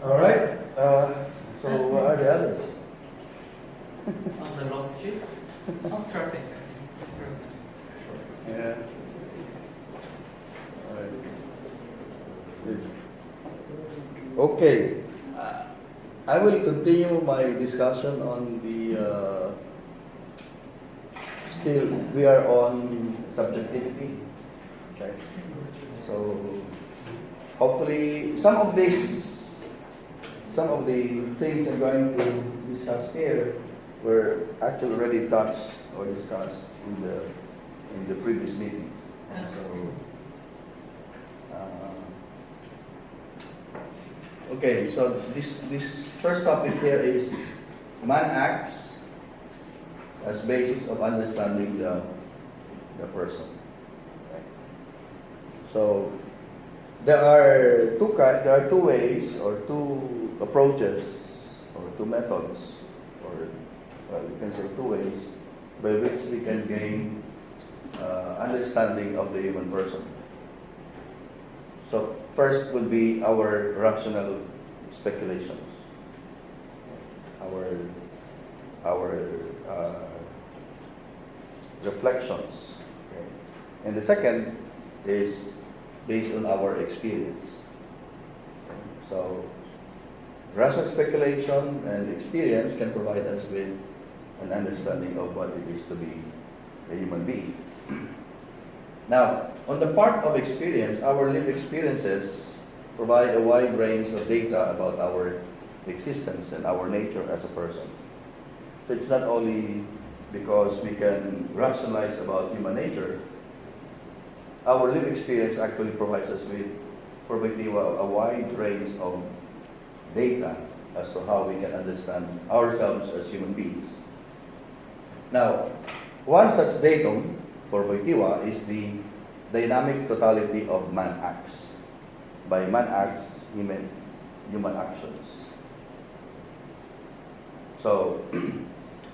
All right. So what are the others? On the lost street? On traffic. Yeah. All right. Good. Okay. I will continue my discussion on the. Still, we are on subjectivity. Okay. So hopefully, some of the things I'm going to discuss here were actually already touched or discussed in the previous meetings. Okay, so this first topic here is man acts as basis of understanding the person. Okay. So there are two ways or two approaches or two methods, or well, we can say two ways by which we can gain understanding of the human person. So first would be our rational speculations, our reflections, okay? And the second is based on our experience. Okay? So rational speculation and experience can provide us with an understanding of what it is to be a human being. Now, on the part of experience, our lived experiences provide a wide range of data about our existence and our nature as a person. So it's not only because we can rationalize about human nature, our lived experience actually provides us with a wide range of data as to how we can understand ourselves as human beings. Now, one such datum for Wojtyla is the dynamic totality of man acts. By man acts, he meant human actions. So,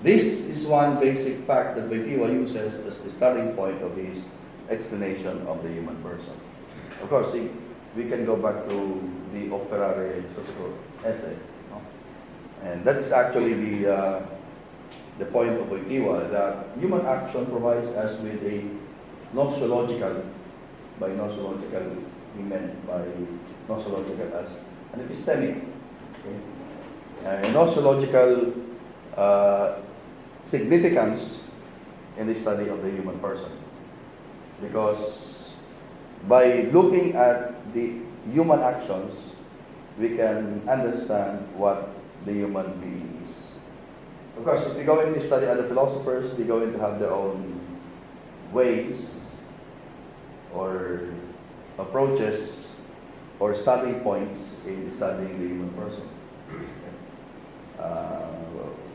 this is one basic fact that Wojtyla uses as the starting point of his explanation of the human person. Of course, we can go back to the Operare essay. No? And that is actually the point of Wojtyla, that human action provides us with a nosological, by nosological we meant by nosological as an epistemic, okay? Nosological significance in the study of the human person. Because by looking at the human actions, we can understand what the human being is. Of course, if we go into study other philosophers, they're going to have their own ways or approaches or starting points in studying the human person.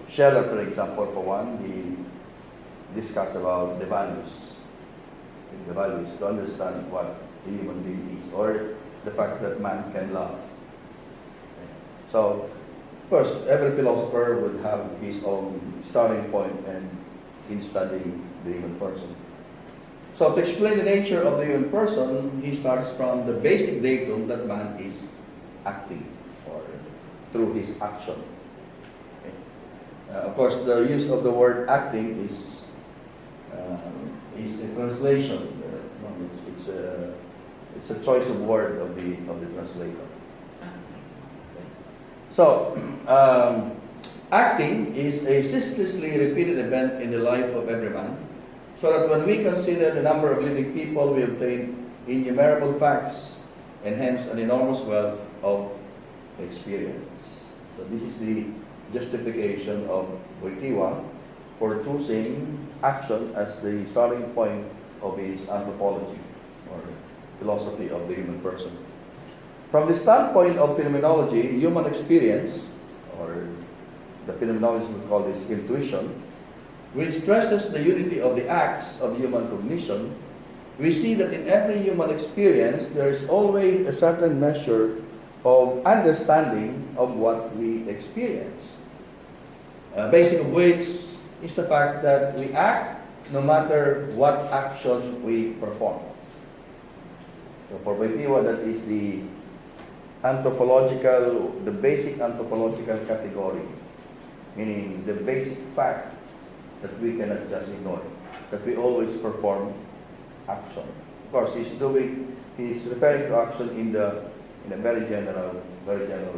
Scheller, for example, for one, he discussed about the values. The values to understand what the human being is, or the fact that man can love. So, of course, every philosopher would have his own starting point in studying the human person. So, to explain the nature of the human person, he starts from the basic datum that man is acting, or through his action. Okay. Of course, the use of the word acting is a translation. It's a choice of word of the translator. So, acting is a ceaselessly repeated event in the life of every man, so that when we consider the number of living people, we obtain innumerable facts and hence an enormous wealth of experience. So this is the justification of Wojtyla for choosing action as the starting point of his anthropology, or philosophy of the human person. From the standpoint of phenomenology, human experience, or the phenomenology we call this intuition, which stresses the unity of the acts of human cognition, we see that in every human experience, there is always a certain measure of understanding of what we experience. Basic of which is the fact that we act no matter what action we perform. So for Wojtyla, that is the basic anthropological category, meaning the basic fact that we cannot just ignore, that we always perform action. Of course, he's referring to action in a very general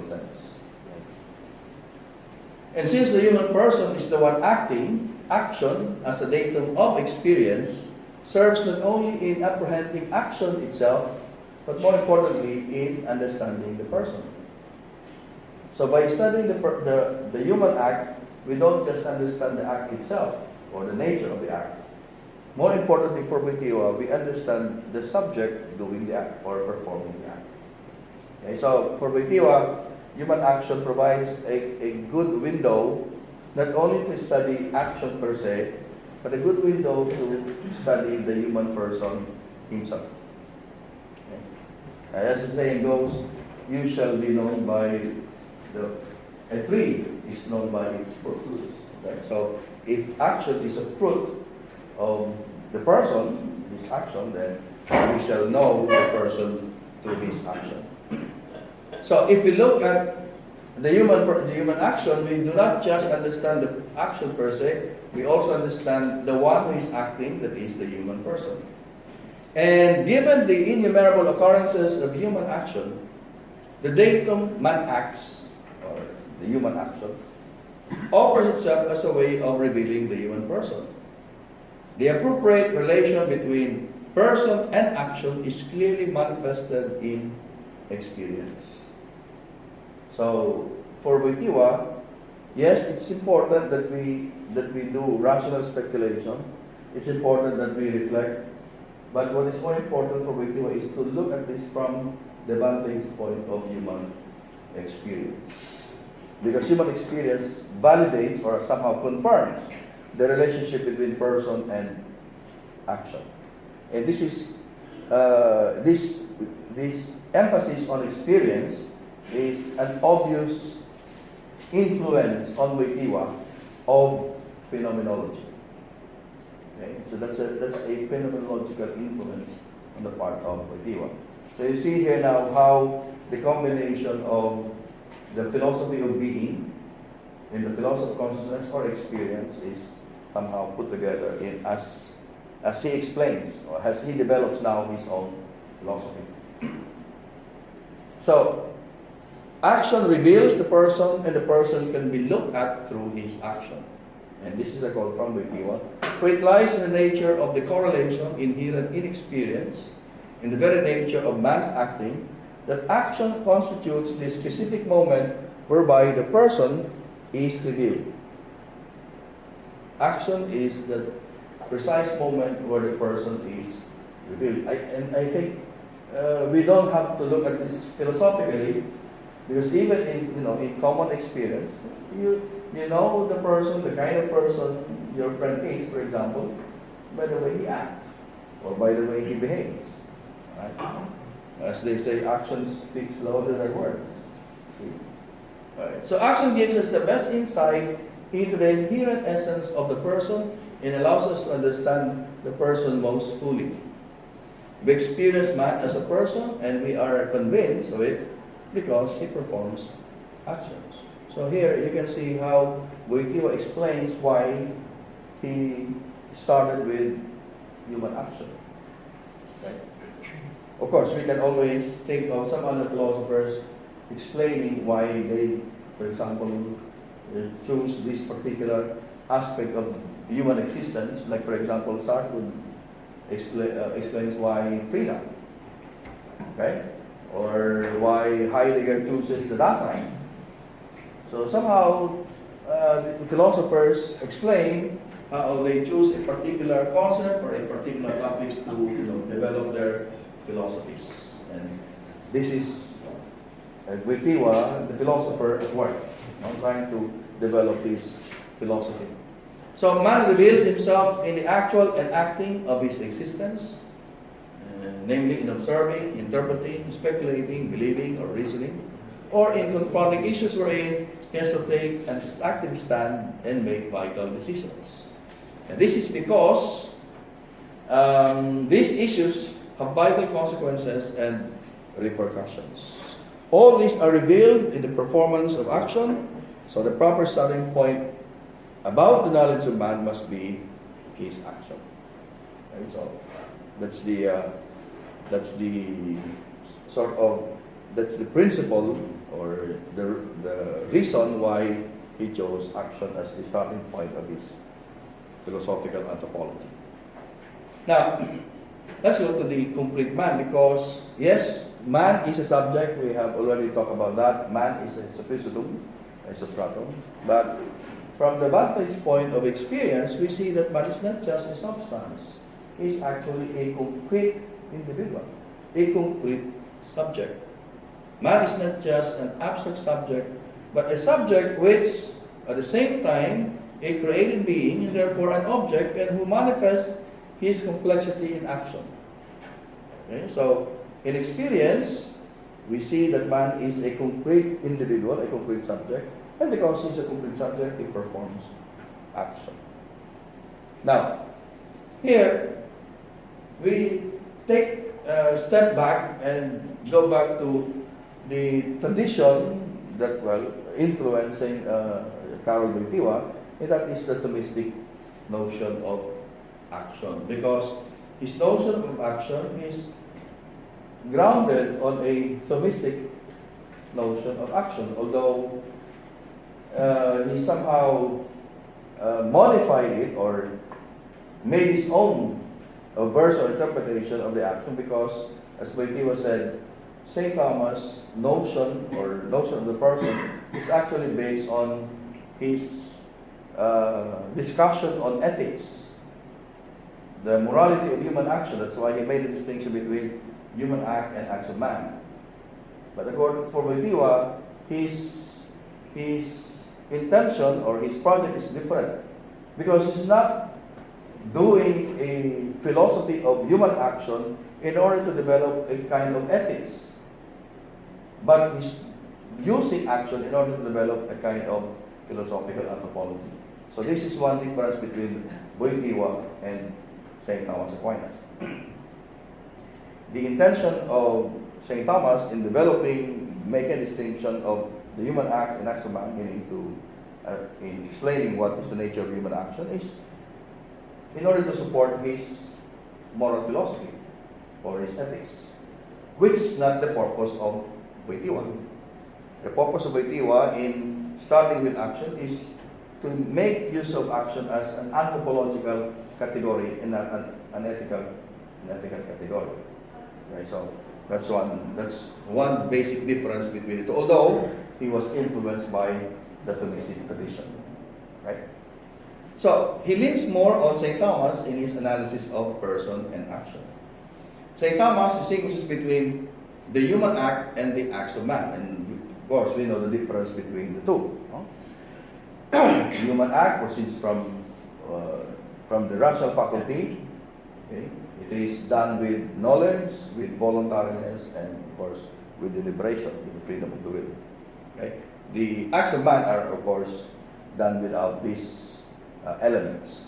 sense. And since the human person is the one acting, action as a datum of experience serves not only in apprehending action itself, but more importantly, in understanding the person. So by studying the human act, we don't just understand the act itself or the nature of the act. More importantly for Wojtyla, we understand the subject doing the act or performing the act. Okay, so for Wojtyla, human action provides a good window not only to study action per se, but a good window to study the human person himself. Okay. As the saying goes, you shall be known by a tree is known by its fruit. Okay. So if action is a fruit of the person, his action, then we shall know the person through his action. So if we look at the human action, we do not just understand the action per se, we also understand the one who is acting, that is the human person. And given the innumerable occurrences of human action, the datum man acts, or the human action, offers itself as a way of revealing the human person. The appropriate relation between person and action is clearly manifested in experience. So, for Wojtyla, yes, it's important that we do rational speculation. It's important that we reflect. But what is more important for Wojtyla is to look at this from the vantage point of human experience. Because human experience validates or somehow confirms the relationship between person and action. And this is this emphasis on experience is an obvious influence on Wojtyla of phenomenology. Okay, so that's a phenomenological influence on the part of Wojtyla. So you see here now how the combination of the philosophy of being and the philosophy of consciousness or experience is somehow put together in as he explains or as he develops now his own philosophy. So action reveals the person, and the person can be looked at through his action. And this is a quote from Wojtyla. For it lies in the nature of the correlation inherent in experience, in the very nature of man's acting, that action constitutes the specific moment whereby the person is revealed. Action is the precise moment where the person is revealed. I think we don't have to look at this philosophically, because even in common experience, you know the person, the kind of person your friend is, for example, by the way he acts or by the way he behaves. Right? As they say, action speaks louder than words. Right. So action gives us the best insight into the inherent essence of the person and allows us to understand the person most fully. We experience man as a person and we are convinced of it because he performs actions. So here you can see how Wojtyla explains why he started with human action. Right? Of course, we can always think of some other philosophers explaining why they, for example, choose this particular aspect of human existence. Like, for example, Sartre explains why freedom, okay? Or why Heidegger chooses the Dasein. So somehow, the philosophers explain how they choose a particular concept or a particular topic to develop their philosophies. And this is Wojtyla, the philosopher at work, trying to develop his philosophy. So man reveals himself in the actual and acting of his existence, namely in observing, interpreting, speculating, believing, or reasoning, or in confronting issues wherein he has to take an active stand and make vital decisions. And this is because these issues have vital consequences and repercussions. All these are revealed in the performance of action, so the proper starting point about the knowledge of man must be his action. Okay, so that's the principle or the reason why he chose action as the starting point of his philosophical anthropology. Now, let's go to the complete man, because yes, man is a subject. We have already talked about that. Man is a suppositum, a substratum. But from the vantage point of experience, we see that man is not just a substance. He is actually a concrete individual, a concrete subject. Man is not just an abstract subject, but a subject which, at the same time, a created being, and therefore an object, and who manifests his complexity in action. Okay? So, in experience, we see that man is a concrete individual, a concrete subject, and because he's a concrete subject, he performs action. Now, here, we take a step back and go back to the tradition that, influencing Karol Wojtyla, and that is the Thomistic notion of action. Because his notion of action is grounded on a Thomistic notion of action, although he somehow modified it or made his own verse or interpretation of the action, because, as Wojtyla said, St. Thomas' notion of the person is actually based on his discussion on ethics, the morality of human action. That's why he made a distinction between human act and acts of man. But according for Wojtyla, his intention or his project is different, because he's not doing a philosophy of human action in order to develop a kind of ethics, but he's using action in order to develop a kind of philosophical anthropology. So this is one difference between Wojtyla and St. Thomas Aquinas. The intention of St. Thomas in making a distinction of the human act and acts of man, meaning in explaining what is the nature of human action, is in order to support his moral philosophy or his ethics, which is not the purpose of Wojtyla. The purpose of Wojtyla in starting with action is to make use of action as an anthropological category and not an ethical category. Right? So that's one basic difference between the two, although he was influenced by the Thomistic tradition. Right? So he leans more on St. Thomas in his analysis of person and action. St. Thomas distinguishes between the human act and the acts of man, and of course we know the difference between the two. The human act proceeds from the rational faculty. Okay? It is done with knowledge, with voluntariness, and of course with deliberation, with the freedom of the will. Okay? The acts of man are, of course, done without these elements.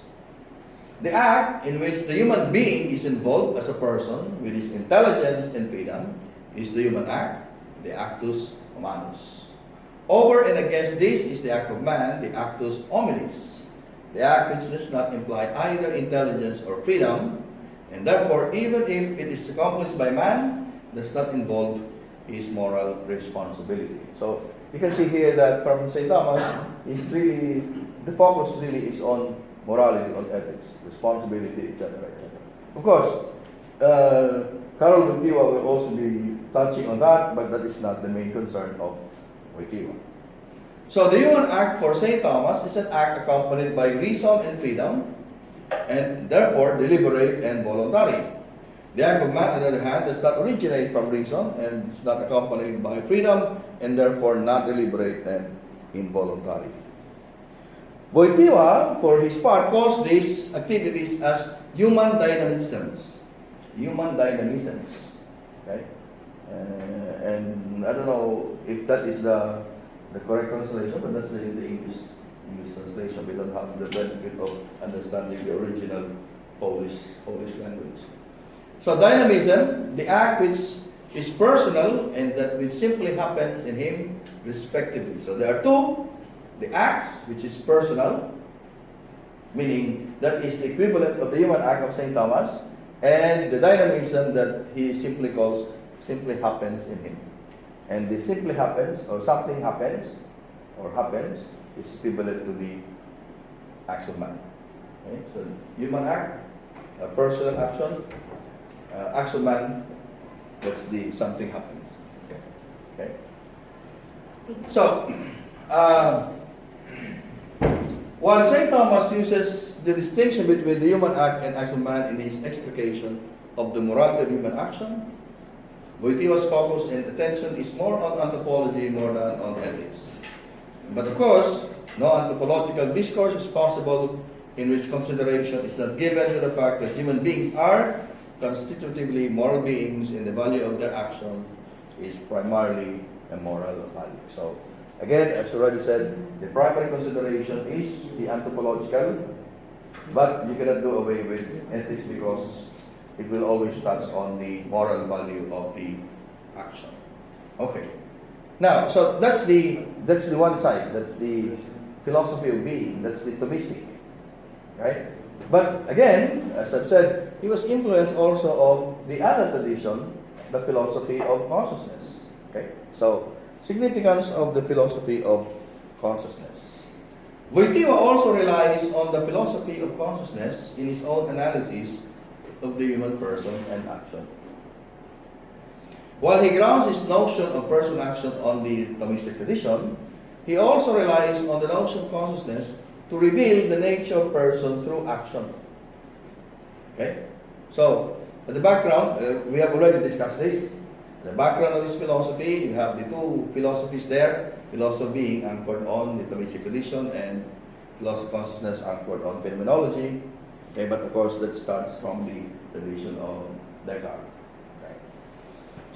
The act in which the human being is involved as a person with his intelligence and freedom is the human act, the actus humanus. Over and against this is the act of man, the actus hominis, the act which does not imply either intelligence or freedom, and therefore, even if it is accomplished by man, does not involve his moral responsibility. So you can see here that from St. Thomas, the focus really is on morality, on ethics, responsibility, etc. Of course, Karol Wojtyla will also be touching on that, but that is not the main concern of Wojtyla. So the human act for St. Thomas is an act accompanied by reason and freedom, and therefore deliberate and voluntary. The act of man, on the other hand, does not originate from reason and is not accompanied by freedom, and therefore not deliberate and involuntary. Wojtyla, for his part, calls these activities as human dynamisms. Human dynamisms. Okay? And I don't know if that is the correct translation, but that's the English translation. We don't have the benefit of understanding the original Polish language. So dynamism, the act which is personal and that which simply happens in him respectively. So there are two, the acts, which is personal, meaning that is the equivalent of the human act of St. Thomas, and the dynamism that he simply calls simply happens in him. And the simply happens, or something happens, is equivalent to the acts of man. Okay? So human act, a personal action, acts of man, that's the something happens. Okay? So, while St. Thomas uses the distinction between the human act and acts of man in his explication of the morality of human action, Wojtyla's focus and attention is more on anthropology more than on ethics. But of course, no anthropological discourse is possible in which consideration is not given to the fact that human beings are constitutively moral beings and the value of their action is primarily a moral value. So, again, as already said, the primary consideration is the anthropological, but you cannot do away with ethics because it will always touch on the moral value of the action. Okay. Now, so that's the one side. That's the philosophy of being. That's the Thomistic, right? But again, as I've said, he was influenced also of the other tradition, the philosophy of consciousness. Okay. So, significance of the philosophy of consciousness. Wojtyla also relies on the philosophy of consciousness in his own analysis of the human person and action. While he grounds his notion of person action on the Thomistic tradition, he also relies on the notion of consciousness to reveal the nature of person through action. Okay? So, at the background, we have already discussed this. The background of this philosophy, you have the two philosophies there, philosophy being anchored on the Thomistic tradition and philosophy of consciousness anchored on phenomenology. Okay, but of course that starts from the tradition of Descartes. Okay.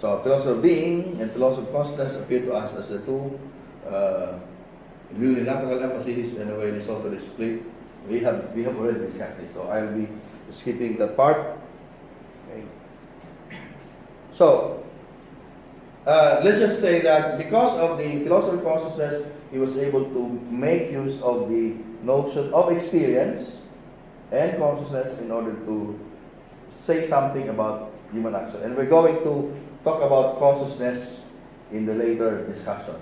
So philosophy of being and philosophy of consciousness appear to us as the two unilateral emphases, and the way they sort of split. We have already discussed this, so I'll be skipping that part. Okay. So let's just say that because of the philosophy of consciousness, he was able to make use of the notion of experience and consciousness in order to say something about human action. And we're going to talk about consciousness in the later discussion.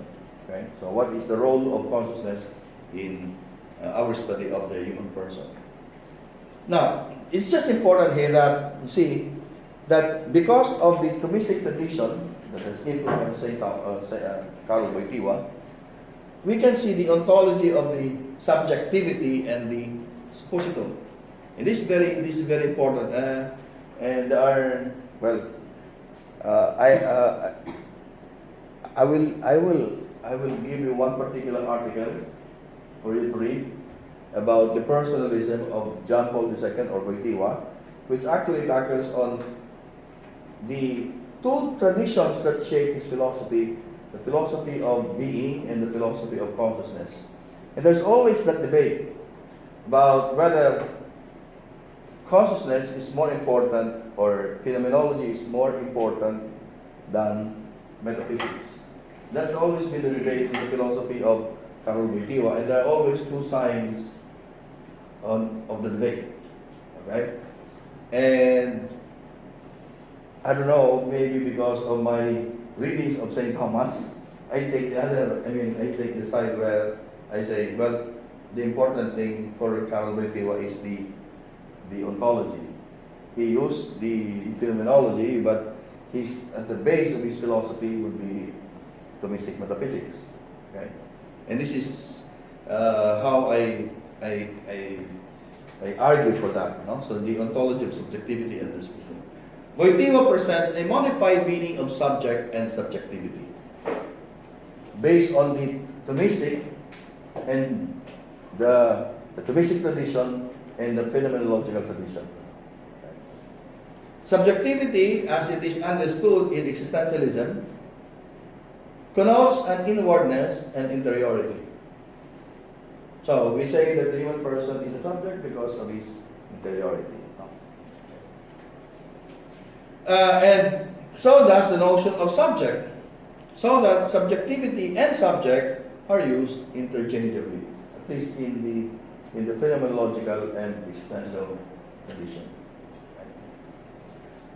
Okay? So what is the role of consciousness in our study of the human person? Now, it's just important here that you see that because of the Thomistic tradition that has influenced Karol Wojtyla, we can see the ontology of the subjectivity and the suppositum. And this is very important. And there are, well, I will give you one particular article for you to read about the personalism of John Paul II or Wojtyla, which actually tackles on the two traditions that shape his philosophy, the philosophy of being and the philosophy of consciousness. And there's always that debate about whether consciousness is more important or phenomenology is more important than metaphysics. That's always been the debate in the philosophy of Karol Wojtyla, and there are always two sides of the debate. Okay? And I don't know, maybe because of my readings of St. Thomas, I take the side where I say, well, the important thing for Karol Wojtyla is the ontology. He used the phenomenology, but at the base of his philosophy would be Thomistic metaphysics. Okay? And this is how I argue for that. No? So the ontology of subjectivity and this. Wojtyla presents a modified meaning of subject and subjectivity based on the Thomistic and the Thomistic tradition and the phenomenological tradition. Subjectivity, as it is understood in existentialism, connotes an inwardness and interiority. So we say that the human person is a subject because of his interiority. And So does the notion of subject. So that subjectivity and subject are used interchangeably, at least in the phenomenological and existential condition.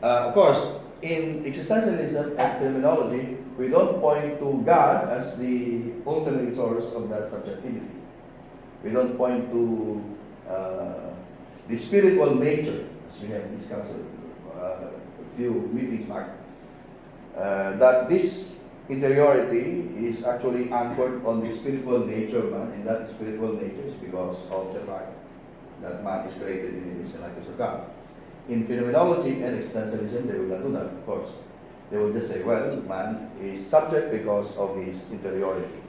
Of course, in existentialism and phenomenology, we don't point to God as the ultimate source of that subjectivity. We don't point to the spiritual nature, as we have discussed a few meetings back, that this interiority is actually anchored on the spiritual nature of man, and that spiritual nature is because of the fact that man is created in the image and likeness of God. In phenomenology and existentialism, they will not do that, of course. They will just say, well, man is subject because of his interiority,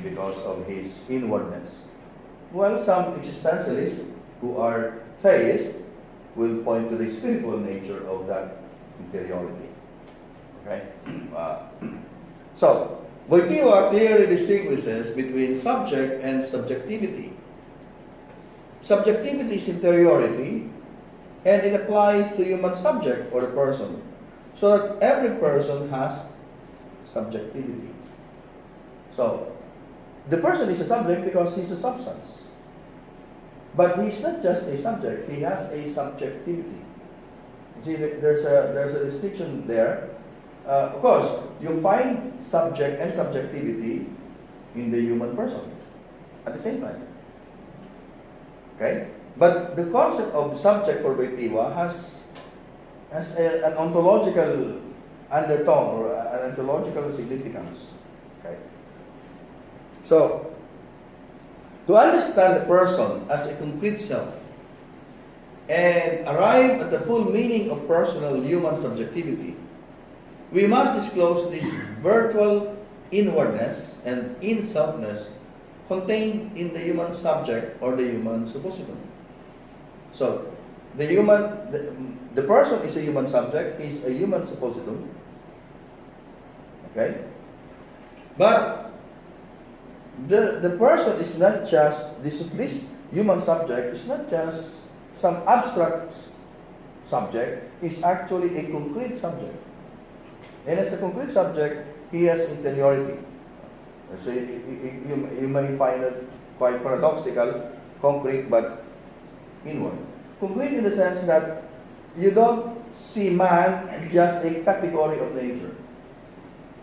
because of his inwardness. Well, some existentialists who are theists will point to the spiritual nature of that interiority. Okay? So, Wojtyla clearly distinguishes between subject and subjectivity. Subjectivity is interiority, and it applies to human subject or the person. So that every person has subjectivity. So, the person is a subject because he's a substance. But he's not just a subject, he has a subjectivity. You see, there's a distinction there. Of course, you find subject and subjectivity in the human person at the same time. Okay? But the concept of subject for Wojtyla has an ontological undertone or an ontological significance. Okay? So, to understand the person as a concrete self and arrive at the full meaning of personal human subjectivity, we must disclose this virtual inwardness and in-selfness contained in the human subject or the human suppositum. So, the person is a human subject, is a human suppositum. Okay? But the person is not just, this human subject is not just some abstract subject, it's actually a concrete subject. And as a concrete subject, he has interiority. So you may find it quite paradoxical, concrete but inward. Concrete in the sense that you don't see man just a category of nature.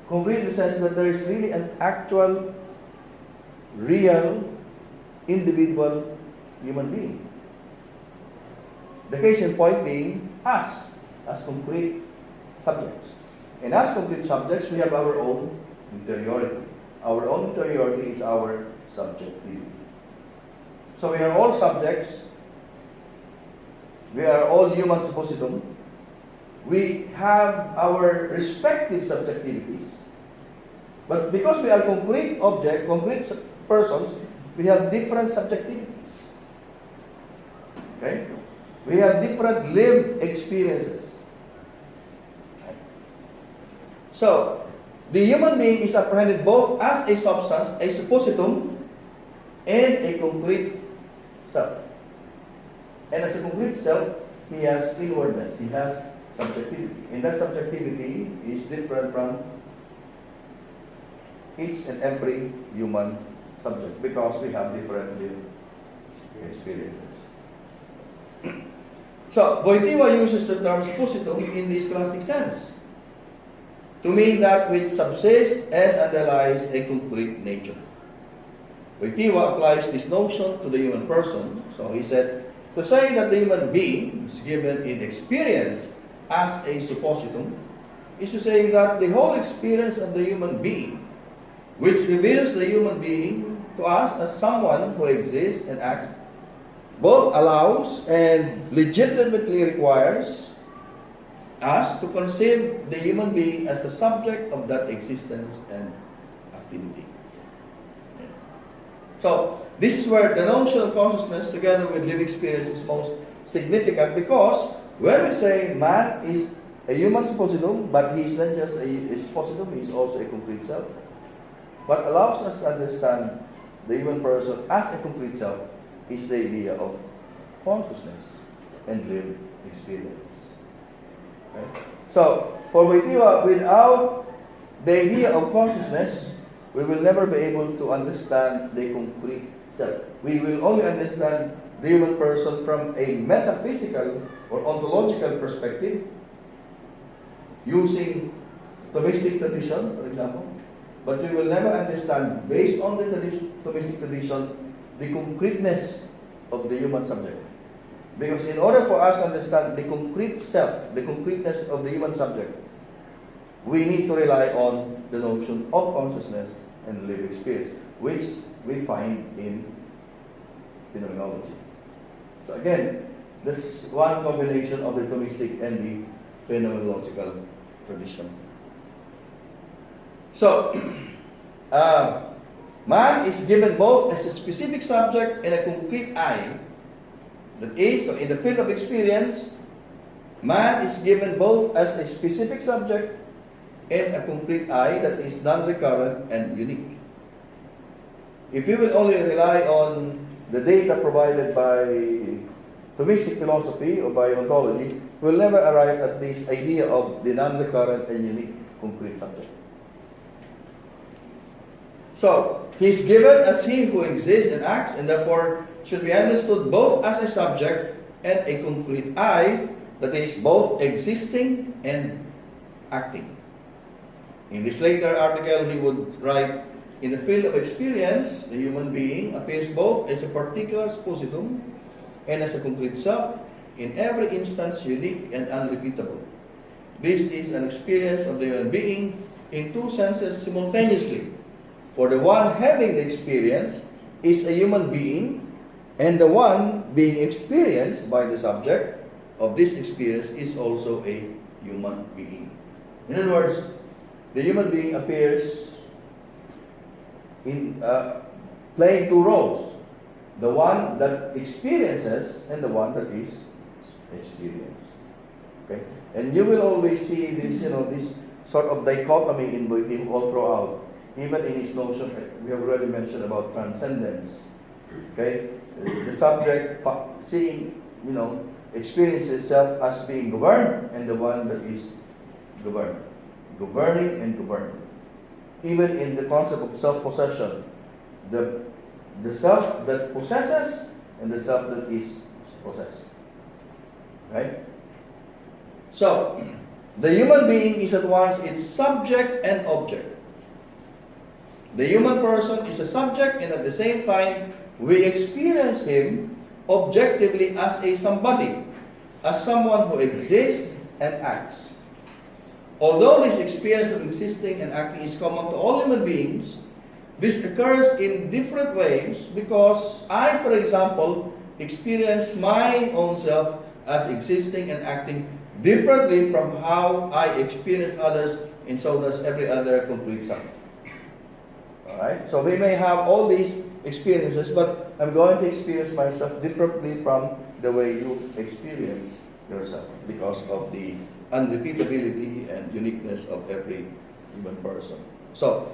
Concrete in the sense that there is really an actual, real, individual human being. The case in point being us, as concrete subjects. And as concrete subjects, we have our own interiority. Our own interiority is our subjectivity. So we are all subjects. We are all human suppositum. We have our respective subjectivities. But because we are concrete objects, concrete persons, we have different subjectivities. Okay? We have different lived experiences. So, the human being is apprehended both as a substance, a suppositum, and a concrete self. And as a concrete self, he has inwardness, he has subjectivity. And that subjectivity is different from each and every human subject because we have different lived experiences. So, Wojtyla uses the term suppositum in the scholastic sense to mean that which subsists and underlies a concrete nature. Wojtyla applies this notion to the human person. So he said, to say that the human being is given in experience as a suppositum is to say that the whole experience of the human being, which reveals the human being to us as someone who exists and acts, both allows and legitimately requires us to conceive the human being as the subject of that existence and activity. So, this is where the notion of consciousness together with lived experience is most significant because when we say man is a human suppositum, but he is not just a suppositum, he is also a concrete self. What allows us to understand the human person as a concrete self is the idea of consciousness and lived experience. Okay? So, for Wojtyla, without the idea of consciousness, we will never be able to understand the concrete self. We will only understand the human person from a metaphysical or ontological perspective, using Thomistic tradition, for example, but we will never understand, based on the Thomistic tradition, the concreteness of the human subject. Because in order for us to understand the concrete self, the concreteness of the human subject, we need to rely on the notion of consciousness and lived experience, which we find in phenomenology. So again, that's one combination of the Thomistic and the phenomenological tradition. So, man is given both as a specific subject and a concrete I. That is, so in the field of experience, man is given both as a specific subject and a concrete I that is non-recurrent and unique. If you will only rely on the data provided by Thomistic philosophy or by ontology, we will never arrive at this idea of the non-recurrent and unique concrete subject. So, he is given as he who exists and acts, and therefore should be understood both as a subject and a concrete I that is both existing and acting. In this later article, he would write, in the field of experience, the human being appears both as a particular suppositum and as a concrete self, in every instance unique and unrepeatable. This is an experience of the human being in two senses simultaneously. For the one having the experience is a human being, and the one being experienced by the subject of this experience is also a human being. In other words, the human being appears in playing two roles. The one that experiences and the one that is experienced. Okay? And you will always see this, this sort of dichotomy in Wojtyla all throughout. Even in his notion, we have already mentioned about transcendence. Okay? The subject seeing, experiences itself as being governed, and the one that is governed. Governing and governed. Even in the concept of self-possession, the self that possesses and the self that is possessed. Right? So, the human being is at once its subject and object. The human person is a subject, and at the same time, we experience him objectively as a somebody, as someone who exists and acts. Although this experience of existing and acting is common to all human beings, this occurs in different ways because I, for example, experience my own self as existing and acting differently from how I experience others, and so does every other complete self. Alright? So we may have all these experiences, but I'm going to experience myself differently from the way you experience yourself because of the unrepeatability and uniqueness of every human person. So,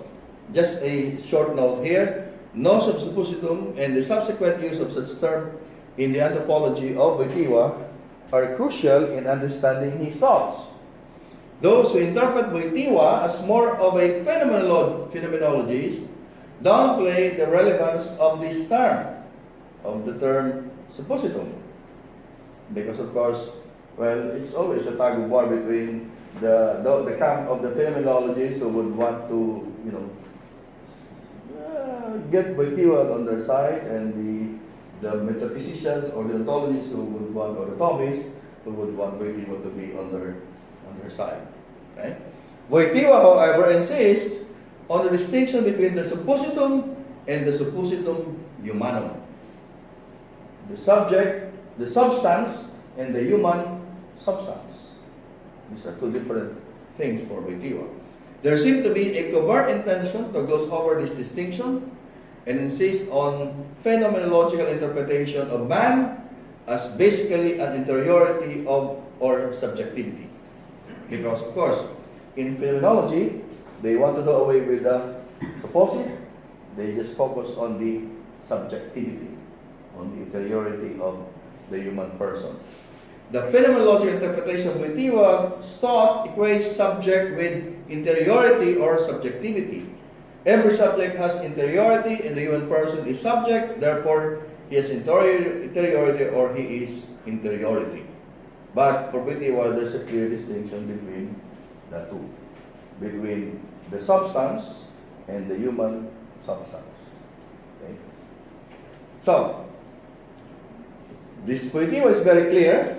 just a short note here. No subsuppositum and the subsequent use of such term in the anthropology of Wojtyla are crucial in understanding his thoughts. Those who interpret Wojtyla as more of a phenomenologist downplay the relevance of this term, of the term suppositum. Because of course, it's always a tug of war between the camp of the phenomenologists who would want to, get Wojtyla on their side, and the metaphysicians or the ontologists who would want, or the Thomists who would want Wojtyla to be on their side. Right? Wojtyla, however, insists on the distinction between the suppositum and the suppositum humanum. The subject, the substance, and the human substance. These are two different things for Wojtyla. There seems to be a covert intention to gloss over this distinction and insist on phenomenological interpretation of man as basically an interiority of or subjectivity. Because, of course, in phenomenology, they want to do away with the supposite. They just focus on the subjectivity, on the interiority of the human person. the phenomenological interpretation of Wojtyla's thought equates subject with interiority or subjectivity. Every subject has interiority, and the human person is subject, therefore he has interiority or he is interiority. But for Wojtyla, there's a clear distinction between the two, between the substance and the human substance. Okay? So, this Wojtyla is very clear.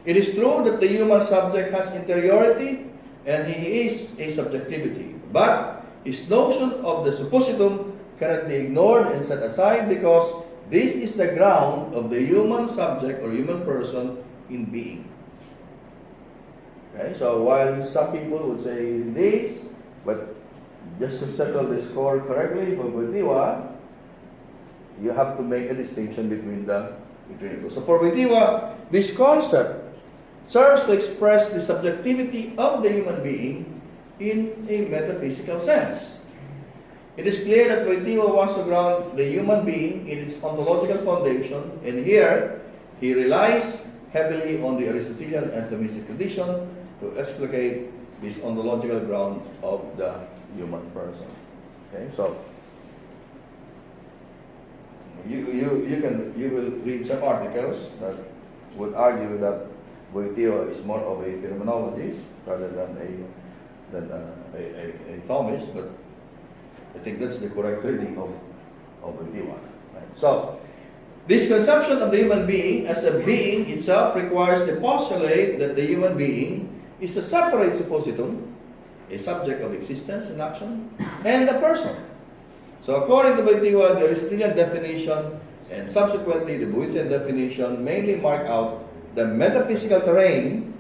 It is true that the human subject has interiority and he is a subjectivity. But his notion of the suppositum cannot be ignored and set aside because this is the ground of the human subject or human person in being. Okay, so while some people would say this, but just to settle the score correctly for Wojtyla, you have to make a distinction between the two. So for Wojtyla, this concept serves to express the subjectivity of the human being in a metaphysical sense. It is clear that Wojtyla wants to ground the human being in its ontological foundation, and here he relies heavily on the Aristotelian anthromistic tradition to explicate this ontological ground of the human person. Okay, so you will read some articles that would argue that Wojtyla is more of a phenomenologist rather than a Thomist, but I think that's the correct reading of Wojtyla. Right? So, this conception of the human being as a being itself requires the postulate that the human being is a separate suppositum, a subject of existence and action, and a person. So, according to Wojtyla, the Aristotelian definition and subsequently the Boethian definition mainly mark out the metaphysical terrain,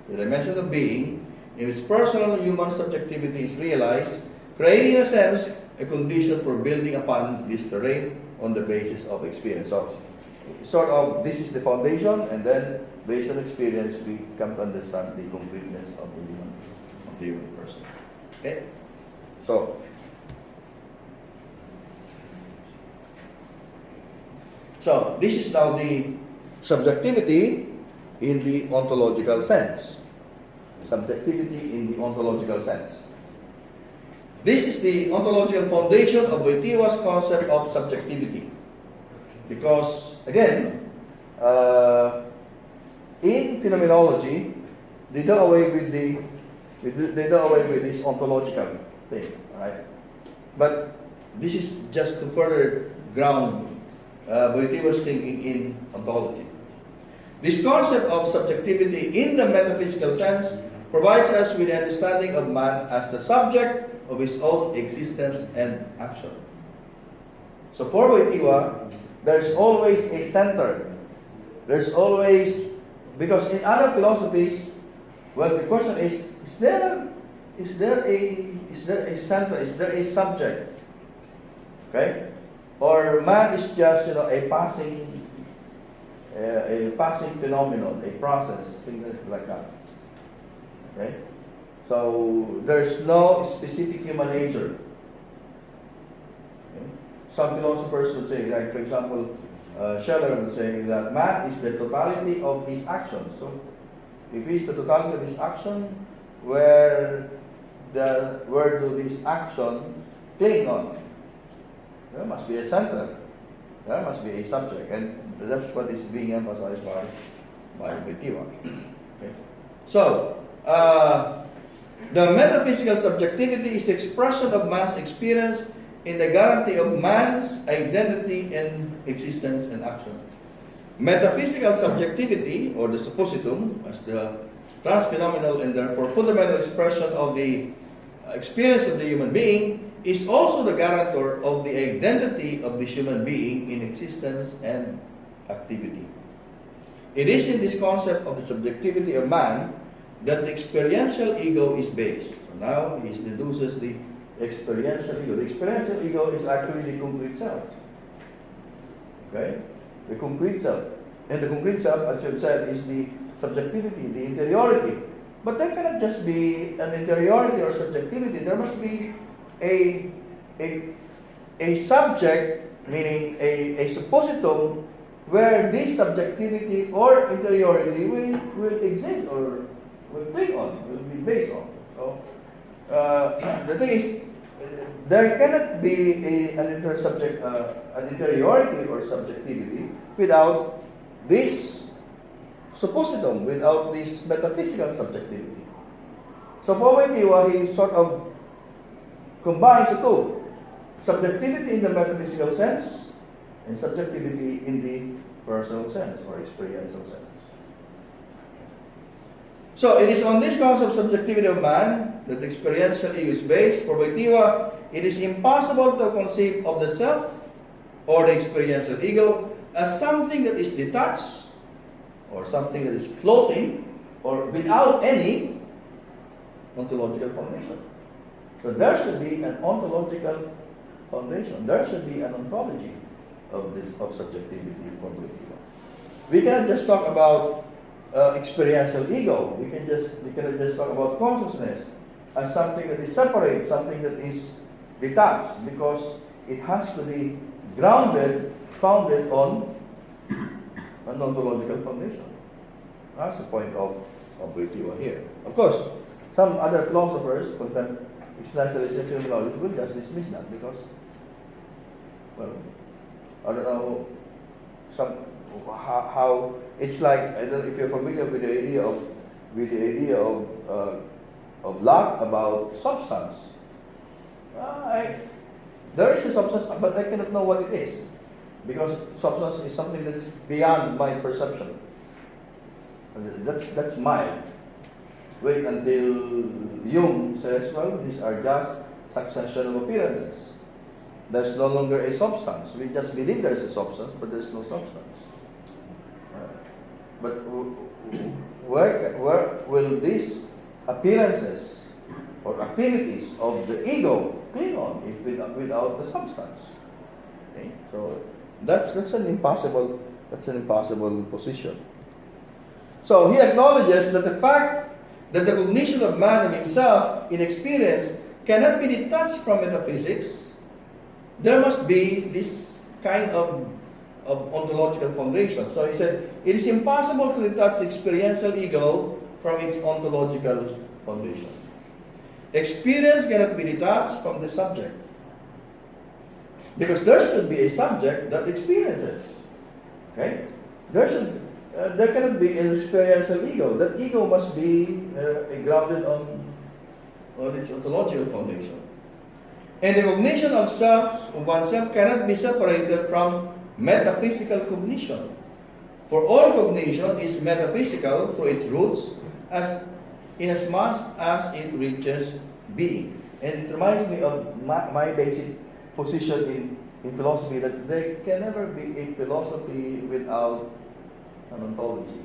the dimension of being, in which personal human subjectivity is realized, creating, in a sense, a condition for building upon this terrain on the basis of experience. So, sort of, this is the foundation, and then, based on experience, we come to understand the completeness of the human person. Okay? So, this is now the subjectivity in the ontological sense. Subjectivity in the ontological sense. This is the ontological foundation of Wojtyla's concept of subjectivity. Because, again, in phenomenology, they do away with this ontological thing, right? But this is just to further ground Wojtyla's thinking in ontology. This concept of subjectivity in the metaphysical sense provides us with the understanding of man as the subject of his own existence and action. So for Wojtyla, there's always a center. There's always, because in other philosophies, well, the question is there a center? Is there a subject? Okay, or man is just a passing phenomenon, a process, things like that. Okay, so there's no specific human nature. Okay? Some philosophers would say, like for example, Scheller would say that man is the totality of his actions. So, if he is the totality of his action, where do these actions cling on? There must be a center. There must be a subject, and that's what is being emphasized by Wojtyla. Okay. So, the metaphysical subjectivity is the expression of man's experience in the guarantee of man's identity and existence and action. Metaphysical subjectivity, or the suppositum, as the transphenomenal and therefore fundamental expression of the experience of the human being, is also the guarantor of the identity of the human being in existence and activity. It is in this concept of the subjectivity of man that the experiential ego is based. So now he deduces the experiential ego. The experiential ego is actually the concrete self. Okay? The concrete self. And the concrete self, as you said, is the subjectivity, the interiority. But there cannot just be an interiority or subjectivity. There must be a subject, meaning a suppositum, where this subjectivity or interiority will exist or will cling on, will be based on. So, the thing is, there cannot be an interiority or subjectivity without this suppositum, without this metaphysical subjectivity. So for Wojtyla, he sort of combines the two: subjectivity in the metaphysical sense and subjectivity in the personal sense or experiential sense. So it is on this concept of subjectivity of man that the experiential ego is based. For Wojtyla, it is impossible to conceive of the self or the experiential ego as something that is detached or something that is floating or without any ontological foundation. So there should be an ontological foundation. There should be an ontology of subjectivity for Wojtyla. We cannot just talk about experiential ego. We cannot just talk about consciousness as something that is separate, something that is detached, because it has to be grounded, founded on an ontological foundation. That's the point of Wojtyla here. Of course, some other philosophers, existentialist and phenomenology, will just dismiss that because, well, I don't know, how it's like, I don't know if you're familiar with the idea of Locke about substance. There is a substance, but I cannot know what it is, because substance is something that is beyond my perception. That's mine. Wait until Jung says, well, these are just succession of appearances. There's no longer a substance. We just believe there's a substance, but there's no substance. But where will these appearances or activities of the ego cling on if without the substance? Okay? So that's an impossible position. So he acknowledges that the fact that the cognition of man of himself in experience cannot be detached from metaphysics. There must be this kind of ontological foundation. So he said, it is impossible to detach the experiential ego from its ontological foundation. Experience cannot be detached from the subject, because there should be a subject that experiences. Okay? There cannot be an experiential ego. That ego must be grounded on its ontological foundation. And the cognition of oneself cannot be separated from metaphysical cognition. For all cognition is metaphysical through its roots, inasmuch as it reaches being. And it reminds me of my basic position in philosophy, that there can never be a philosophy without an ontology.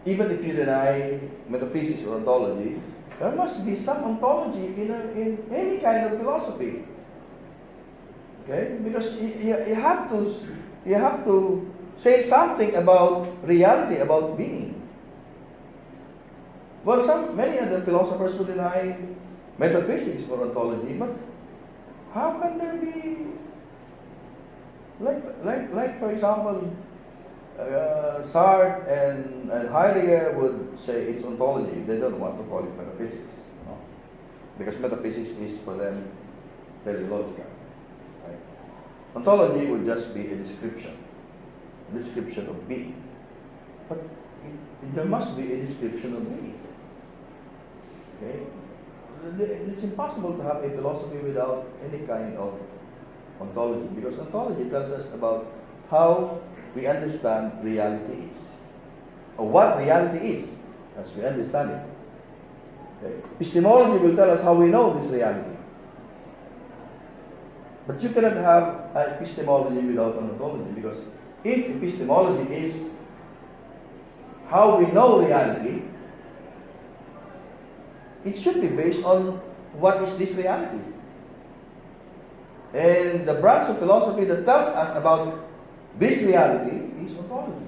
Even if you deny metaphysics or ontology, there must be some ontology in any kind of philosophy. Okay? Because you have to say something about reality, about being. Well, many other philosophers will deny metaphysics or ontology, but how can there be, like for example, Sartre and Heidegger would say it's ontology. They don't want to call it metaphysics, no? Because metaphysics is for them very logical. Right? Ontology would just be a description of being. But there must be a description of being. Okay? It's impossible to have a philosophy without any kind of ontology, because ontology tells us about how we understand reality is, or what reality is as we understand it. Okay? Epistemology will tell us how we know this reality. But you cannot have an epistemology without an ontology, because if epistemology is how we know reality, it should be based on what is this reality. And the branch of philosophy that tells us about this reality is ontology.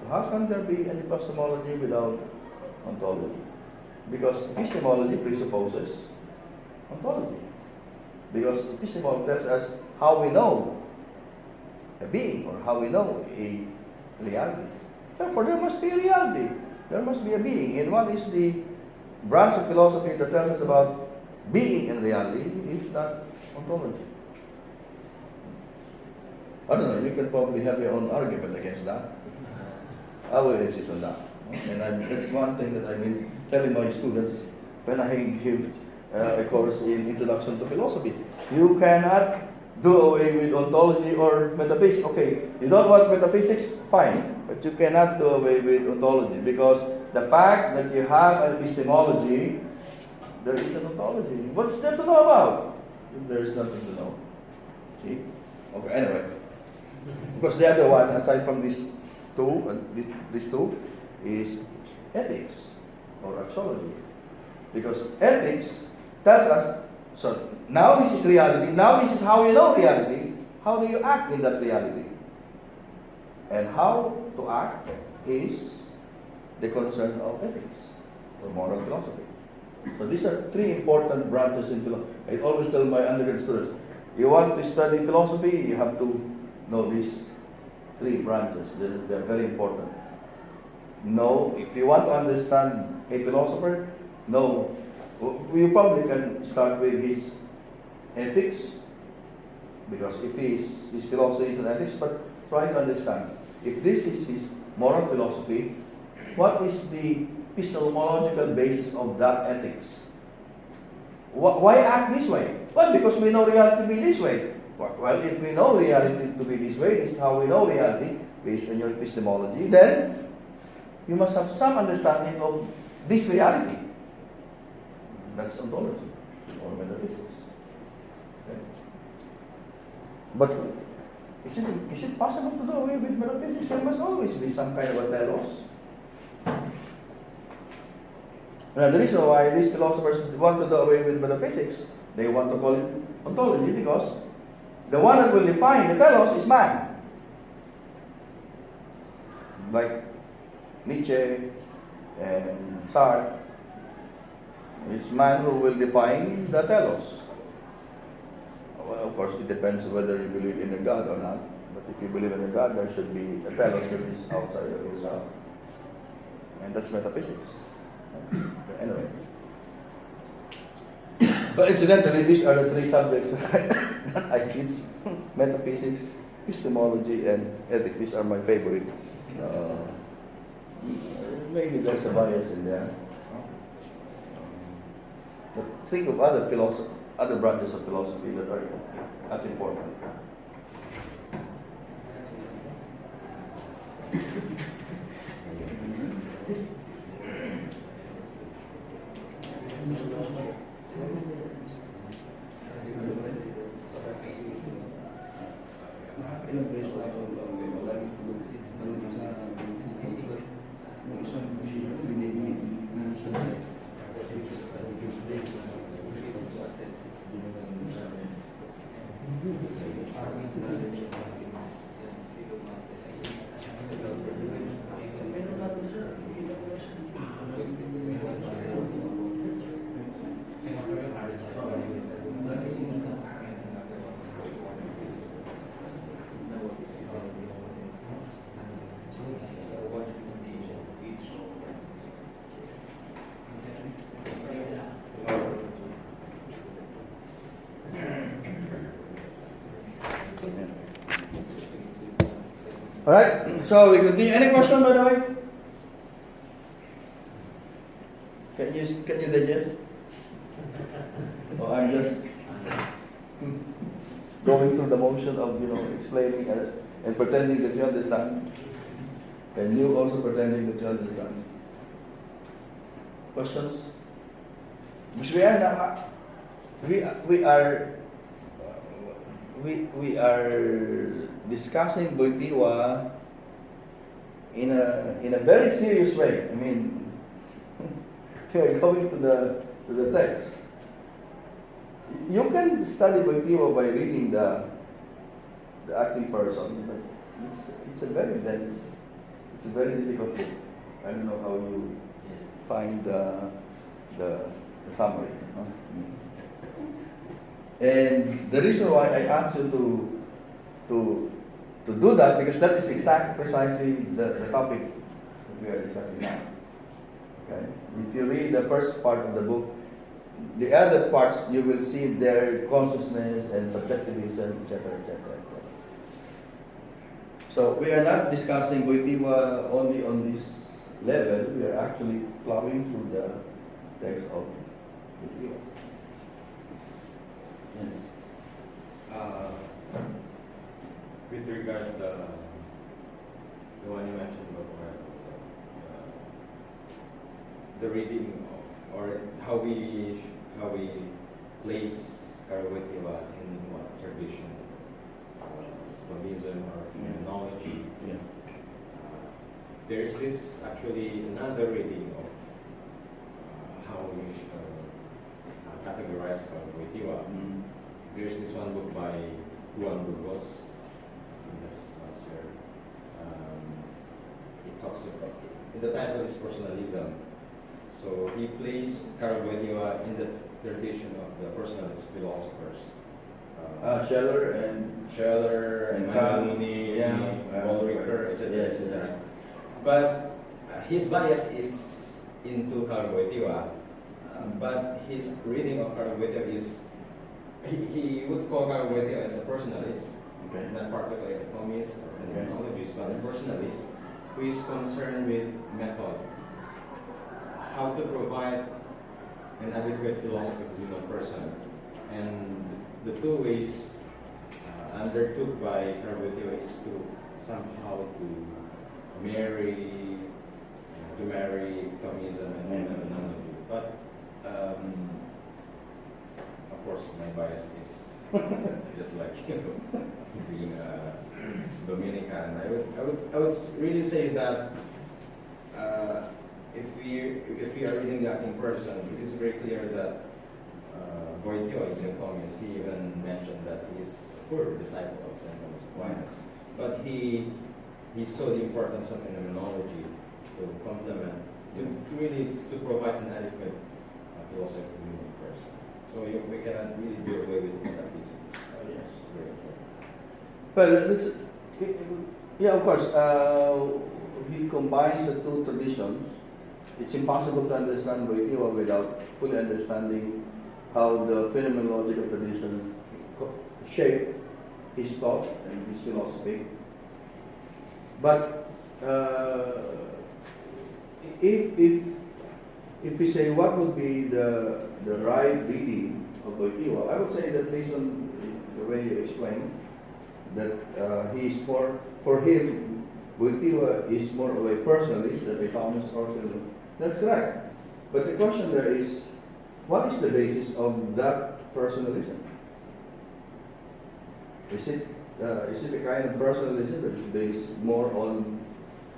So how can there be an epistemology without ontology? Because epistemology presupposes ontology. Because epistemology tells us how we know a being, or how we know a reality. Therefore, there must be a reality. There must be a being. And what is the branch of philosophy that tells us about being and reality, if not ontology? I don't know, you can probably have your own argument against that. I will insist on that. And that's one thing that I've been telling my students when I give a course in Introduction to Philosophy. You cannot do away with ontology or metaphysics. Okay, you don't want metaphysics? Fine. But you cannot do away with ontology, because the fact that you have an epistemology, there is an ontology. What's there to know about? There is nothing to know. See? Okay, anyway. Because the other one, aside from these two, is ethics or axiology. Because ethics tells us, so now this is reality, now this is how you know reality, how do you act in that reality? And how to act is the concern of ethics or moral philosophy. So these are three important branches in philosophy. I always tell my undergrad students, you want to study philosophy, you have to know these three branches. They're very important. No, if you want to understand a philosopher, no, you probably can start with his ethics, because if his philosophy is an ethics, but try to understand, if this is his moral philosophy, what is the epistemological basis of that ethics? Why act this way? Well, because we know reality to be this way. Well, if we know reality to be this way, this is how we know reality, based on your epistemology, then you must have some understanding of this reality. That's ontology or metaphysics. Okay. But is it possible to do away with metaphysics? There must always be some kind of a telos. Now, the reason why these philosophers want to do away with metaphysics, they want to call it ontology, because the one that will define the telos is man. Like Nietzsche and Sartre, it's man who will define the telos. Well, of course, it depends whether you believe in a God or not. But if you believe in a God, there should be a telos that is outside of yourself. And that's metaphysics. Anyway. But incidentally, these are the three subjects that I teach. Metaphysics, epistemology, and ethics. These are my favorite. Maybe there's a bias in there. But think of other branches of philosophy that are as important. Alright, so we continue. Any question, by the way? Can you digest? Or I'm just going through the motion of, explaining and pretending that you understand. And you also pretending that you understand. Questions? Because we are discussing Wojtyla in a very serious way. I mean, we are going to the text. You can study Wojtyla by reading the acting person, but it's a very dense, it's a very difficult book. I don't know how you find the summary. And the reason why I asked you to to do that, because that is precisely the topic that we are discussing now. Okay? If you read the first part of the book, the other parts you will see there consciousness and subjectivism, etc., etc., etc. So we are not discussing Wojtyla only on this level. We are actually plowing through the text of Wojtyla. Yes. With regard to the one you mentioned about the reading of, or how we place Karol Wojtyla in what tradition, Thomism or phenomenology. Yeah. There is this actually another reading of how we should categorize Karol Wojtyla. Mm. There's this one book by Juan Burgos, last year. It talks about, the title is Personalism. So he placed Karol Wojtyla in the tradition of the personalist philosophers. Scheller and Maimonides, Paul Ricoeur, etc. Yes, etc. But his bias is into Karol Wojtyla. But his reading of Karol Wojtyla is, he would call Karol Wojtyla as a personalist, Okay. not particularly a Thomist or a phenomenologist, but a personalist who is concerned with method, how to provide an adequate philosophy to human person. And the two ways undertook by Karol Wojtyla is to somehow to marry Thomism and phenomenology. But of course, my bias is just like being a Dominican. I would really say that if we are reading that in person, it is very clear that Wojtyla is a Thomist. He even mentioned that he is a poor disciple of St. Thomas Aquinas. But he saw the importance of phenomenology to complement, to provide an adequate philosophy to the human person. So we cannot really do away with metaphysics. Yes. It's very important. Well, of course, he combines the two traditions. It's impossible to understand Wojtyla without fully understanding how the phenomenological tradition shaped his thought and his philosophy. But if we say what would be the right reading of Wojtyla, I would say that based on the way you explained, that he is more, for him, Wojtyla is more of a personalist than a Thomist or phenomenalist. That's correct. But the question there is, what is the basis of that personalism? Is it a kind of personalism that is based more on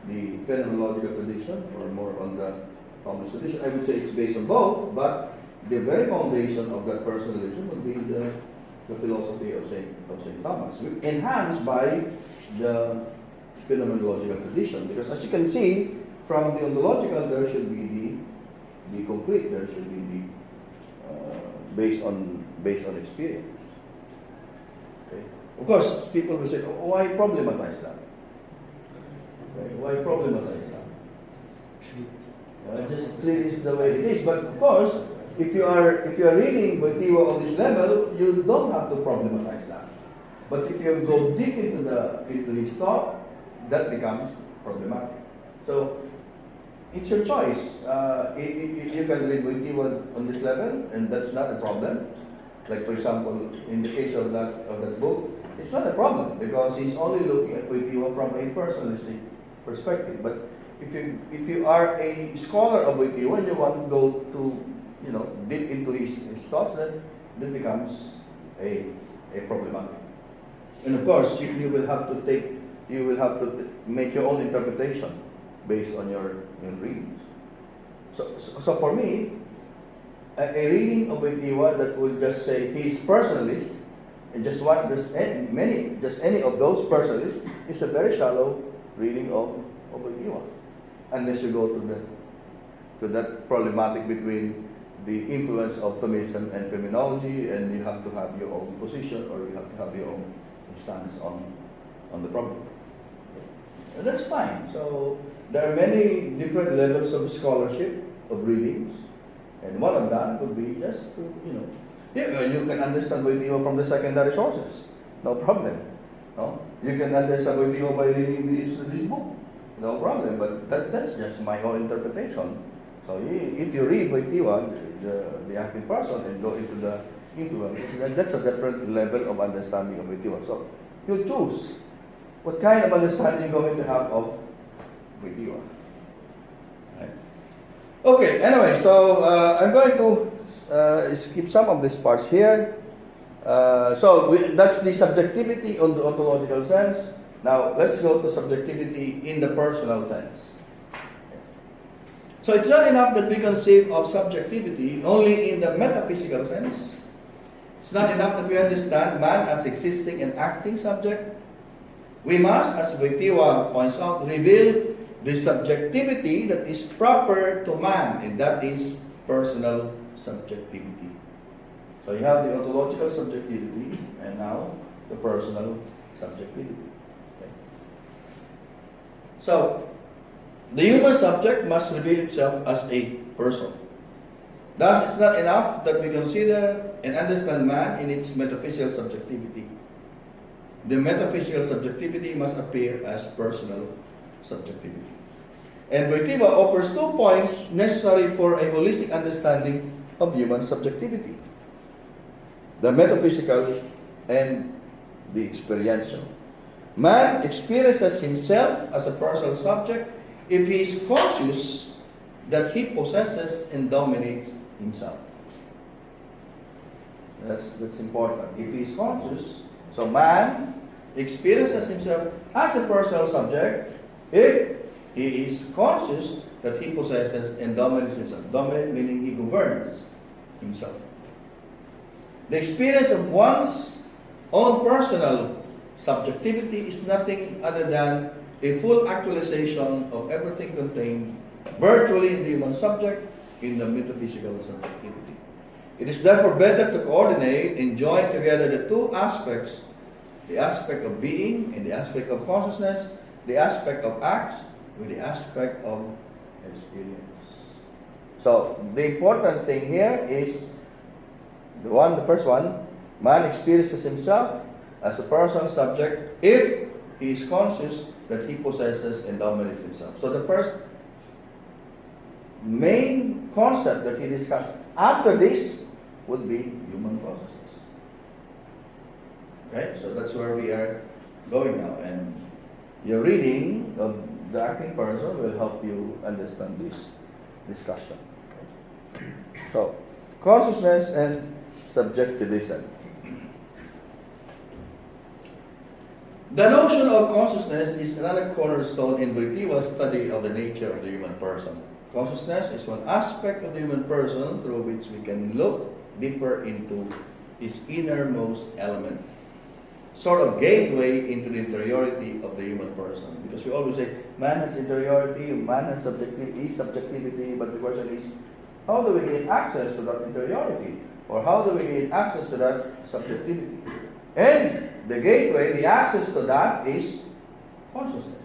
the phenomenological tradition or more on the Thomist tradition? I would say it's based on both, but the very foundation of that personalism would be the philosophy of St. Thomas, enhanced by the phenomenological tradition. Because as you can see, from the ontological, there should be the concrete, there should be the based on experience. Okay. Of course, people will say, oh, why problematize that? Okay. Why problematize that? This is the way it is. But of course, if you are reading Wojtyla on this level, you don't have to problematize that. But if you go deep into his thought, that becomes problematic. So it's your choice. You can read Wojtyla on this level, and that's not a problem. Like for example, in the case of that book, it's not a problem because he's only looking at Wojtyla from a personalistic perspective. But if you are a scholar of Wojtyla and you want to go to deep into his thoughts, then becomes a problematic. And of course, you will have to make your own interpretation based on your readings. So for me, a reading of Wojtyla that would just say he's personalist and just any of those personalists is a very shallow reading of Wojtyla, unless you go to that problematic between the influence of Thomism and phenomenology, and you have to have your own position or you have to have your own stance on on the problem. And that's fine. So there are many different levels of scholarship, of readings, and one of that would be just to, you can understand Wojtyla from the secondary sources, no problem. No? You can understand Wojtyla by reading this book, no problem, but that's just my own interpretation. So if you read Wojtyla, the acting person, and go into the influence, that's a different level of understanding of Wojtyla. So you choose what kind of understanding you're going to have of Wojtyla. Right? Okay, anyway, so I'm going to skip some of these parts here. That's the subjectivity on the ontological sense. Now, let's go to subjectivity in the personal sense. So it's not enough that we conceive of subjectivity only in the metaphysical sense. It's not enough that we understand man as existing and acting subject. We must, as Wojtyla points out, reveal the subjectivity that is proper to man, and that is personal subjectivity. So you have the ontological subjectivity, and now the personal subjectivity. Okay. So, the human subject must reveal itself as a person. Thus, it's not enough that we consider and understand man in its metaphysical subjectivity. The metaphysical subjectivity must appear as personal subjectivity. And Wojtyla offers 2 points necessary for a holistic understanding of human subjectivity: the metaphysical and the experiential. Man experiences himself as a personal subject if he is conscious that he possesses and dominates himself. That's important. If he is conscious, so man experiences himself as a personal subject if he is conscious that he possesses and dominates himself. Dominate meaning he governs himself. The experience of one's own personal subjectivity is nothing other than a full actualization of everything contained virtually in the human subject in the metaphysical subjectivity. It is therefore better to coordinate and join together the 2 aspects, the aspect of being and the aspect of consciousness, the aspect of acts with the aspect of experience. So the important thing here is the first one, man experiences himself as a personal subject if he is conscious that he possesses and dominates himself. So the first main concept that he discussed after this would be human consciousness. Okay, so that's where we are going now, and your reading of the acting person will help you understand this discussion. Okay. So, consciousness and subjectivism. The notion of consciousness is another cornerstone in Wojtyla's study of the nature of the human person. Consciousness is one aspect of the human person through which we can look deeper into his innermost element. Sort of gateway into the interiority of the human person. Because we always say, man has interiority, man has subjectivity, but the question is, how do we gain access to that interiority? Or how do we gain access to that subjectivity? And the gateway, the access to that is consciousness.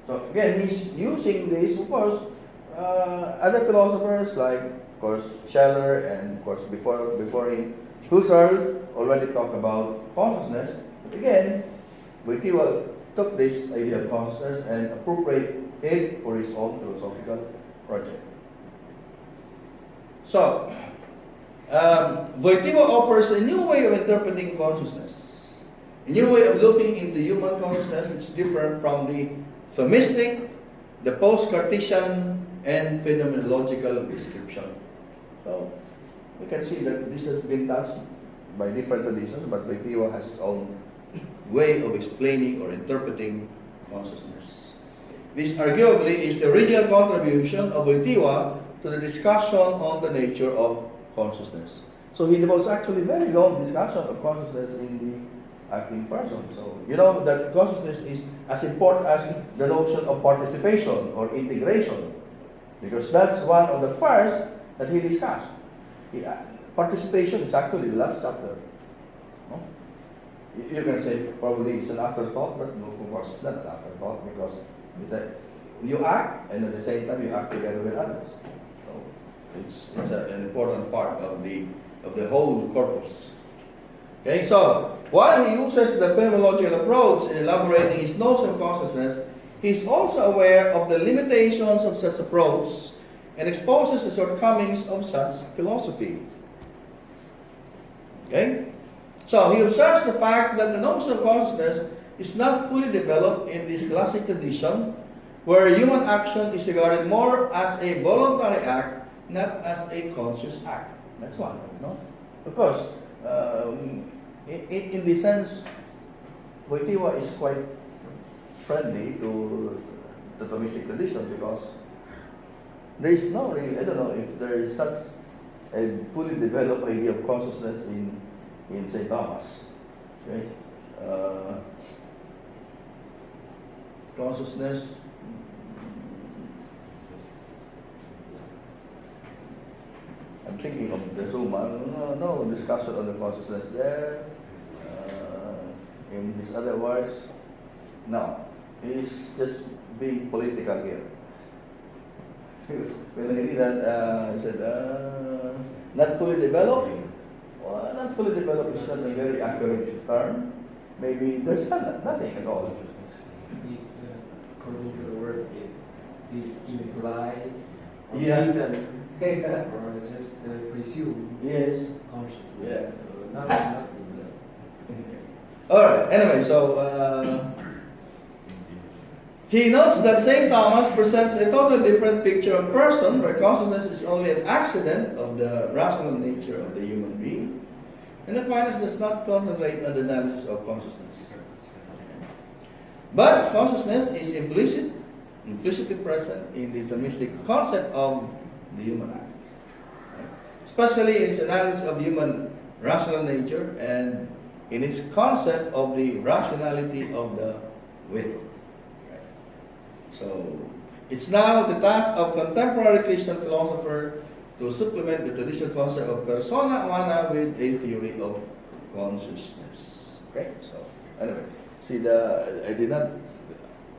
So again, he's using this, of course, other philosophers like, of course, Scheller, and of course, before him, Husserl already talked about consciousness. But again, Wojtyla took this idea of consciousness and appropriated it for his own philosophical project. So, Wojtyla offers a new way of interpreting consciousness, a new way of looking into human consciousness, which is different from the Thomistic, the post-Cartesian, and phenomenological description. So, we can see that this has been touched by different traditions, but Wojtyla has his own way of explaining or interpreting consciousness. This arguably is the original contribution of Wojtyla to the discussion on the nature of consciousness. So he devotes actually very long discussion of consciousness in the acting person. So you know that consciousness is as important as the notion of participation or integration, because that's one of the first that he discussed. Participation is actually the last chapter. No? You can say probably it's an afterthought, but no, of course it's not an afterthought because you act and at the same time you act together with others. So it's an important part of the whole corpus. Okay, so while he uses the phenomenological approach in elaborating his notion of consciousness, he is also aware of the limitations of such approach and exposes the shortcomings of such philosophy. Okay? So he observes the fact that the notion of consciousness is not fully developed in this classic tradition, where human action is regarded more as a voluntary act, not as a conscious act. That's one, no? Of course, in the sense, Wojtyla is quite friendly to the Thomistic tradition because there is no really, I don't know if there is such a fully developed idea of consciousness in St. Thomas. Okay? Consciousness. I'm thinking of the Zuma. No discussion on the consciousness there. In his other words, no. He's just being political here. When I read that, I said, not fully developed. Well, not fully developed is not a very accurate term. Maybe there's nothing at all. He's, according to the word, he's implied, or Yeah. hidden, or just presumed Yes. consciousness. Yeah. So nothing Alright, anyway, so he notes that St. Thomas presents a totally different picture of person, where consciousness is only an accident of the rational nature of the human being, and Aquinas does not concentrate on the analysis of consciousness. But consciousness is implicitly present in the Thomistic concept of the human act, especially in its analysis of human rational nature and in its concept of the rationality of the will. So, it's now the task of contemporary Christian philosopher to supplement the traditional concept of persona humana with a theory of consciousness. Okay, so anyway, see I did not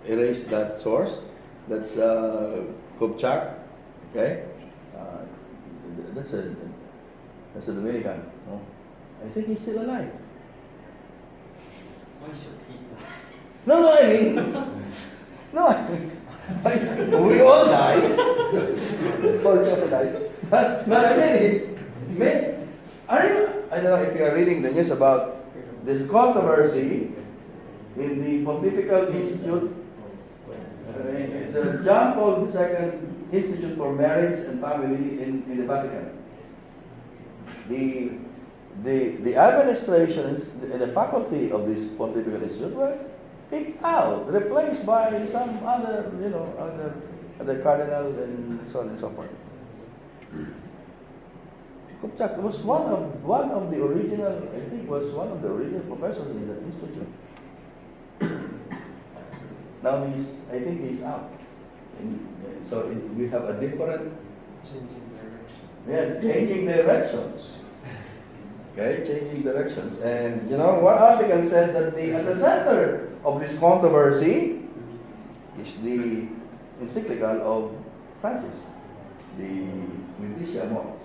erase that source. That's Kubchak. Okay, that's a Dominican. No, I think he's still alive. Why should he die? No, I mean, no, we all die. For sure die. But I mean, I don't know if you are reading the news about this controversy in the Pontifical Institute, the John Paul II Institute for Marriage and Family in the Vatican. The administrations and the faculty of this Pontifical Institute were kicked out, replaced by some other, other cardinals and so on and so forth. Kupchak was one of the original, I think, was one of the original professors in that institute. Now I think he's out. So we have a different changing direction. Yeah, changing directions. Okay, changing directions. And one article said that at the center of this controversy is the encyclical of Francis, the Judicia Mons.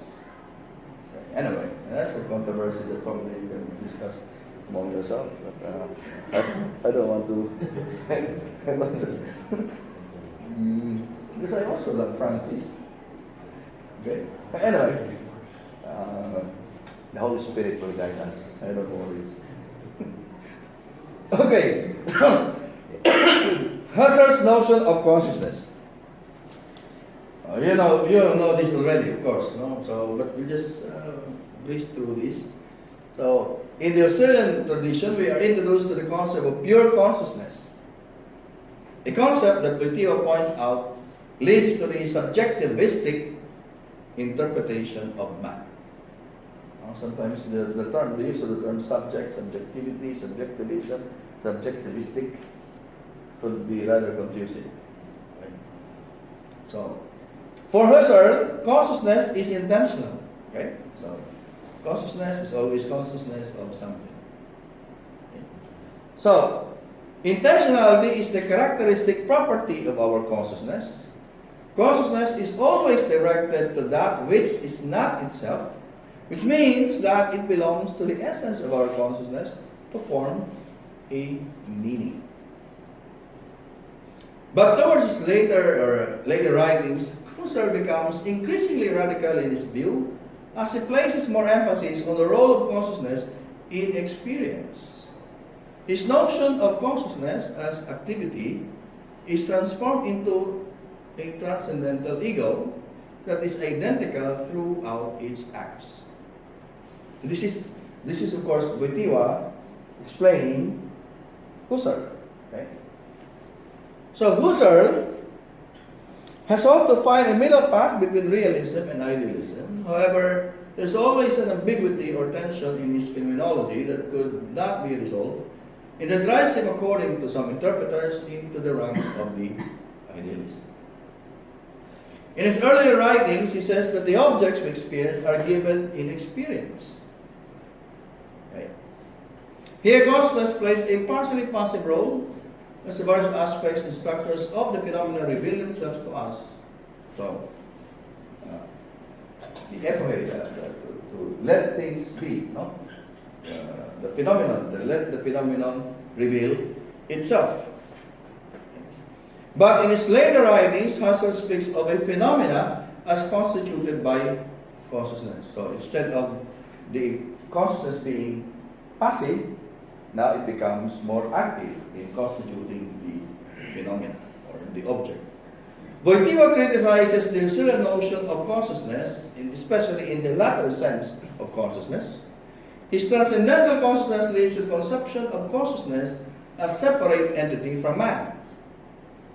Anyway, that's a controversy that probably you can discuss among yourself. But I don't want to. Because I also love Francis. Okay. Anyway, the Holy Spirit will guide us. I don't worry. Okay. Husserl's notion of consciousness. You know this already, of course. No? So, but we just breeze through this. So, in the Australian tradition, we are introduced to the concept of pure consciousness. A concept that Wojtyla points out leads to the subjectivistic interpretation of man. Sometimes the use of the term subject, subjectivity, subjectivism, subjectivistic could be rather confusing. Right? So, for Husserl, consciousness is intentional. Okay? So, consciousness is always consciousness of something. So, intentionality is the characteristic property of our consciousness. Consciousness is always directed to that which is not itself, which means that it belongs to the essence of our consciousness to form a meaning. But towards his later writings, Husserl becomes increasingly radical in his view as he places more emphasis on the role of consciousness in experience. His notion of consciousness as activity is transformed into a transcendental ego that is identical throughout its acts. This is of course Wojtyla explaining Husserl. Okay? So Husserl has sought to find a middle path between realism and idealism. However, there's always an ambiguity or tension in his phenomenology that could not be resolved, and that drives him, according to some interpreters, into the ranks of the idealist. In his earlier writings, he says that the objects we experience are given in experience. Okay. Here, consciousness plays a partially passive role as the various aspects and structures of the phenomena reveal themselves to us. So, the epoche, to let things be, no? The phenomenon, let the phenomenon reveal itself. But in his later writings, Husserl speaks of a phenomena as constituted by consciousness. So instead of the consciousness being passive, now it becomes more active in constituting the phenomena or the object. Wojtyla criticizes the Husserlian notion of consciousness, especially in the latter sense of consciousness. His transcendental consciousness leads to the conception of consciousness as separate entity from man.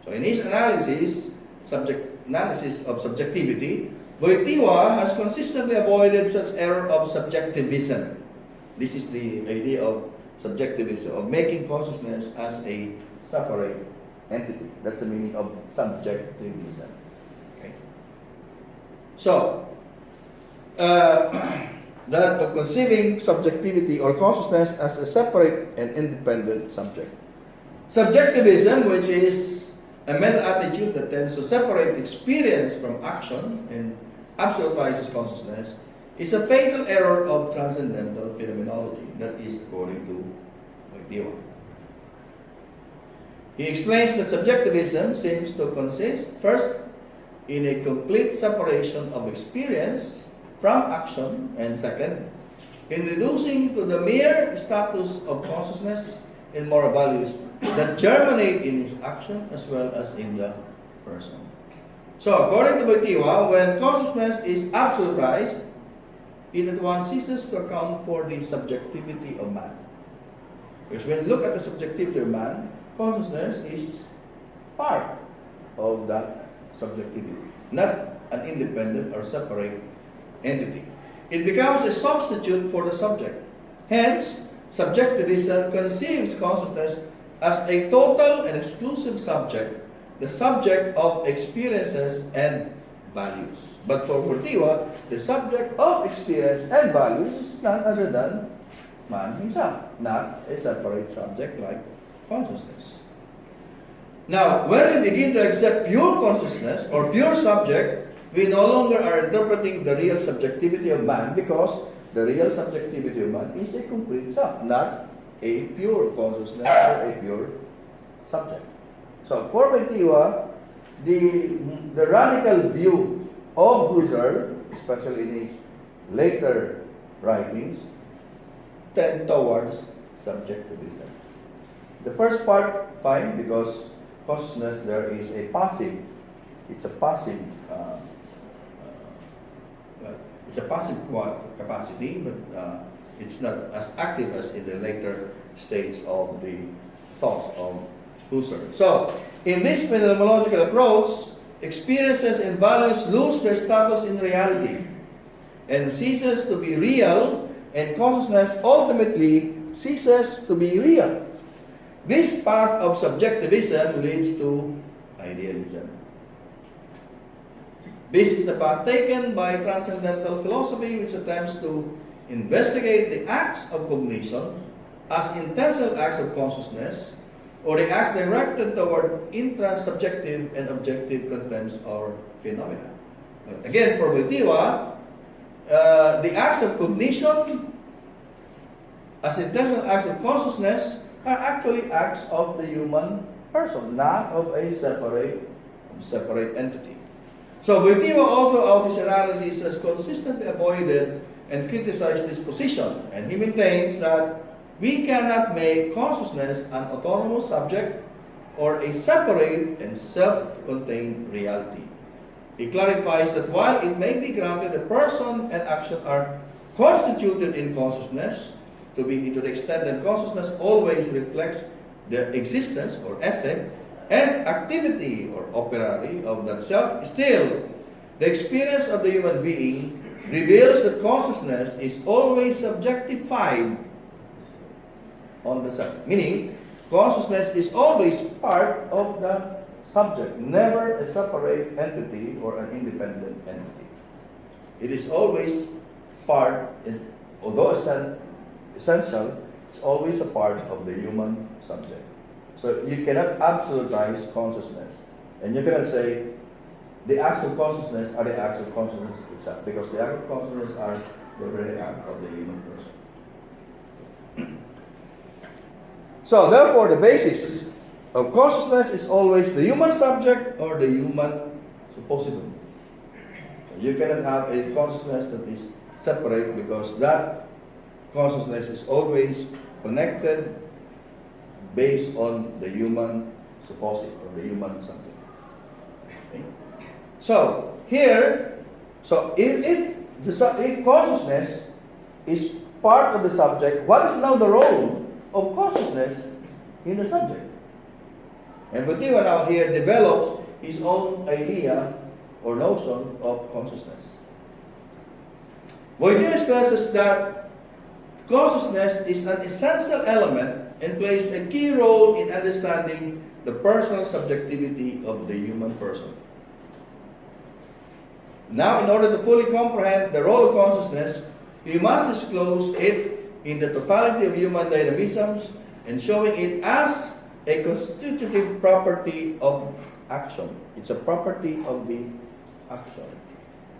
So in his analysis of subjectivity, Wojtyla has consistently avoided such error of subjectivism. This is the idea of subjectivism, of making consciousness as a separate entity. That's the meaning of subjectivism. Okay. So, that of conceiving subjectivity or consciousness as a separate and independent subject. Subjectivism, which is a mental attitude that tends to separate experience from action and absolutizes consciousness, is a fatal error of transcendental phenomenology. That is according to Wojtyla. He explains that subjectivism seems to consist, first, in a complete separation of experience from action, and second, in reducing to the mere status of consciousness and moral values that germinate in his action as well as in the person. So, according to Wojtyla, when consciousness is absolutized, it at once ceases to account for the subjectivity of man. Because when you look at the subjectivity of man, consciousness is part of that subjectivity, not an independent or separate entity. It becomes a substitute for the subject. Hence, subjectivism conceives consciousness as a total and exclusive subject, the subject of experiences and values. But for Wojtyla, the subject of experience and values is none other than man himself, not a separate subject like consciousness. Now, when we begin to accept pure consciousness or pure subject, we no longer are interpreting the real subjectivity of man, because the real subjectivity of man is a complete self, not a pure consciousness or a pure subject. So for Wojtyla, the radical view of Husserl, especially in his later writings, tend towards subjectivism. The first part, fine, because consciousness there is a passive, it's a passive capacity, but it's not as active as in the later states of the thoughts of Husserl. So, in this phenomenological approach, experiences and values lose their status in reality and ceases to be real, and consciousness ultimately ceases to be real. This path of subjectivism leads to idealism. This is the path taken by transcendental philosophy, which attempts to investigate the acts of cognition as intentional acts of consciousness, or the acts directed toward intrasubjective and objective contents or phenomena. But again, for Wojtyla, the acts of cognition as intentional acts of consciousness are actually acts of the human person, not of a separate entity. So Wojtyla, author of his analysis, has consistently avoided and criticized this position, and he maintains that we cannot make consciousness an autonomous subject or a separate and self-contained reality. He clarifies that while it may be granted that person and action are constituted in consciousness, to the extent that consciousness always reflects the existence or esse and activity or operari of that self, still the experience of the human being reveals that consciousness is always subjectified on the self. Meaning, consciousness is always part of the subject, never a separate entity or an independent entity. It is always part, although essential, it's always a part of the human subject. So you cannot absolutize consciousness. And you cannot say the acts of consciousness are the acts of consciousness itself, because the acts of consciousness are the very act of the human person. So therefore, the basis of consciousness is always the human subject or the human suppositum. So you cannot have a consciousness that is separate, because that consciousness is always connected based on the human supposit or the human subject. Okay? So here, if consciousness is part of the subject, what is now the role of consciousness in the subject? And Wojtyla now here develops his own idea or notion of consciousness. Wojtyla stresses that consciousness is an essential element and plays a key role in understanding the personal subjectivity of the human person. Now, in order to fully comprehend the role of consciousness, we must disclose it in the totality of human dynamisms and showing it as a constitutive property of action. It's a property of the action.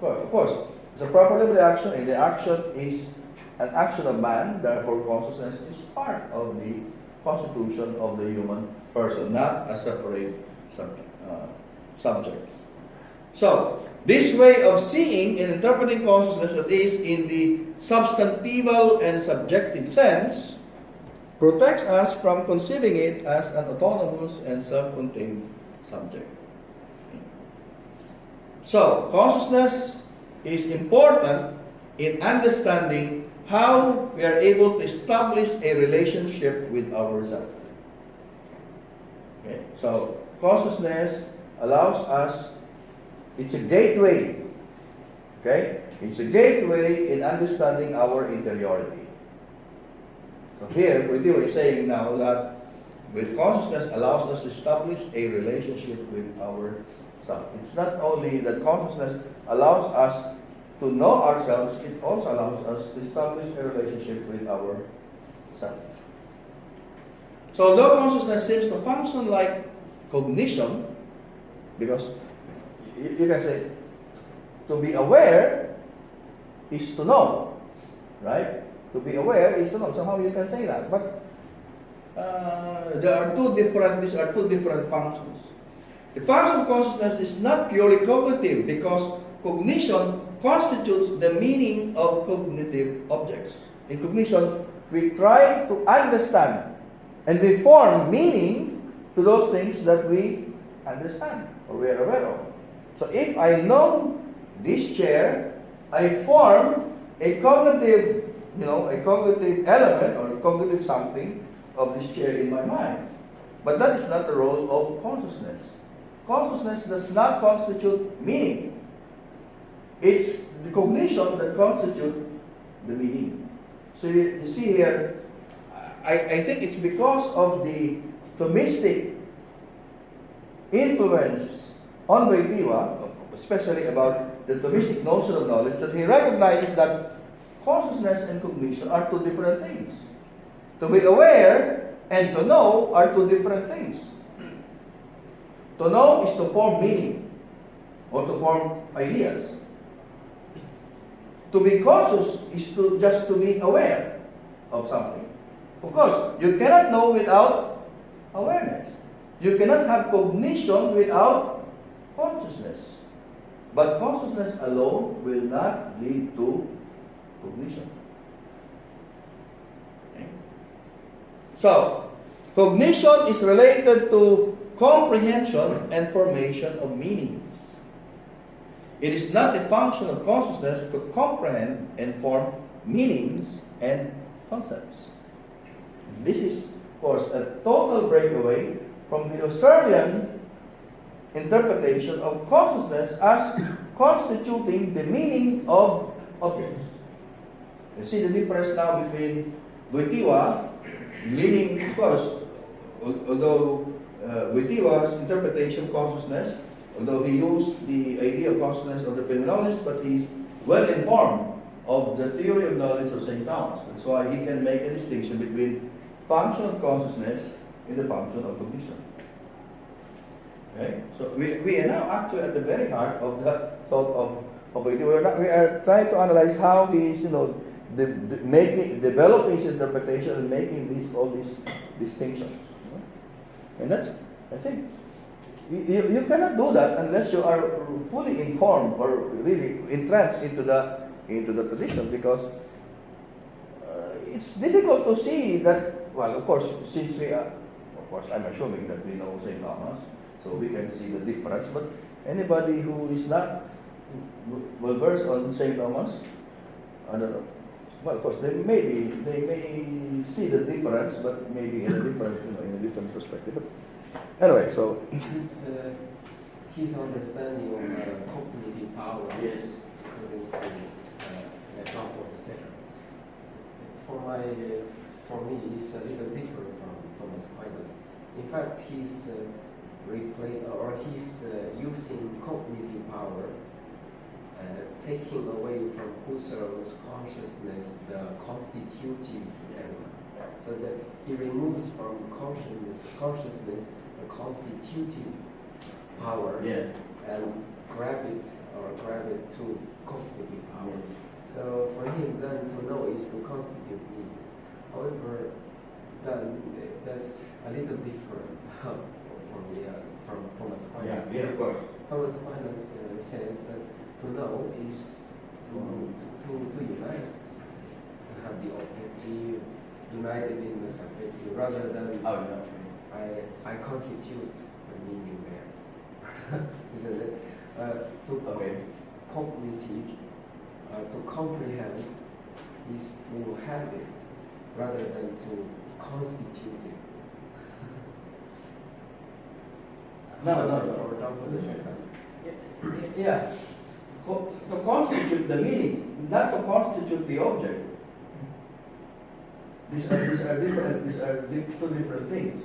Of course, it's a property of the action, and the action is an action of man. Therefore, consciousness is part of the constitution of the human person, not a separate subject. So, this way of seeing and interpreting consciousness, that is, in the substantival and subjective sense, protects us from conceiving it as an autonomous and self-contained subject. So, consciousness is important in understanding how we are able to establish a relationship with ourselves. Okay? So, consciousness allows us, it's a gateway. Okay? It's a gateway in understanding our interiority. So here, Wojtyla is saying now that with consciousness allows us to establish a relationship with ourselves. It's not only that consciousness allows us to know ourselves, it also allows us to establish a relationship with ourselves. So although consciousness seems to function like cognition, because you can say to be aware is to know, right? To be aware is to know. Somehow you can say that, but these are two different functions. The function of consciousness is not purely cognitive, because cognition constitutes the meaning of cognitive objects. In cognition, we try to understand and we form meaning to those things that we understand or we are aware of. So if I know this chair, I form a cognitive, a cognitive element or a cognitive something of this chair in my mind. But that is not the role of consciousness. Consciousness does not constitute meaning. It's the cognition that constitutes the meaning. So you see here, I think it's because of the Thomistic influence on Wojtyla, especially about the Thomistic notion of knowledge, that he recognizes that consciousness and cognition are two different things. To be aware and to know are two different things. To know is to form meaning or to form ideas. To be conscious is just to be aware of something. Of course, you cannot know without awareness. You cannot have cognition without consciousness. But consciousness alone will not lead to cognition. Okay? So, cognition is related to comprehension and formation of meanings. It is not a function of consciousness to comprehend and form meanings and concepts. This is, of course, a total breakaway from the Husserlian interpretation of consciousness as constituting the meaning of objects. You see the difference now between Wojtyla, leaning, of course, although Wojtyla's interpretation of consciousness, although he used the idea of consciousness of the phenomenologist, but he's well informed of the theory of knowledge of St. Thomas. That's why he can make a distinction between function of consciousness and the function of cognition. Okay? So we are now actually at the very heart of the thought of Wojtyla. We are trying to analyze how he's, developing his interpretation and making all these distinctions. And that's, I think, you cannot do that unless you are fully informed or really entranced into the tradition, because it's difficult to see that. Well, of course, since I'm assuming that we know St. Thomas, so we can see the difference. But anybody who is not well versed on St. Thomas, I don't know. Well, of course, they may see the difference, but maybe in a different perspective. But anyway, so his understanding of cognitive power. Yes. According to example of the second. For me, it's a little different from Thomas Aquinas. In fact, he's using cognitive power, taking away from Husserl's consciousness the constitutive element, so that he removes from consciousness the constitutive power, and grab it to cognitive power. So for him, then to know is to constitute meaning. However, then that's a little different for me from Thomas Aquinas. Yeah, of course. Thomas Aquinas says that to know is to unite, to have the objective united in the subjective, rather than I constitute a meaning there. Isn't it? Cognitive, to comprehend is to have it, rather than to constitute it. No. Or down to the second. Yeah. To constitute the meaning, not to constitute the object. These are two different things.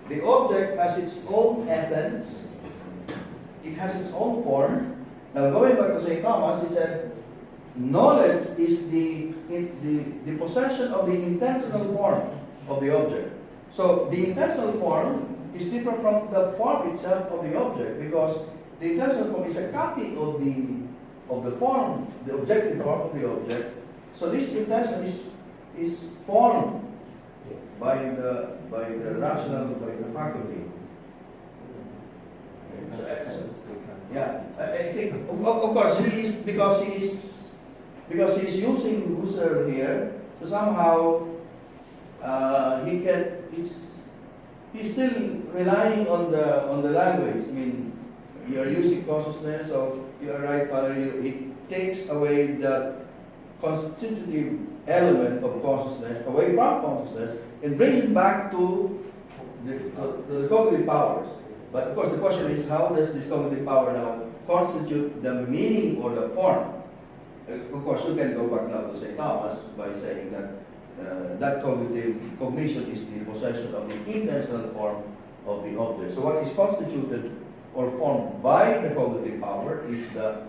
The object has its own essence. It has its own form. Now, going back to St. Thomas, he said, knowledge is the possession of the intentional form of the object. So the intentional form is different from the form itself of the object, because the intentional form is a copy of the form, the objective form of the object. So this intention is formed by the rational, by the faculty. Yeah, I think of course because he's using Husserl here, so somehow he's still relying on the language. I mean, you are using consciousness, so you are right, Father. It takes away the constitutive element of consciousness, away from consciousness, and brings it back to the cognitive powers. But of course, the question is, how does this cognitive power now constitute the meaning or the form? Of course, you can go back now to St. Thomas by saying that that cognition is the possession of the intentional form of the object. So what is constituted or formed by the cognitive power is the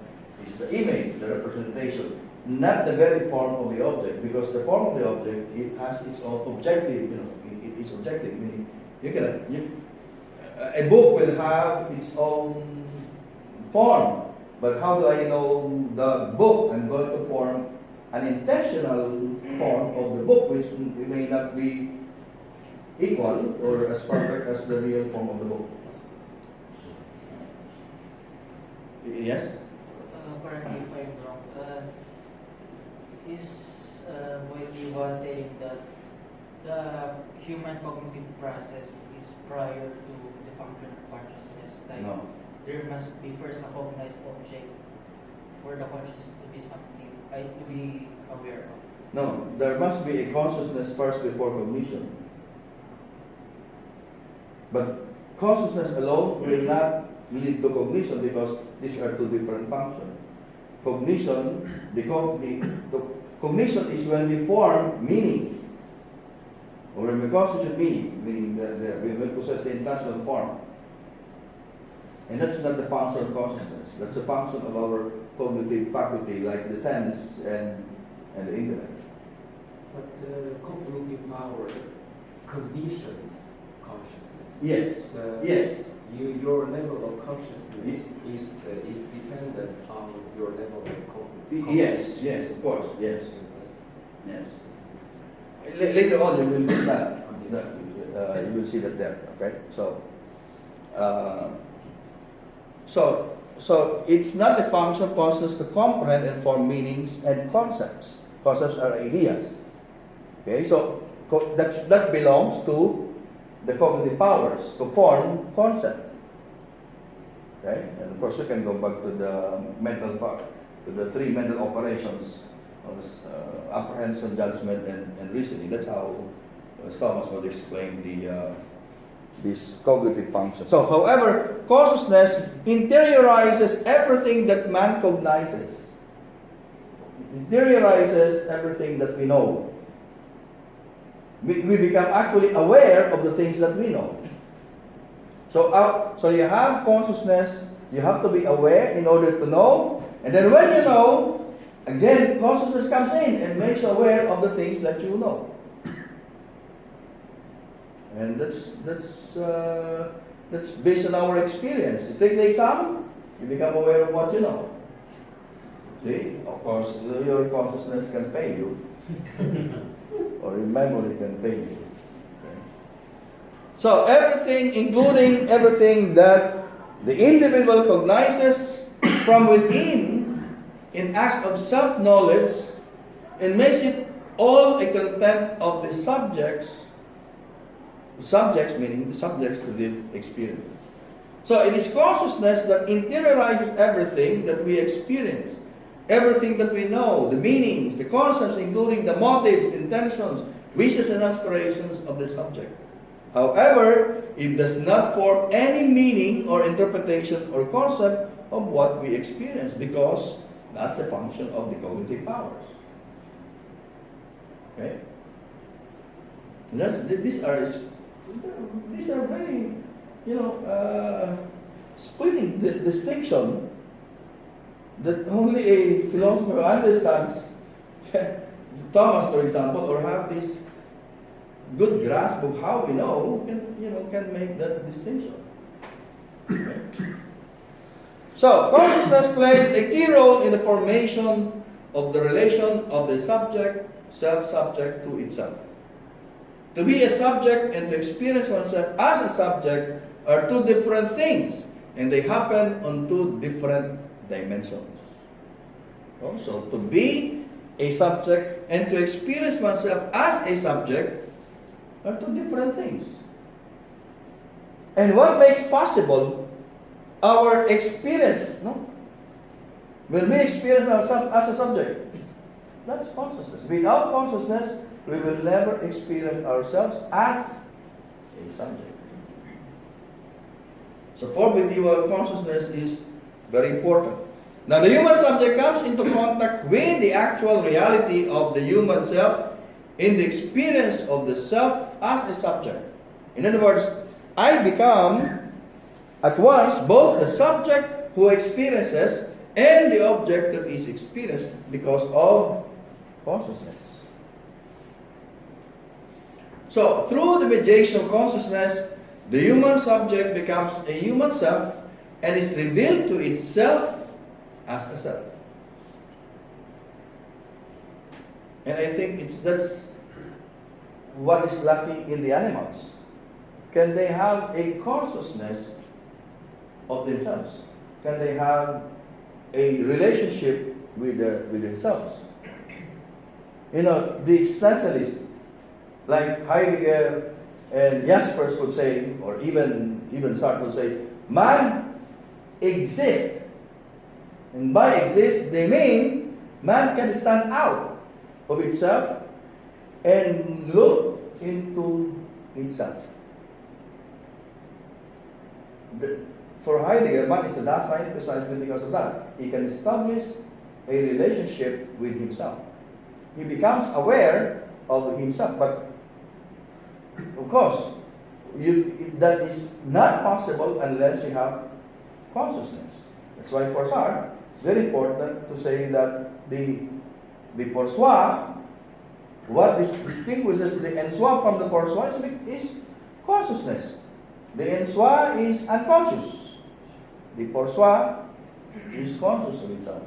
image, the representation not the very form of the object, because the form of the object, it has its own objective, it is objective, meaning a book will have its own form, but how do I know the book? I'm going to form an intentional form of the book, which may not be equal or as perfect as the real form of the book. Yes? Correct me if I'm wrong. Is Wojtyla saying that the human cognitive process is prior to the function of consciousness? Like No. there must be first a cognized object for the consciousness to be something, to be aware of. No, there must be a consciousness first before cognition. But consciousness alone will not lead to cognition, because these are two different functions. Cognition, cognition is when we form meaning, or when we constitute meaning that we will possess the intentional form. And that's not the function of consciousness. That's the function of our cognitive faculty, like the sense and the intellect. But cognitive power conditions consciousness. Yes. So Yes. your level of consciousness is dependent on your level of cognition. Yes, of course, yes. Yes. Later on, you will see that. You will see that there. Okay. So it's not a function of consciousness to comprehend and form meanings and concepts. Concepts are ideas. Okay. So that belongs to the cognitive powers to form concept. Okay. And of course, you can go back to the mental part, to the three mental operations of apprehension, judgment, and reasoning. That's how Thomas would explain this cognitive function. So, however, consciousness interiorizes everything that man cognizes. It interiorizes everything that we know. We become actually aware of the things that we know. So you have consciousness, you have to be aware in order to know, and then when you know, again, consciousness comes in and makes you aware of the things that you know. And that's based on our experience. You take the exam, you become aware of what you know. See? Of course, your consciousness can fail you. Or your memory can fail you. Okay. So everything, including everything that the individual cognizes from within in acts of self-knowledge, and makes it all a content of the subjects meaning the subjects to the experiences. So it is consciousness that interiorizes everything that we experience, everything that we know, the meanings, the concepts, including the motives, intentions, wishes, and aspirations of the subject. However, it does not form any meaning or interpretation or concept of what we experience, because that's a function of the cognitive powers. Okay? And these are very, splitting the distinction that only a philosopher understands. Thomas, for example, or have this good grasp of how we know, can make that distinction. Okay? So, consciousness plays a key role in the formation of the relation of the subject, self-subject to itself. To be a subject and to experience oneself as a subject are two different things, and they happen on two different dimensions. So, to be a subject and to experience oneself as a subject are two different things. And what makes possible our experience, when we experience ourselves as a subject, that's consciousness. Without consciousness, we will never experience ourselves as a subject. So for Wojtyla, consciousness is very important. Now the human subject comes into contact with the actual reality of the human self in the experience of the self as a subject. In other words, I become at once both the subject who experiences and the object that is experienced because of consciousness. So, through the mediation of consciousness, the human subject becomes a human self and is revealed to itself as a self. And I think that's what is lacking in the animals. Can they have a consciousness of themselves? Can they have a relationship with themselves? You know, the existentialists like Heidegger and Jaspers would say, or even Sartre would say, man exists. And by exist, they mean man can stand out of itself and look into itself. For Heidegger, man is a Dasein precisely because of that. He can establish a relationship with himself. He becomes aware of himself, but of course, that is not possible unless you have consciousness. That's why for Sartre, it's very important to say that the pourçois, what distinguishes the en soi from the pourçois is consciousness. The en soi is unconscious. The pourçois is conscious of itself.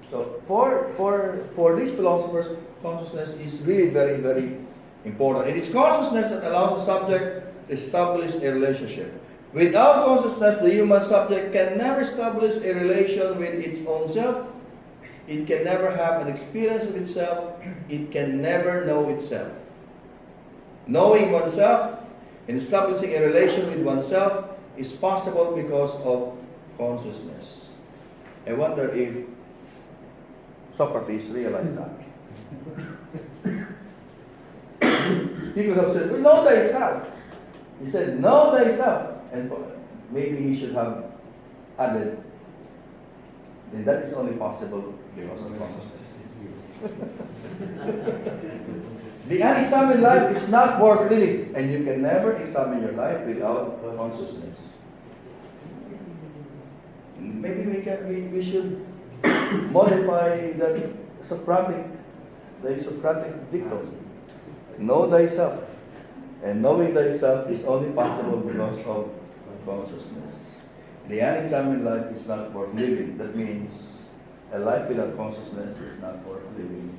So for these philosophers, consciousness is really very, very important. It is consciousness that allows the subject to establish a relationship. Without consciousness, the human subject can never establish a relation with its own self. It can never have an experience of itself. It can never know itself. Knowing oneself and establishing a relation with oneself is possible because of consciousness. I wonder if Socrates realized that. He could have said, well, know thyself. He said, know thyself. And maybe he should have added, then that is only possible because of consciousness. The unexamined life is not worth living, and you can never examine your life without consciousness. Maybe we should modify the Socratic dictum. Know thyself. And knowing thyself is only possible because of consciousness. The unexamined life is not worth living. That means a life without consciousness is not worth living,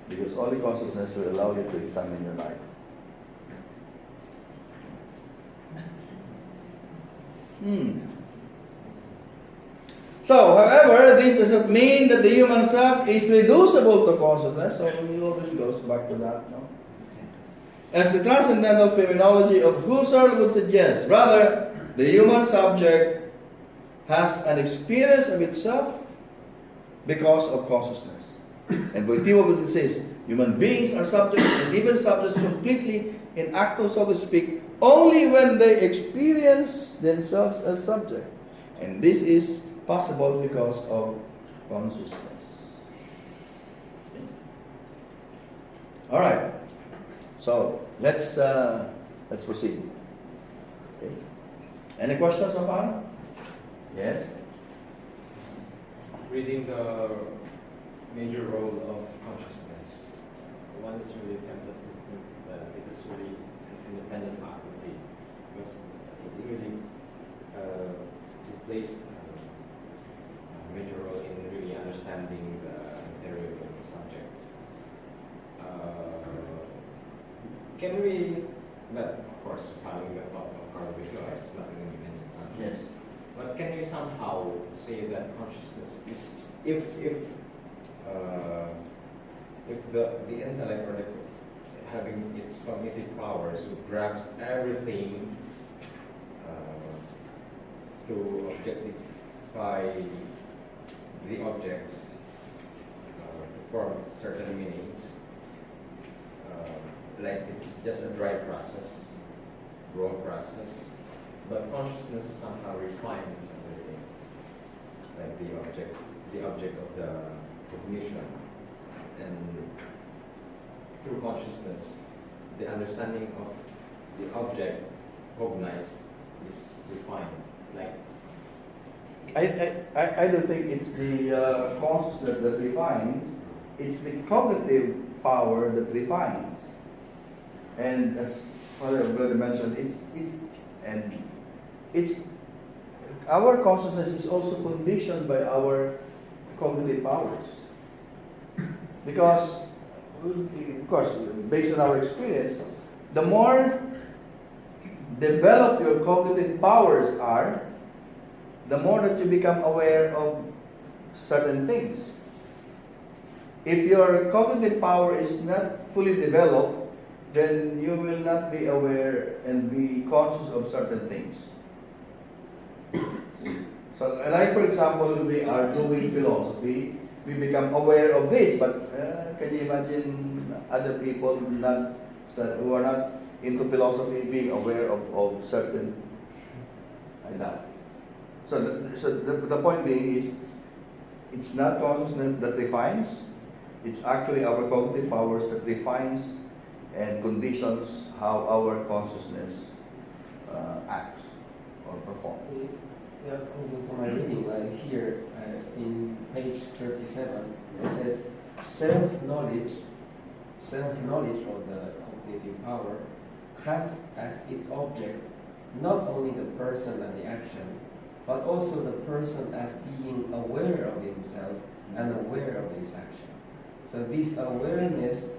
because only consciousness will allow you to examine your life. So, however, this doesn't mean that the human self is reducible to consciousness. So, it always goes back to that, no? As the transcendental phenomenology of Husserl would suggest, rather, the human subject has an experience of itself because of consciousness. And Wojtyla would insist, human beings are subjects, and even subjects completely in acto, so to speak, only when they experience themselves as subject. And this is possible because of consciousness. All right. So let's proceed. Okay. Any questions so far? Yes. Reading the major role of consciousness, one is really tempted to think that it is really an independent faculty, because it really plays a major role in really understanding the interior of the subject. Can we, but of course, following the thought of Karol Wojtyla, it's not an independent subject. Yes. But can you somehow say that consciousness is, if the intellect, or having its cognitive powers, would grasp everything to objectify the objects, to form certain meanings, like it's just a dry process, raw process, but consciousness somehow refines everything, like the object of the cognition, and through consciousness, the understanding of the object cognized is refined. Like, I don't think it's the consciousness that refines, it's the cognitive power that refines. And as Father Brother mentioned, it's our consciousness is also conditioned by our cognitive powers. Because, of course, based on our experience, the more developed your cognitive powers are, the more that you become aware of certain things. If your cognitive power is not fully developed, then you will not be aware and be conscious of certain things. So, like for example, we are doing philosophy, we become aware of this, but can you imagine other people who are not into philosophy being aware of certain like that? So the point being is, it's not consciousness that refines, it's actually our cognitive powers that refines and conditions how our consciousness acts or performs. Yeah, according to my reading right here in page 37, it says self-knowledge of the cognitive power has as its object not only the person and the action, but also the person as being aware of himself and aware of his action. So this awareness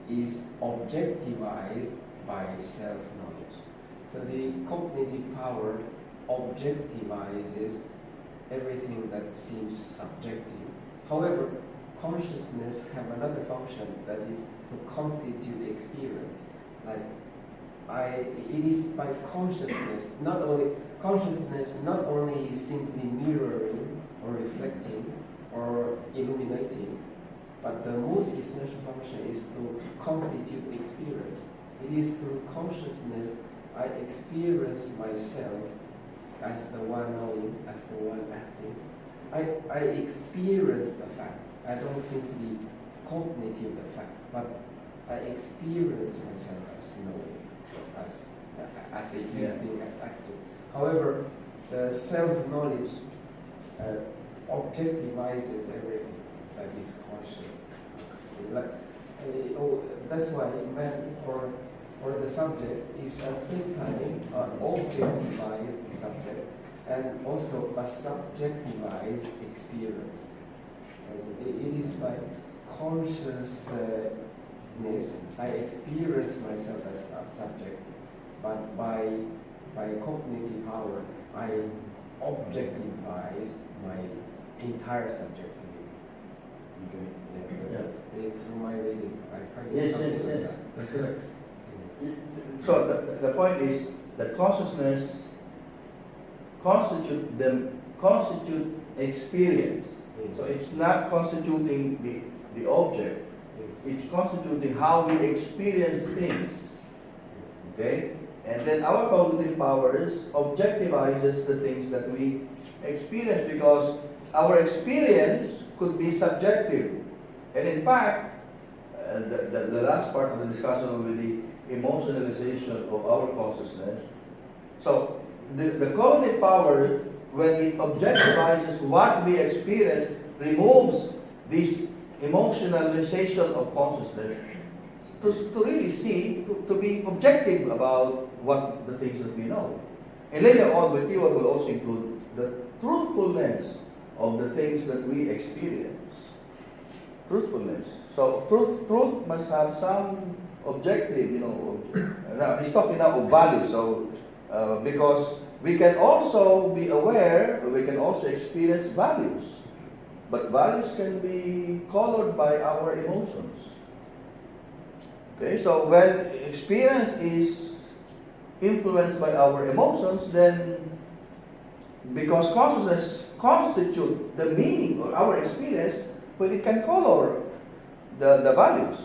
is objectivized by self-knowledge. So the cognitive power objectivizes everything that seems subjective. However, consciousness have another function, that is to constitute experience. Like it is by consciousness, not only simply mirroring or reflecting or illuminating, but the most essential function is to constitute experience. It is through consciousness I experience myself as the one knowing, as the one acting. I experience the fact. I don't simply cognitive the fact, but I experience myself as knowing, as existing, as acting. However, the self-knowledge objectivizes everything that is conscious. That's why man or the subject is at the same time objectivized subject and also a subjectivized experience. It is by consciousness I experience myself as a subject, but by cognitive power I objectivize my entire subjectivity. Okay. Through my reading, I find Yes. that. That's right. So the point is that consciousness constitute experience. Yes. So it's not constituting the object. Yes. It's constituting how we experience things. Okay? And then our cognitive powers objectivizes the things that we experience, because our experience could be subjective. And in fact, the last part of the discussion will be the emotionalization of our consciousness. So the cognitive power, when it objectivizes what we experience, removes this emotionalization of consciousness to really see, to be objective about what the things that we know. And later on, with you, will also include the truthfulness of the things that we experience. Truthfulness. So truth must have some objective, Now, he's talking now of value. So because we can also be aware, we can also experience values. But values can be colored by our emotions. Okay, so when experience is influenced by our emotions, then because consciousness constitutes the meaning of our experience, but it can color the values.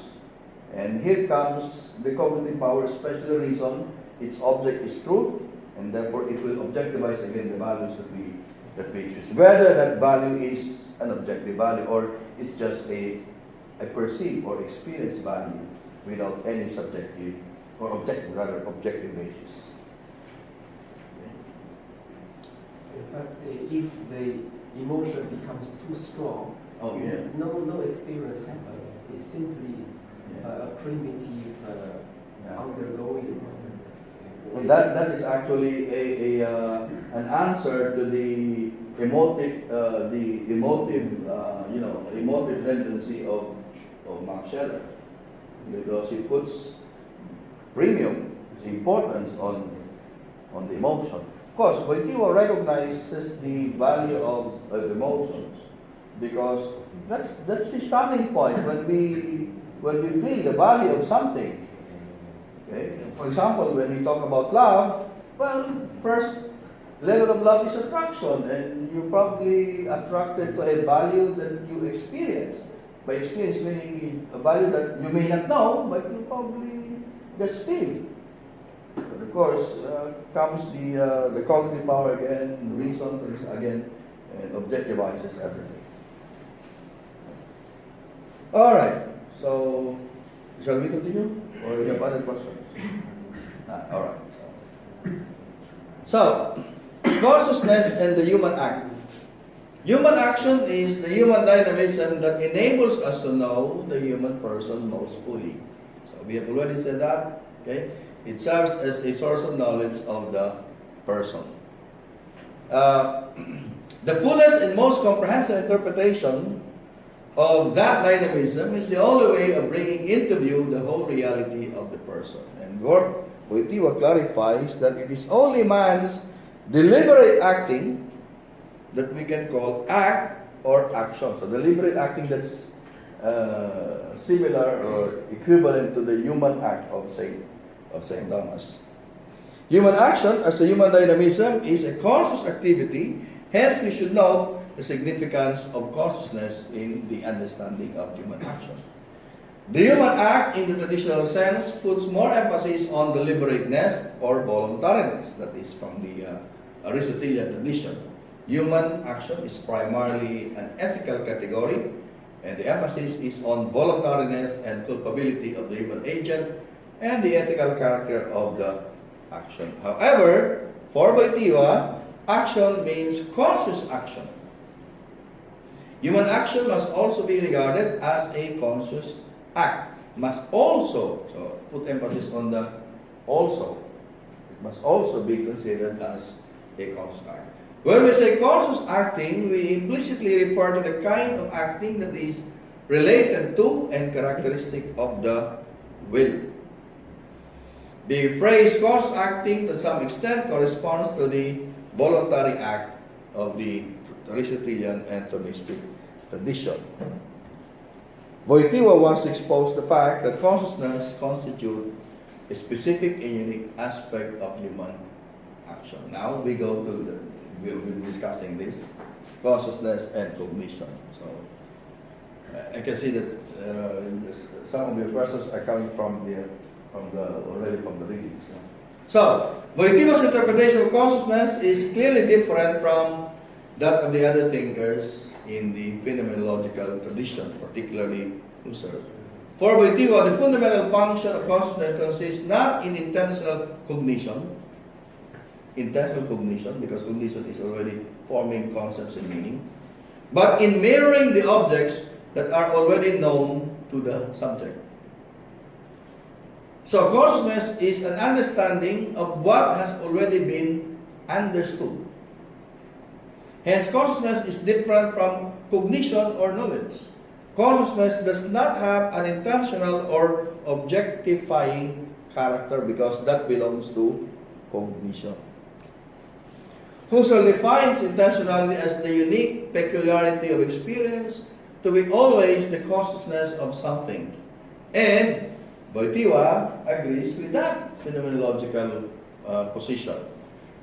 And here comes the cognitive power, especially reason. Its object is truth, and therefore it will objectivize again the values that we choose. Whether that value is an objective value or it's just a perceived or experienced value without any subjective or objective basis. In fact, if the emotion becomes too strong, Oh yeah. no experience happens. It's simply a primitive undergoing. And that is actually an answer to the emotive tendency of Max Scheler, because he puts premium, importance on the emotion. Of course, Wojtyla recognizes the value of emotions, because that's the starting point when we feel the value of something. Okay? For example, when we talk about love, well, first level of love is attraction, and you're probably attracted to a value that you experience. By experience, meaning a value that you may not know, but you probably just feel. But of course, comes the cognitive power again, reason again, and objectivizes everything. All right. So, shall we continue, or you have other questions? All right. So, consciousness and the human act. Human action is the human dynamism that enables us to know the human person most fully. So we have already said that. Okay, it serves as a source of knowledge of the person. The fullest and most comprehensive interpretation of that dynamism is the only way of bringing into view the whole reality of the person. And Wojtyla clarifies that it is only man's deliberate acting that we can call act or action. So deliberate acting, that's similar or equivalent to the human act of Saint Thomas. Human action as a human dynamism is a conscious activity. Hence, we should know the significance of consciousness in the understanding of human action. The human act, in the traditional sense, puts more emphasis on deliberateness or voluntariness. That is from the Aristotelian tradition. Human action is primarily an ethical category, and the emphasis is on voluntariness and culpability of the human agent and the ethical character of the action. However, for Wojtyla, action means conscious action. Human action must also be regarded as a conscious act. Must also, so put emphasis on the also. It must also be considered as a conscious act. When we say conscious acting, we implicitly refer to the kind of acting that is related to and characteristic of the will. The phrase conscious acting to some extent corresponds to the voluntary act of the Aristotelian and Thomistic tradition. Wojtyla wants to expose the fact that consciousness constitutes a specific and unique aspect of human action. Now we go to we'll be discussing this, consciousness and cognition. So I can see that some of your questions are coming already from the readings. So Wojtyla's interpretation of consciousness is clearly different from that of the other thinkers in the phenomenological tradition, particularly Husserl. For Wojtyla, the fundamental function of consciousness consists not in intentional cognition, because cognition is already forming concepts and meaning, but in mirroring the objects that are already known to the subject. So consciousness is an understanding of what has already been understood. Hence, consciousness is different from cognition or knowledge. Consciousness does not have an intentional or objectifying character, because that belongs to cognition. Husserl defines intentionality as the unique peculiarity of experience to be always the consciousness of something. And Wojtyla agrees with that phenomenological position.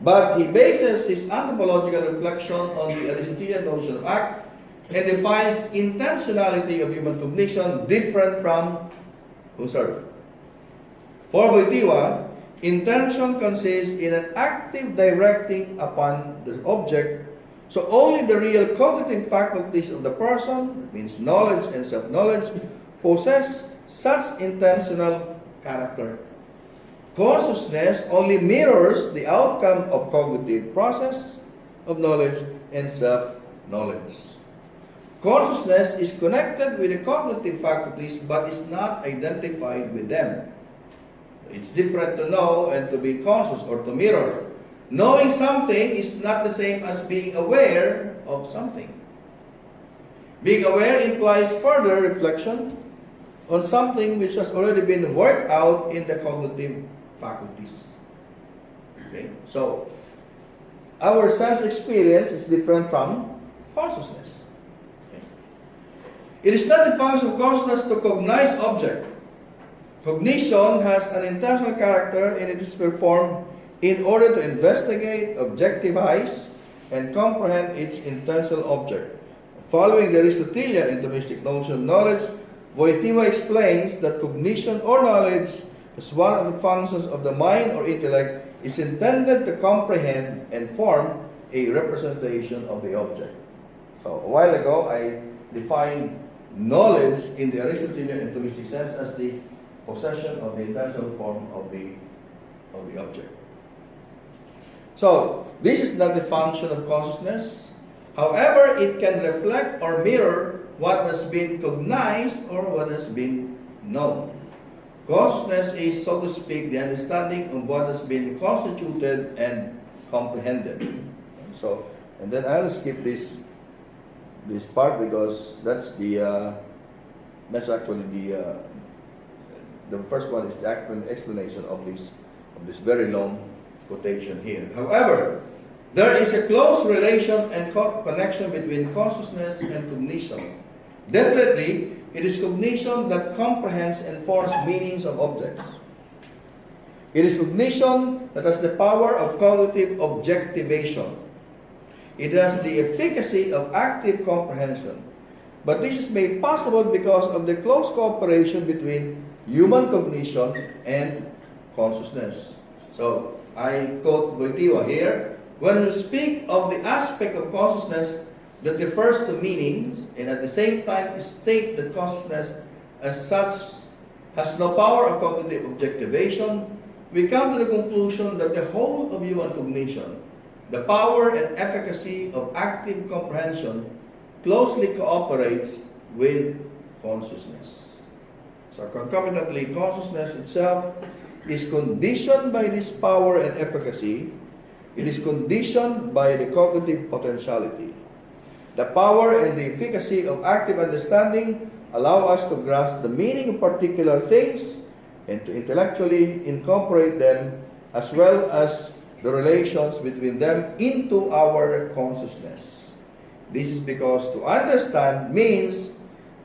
But he bases his anthropological reflection on the Aristotelian notion of act and defines intentionality of human cognition different from Husserl. For Wojtyla, intention consists in an active directing upon the object, so only the real cognitive faculties of the person, that means knowledge and self-knowledge, possess such intentional character. Consciousness only mirrors the outcome of cognitive process, of knowledge and self-knowledge. Consciousness is connected with the cognitive faculties but is not identified with them. It's different to know and to be conscious or to mirror. Knowing something is not the same as being aware of something. Being aware implies further reflection on something which has already been worked out in the cognitive faculties. Okay? So, our sense experience is different from consciousness. Okay? It is not the function of consciousness to cognize object. Cognition has an intentional character and it is performed in order to investigate, objectivize, and comprehend its intentional object. Following the Aristotelian and Thomistic notion of knowledge, Wojtyla explains that cognition or knowledge as one of the functions of the mind or intellect is intended to comprehend and form a representation of the object. So a while ago, I defined knowledge in the Aristotelian and Thomistic sense as the possession of the intentional form of the object. So this is not the function of consciousness. However, it can reflect or mirror what has been cognized or what has been known. Consciousness is, so to speak, the understanding of what has been constituted and comprehended. So, and then I'll skip this part because that's actually the first one is the explanation of this very long quotation here. However, there is a close relation and connection between consciousness and cognition. Definitely, it is cognition that comprehends and forms meanings of objects. It is cognition that has the power of cognitive objectivation. It has the efficacy of active comprehension. But this is made possible because of the close cooperation between human cognition and consciousness. So, I quote Wojtyla here. When we speak of the aspect of consciousness that refers to meanings and at the same time state that consciousness as such has no power of cognitive objectivation, we come to the conclusion that the whole of human cognition, the power and efficacy of active comprehension, closely cooperates with consciousness. So concomitantly, consciousness itself is conditioned by this power and efficacy. It is conditioned by the cognitive potentiality. The power and the efficacy of active understanding allow us to grasp the meaning of particular things and to intellectually incorporate them as well as the relations between them into our consciousness. This is because to understand means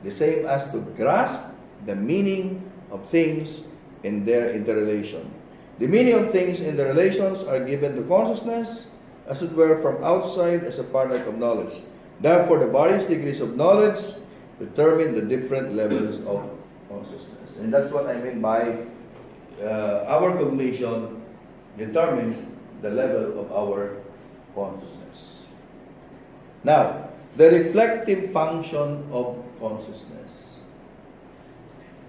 the same as to grasp the meaning of things in their interrelation. The meaning of things in the relations are given to consciousness, as it were, from outside as a product of knowledge. Therefore, the various degrees of knowledge determine the different levels of consciousness. And that's what I mean by our cognition determines the level of our consciousness. Now, the reflective function of consciousness.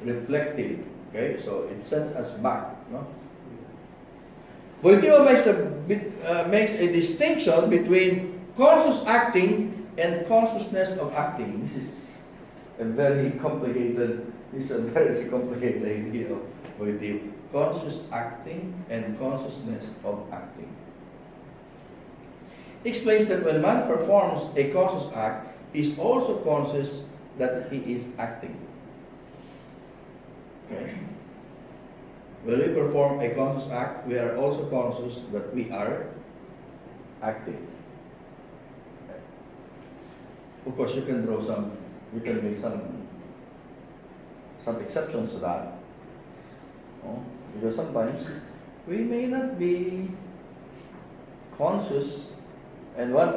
Reflective, okay? So it sends us back, no? Wojtyla makes a distinction between conscious acting and consciousness of acting. This is a very complicated idea of Wojtyla. Conscious acting and consciousness of acting. He explains that when man performs a conscious act, he is also conscious that he is acting. Okay? When we perform a conscious act, we are also conscious that we are acting. Okay. Of course, you can make some exceptions to that. Oh, because sometimes we may not be conscious, and one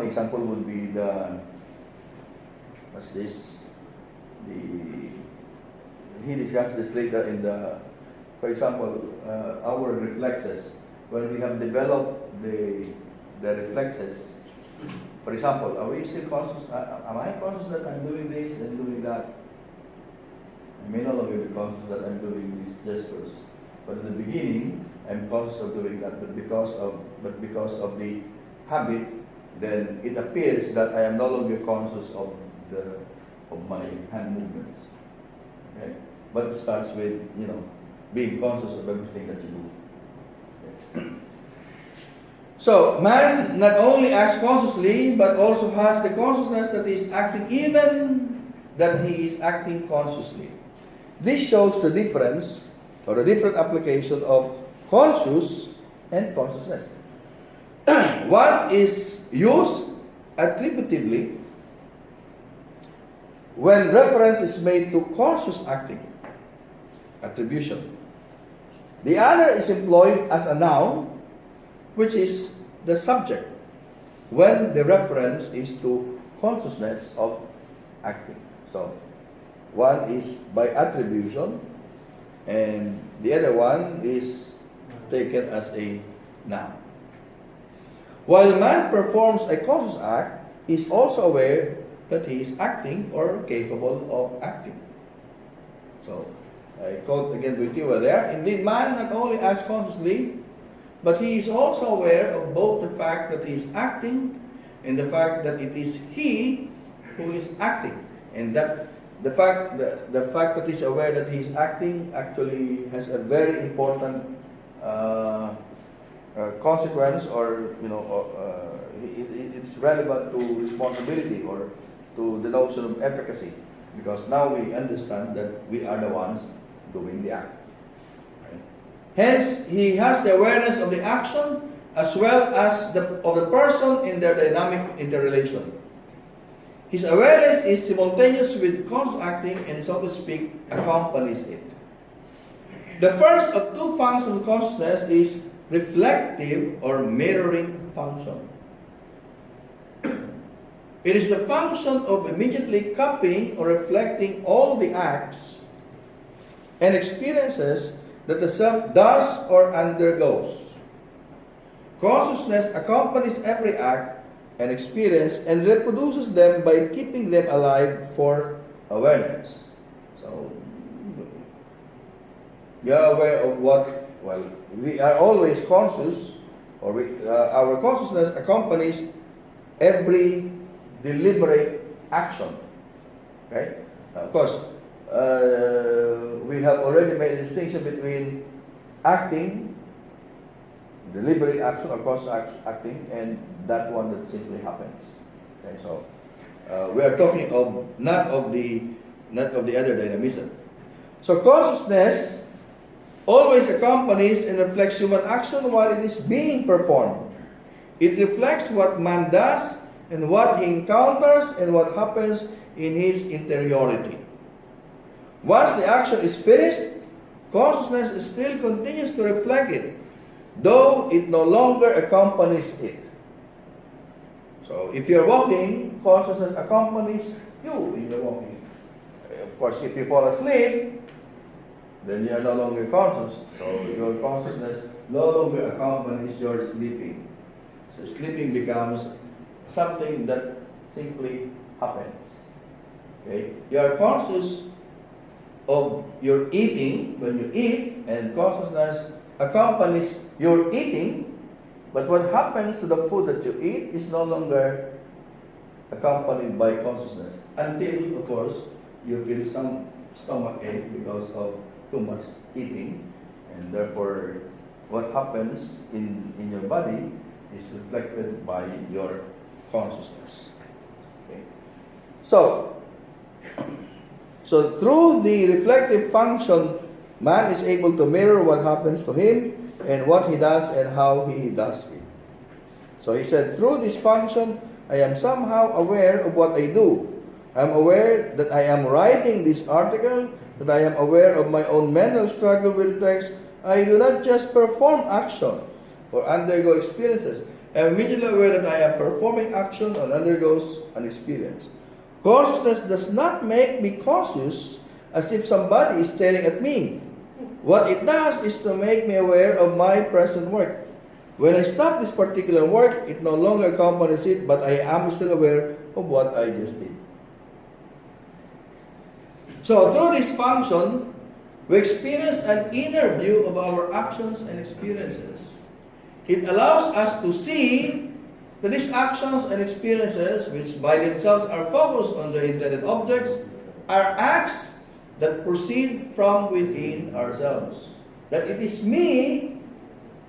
example would be he discussed this later in for example, our reflexes. When we have developed the reflexes, for example, are we still conscious? Am I conscious that I'm doing this and doing that? I may no longer be conscious that I'm doing these gestures. But in the beginning, I'm conscious of doing that, but because of the habit, then it appears that I am no longer conscious of my hand movements. Okay? But it starts with, being conscious of everything that you do. Okay? So, man not only acts consciously, but also has the consciousness that he is acting, even that he is acting consciously. This shows the difference, or the different application of conscious and consciousness. One is used attributively when reference is made to conscious acting, attribution. The other is employed as a noun, which is the subject, when the reference is to consciousness of acting. So, one is by attribution, and the other one is taken as a noun. While man performs a conscious act, he is also aware that he is acting or capable of acting. So, I quote again Wojtyla there. Indeed, man not only acts consciously, but he is also aware of both the fact that he is acting and the fact that it is he who is acting. And that the fact that he is aware that he is acting actually has a very important consequence, or it's relevant to responsibility or to the notion of efficacy, because now we understand that we are the ones doing the act. Right? Hence, he has the awareness of the action as well as of the person in their dynamic interrelation. His awareness is simultaneous with conscious acting and, so to speak, accompanies it. The first of two functions of consciousness is reflective or mirroring function. It is the function of immediately copying or reflecting all the acts and experiences that the self does or undergoes. Consciousness accompanies every act and experience and reproduces them by keeping them alive for awareness. So, we are aware of we are always conscious, or our consciousness accompanies every deliberate action. Okay? Of course, we have already made a distinction between acting, deliberate action or conscious acting, and that one that simply happens. Okay, so we are talking of not of the other dynamism. So consciousness always accompanies and reflects human action while it is being performed. It reflects what man does and what he encounters and what happens in his interiority. Once the action is finished, consciousness still continues to reflect it, though it no longer accompanies it. So if you're walking, consciousness accompanies you in your walking. Of course, if you fall asleep, then you are no longer conscious. So your consciousness no longer accompanies your sleeping. So sleeping becomes something that simply happens. Okay? You are conscious of your eating when you eat, and consciousness accompanies your eating, but what happens to the food that you eat is no longer accompanied by consciousness until, of course, you feel some stomach ache because of too much eating, and therefore what happens in your body is reflected by your consciousness. Okay. So through the reflective function, man is able to mirror what happens to him and what he does and how he does it. So he said, through this function, I am somehow aware of what I do. I am aware that I am writing this article, that I am aware of my own mental struggle with text. I do not just perform action or undergo experiences. I am immediately aware that I am performing action and undergoes an experience. Consciousness does not make me conscious as if somebody is staring at me. What it does is to make me aware of my present work. When I stop this particular work, it no longer accompanies it, but I am still aware of what I just did. So through this function, we experience an inner view of our actions and experiences. It allows us to see that these actions and experiences, which by themselves are focused on the intended objects, are acts that proceed from within ourselves. That it is me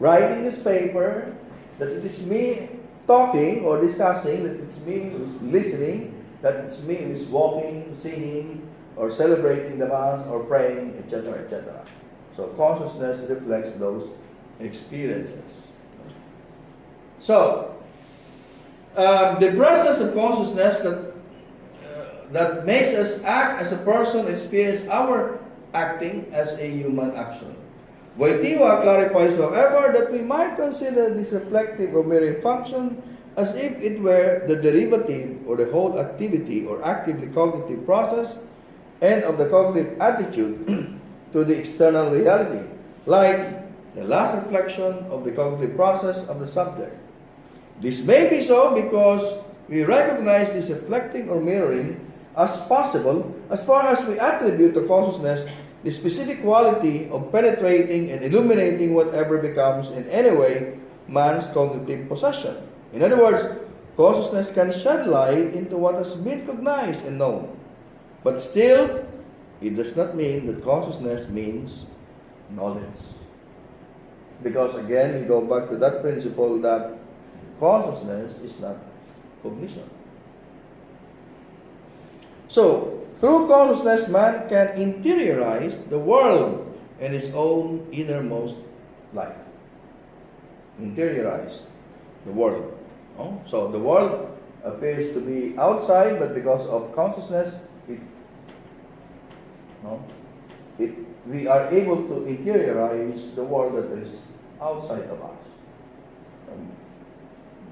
writing this paper, that it is me talking or discussing, that it's me who's listening, that it's me who's walking, singing, or celebrating the Mass, or praying, etc., etc. So consciousness reflects those experiences. So, the presence of consciousness that makes us act as a person experience our acting as a human action. Wojtyla clarifies, however, that we might consider this reflective or mirroring function as if it were the derivative or the whole activity or actively cognitive process and of the cognitive attitude to the external reality, like the last reflection of the cognitive process of the subject. This may be so because we recognize this reflecting or mirroring as possible as far as we attribute to consciousness the specific quality of penetrating and illuminating whatever becomes in any way man's cognitive possession. In other words, consciousness can shed light into what has been cognized and known. But still, it does not mean that consciousness means knowledge. Because again, we go back to that principle that consciousness is not cognition. So, through consciousness, man can interiorize the world and his own innermost life. Interiorize the world. Oh? So, the world appears to be outside, but because of consciousness, we are able to interiorize the world that is outside of us.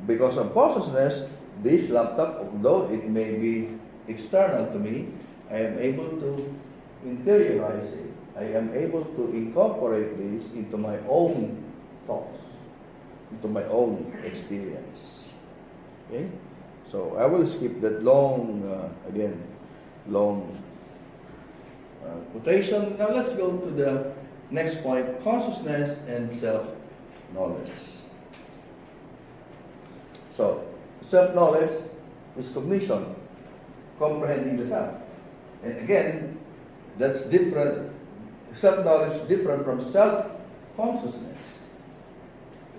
Because of consciousness, this laptop, although it may be external to me, I am able to interiorize it. I am able to incorporate this into my own thoughts, into my own experience. Okay? So I will skip that long quotation. Now let's go to the next point, consciousness and self-knowledge. So, self-knowledge is cognition, comprehending the self. And again, that's different. Self-knowledge is different from self-consciousness.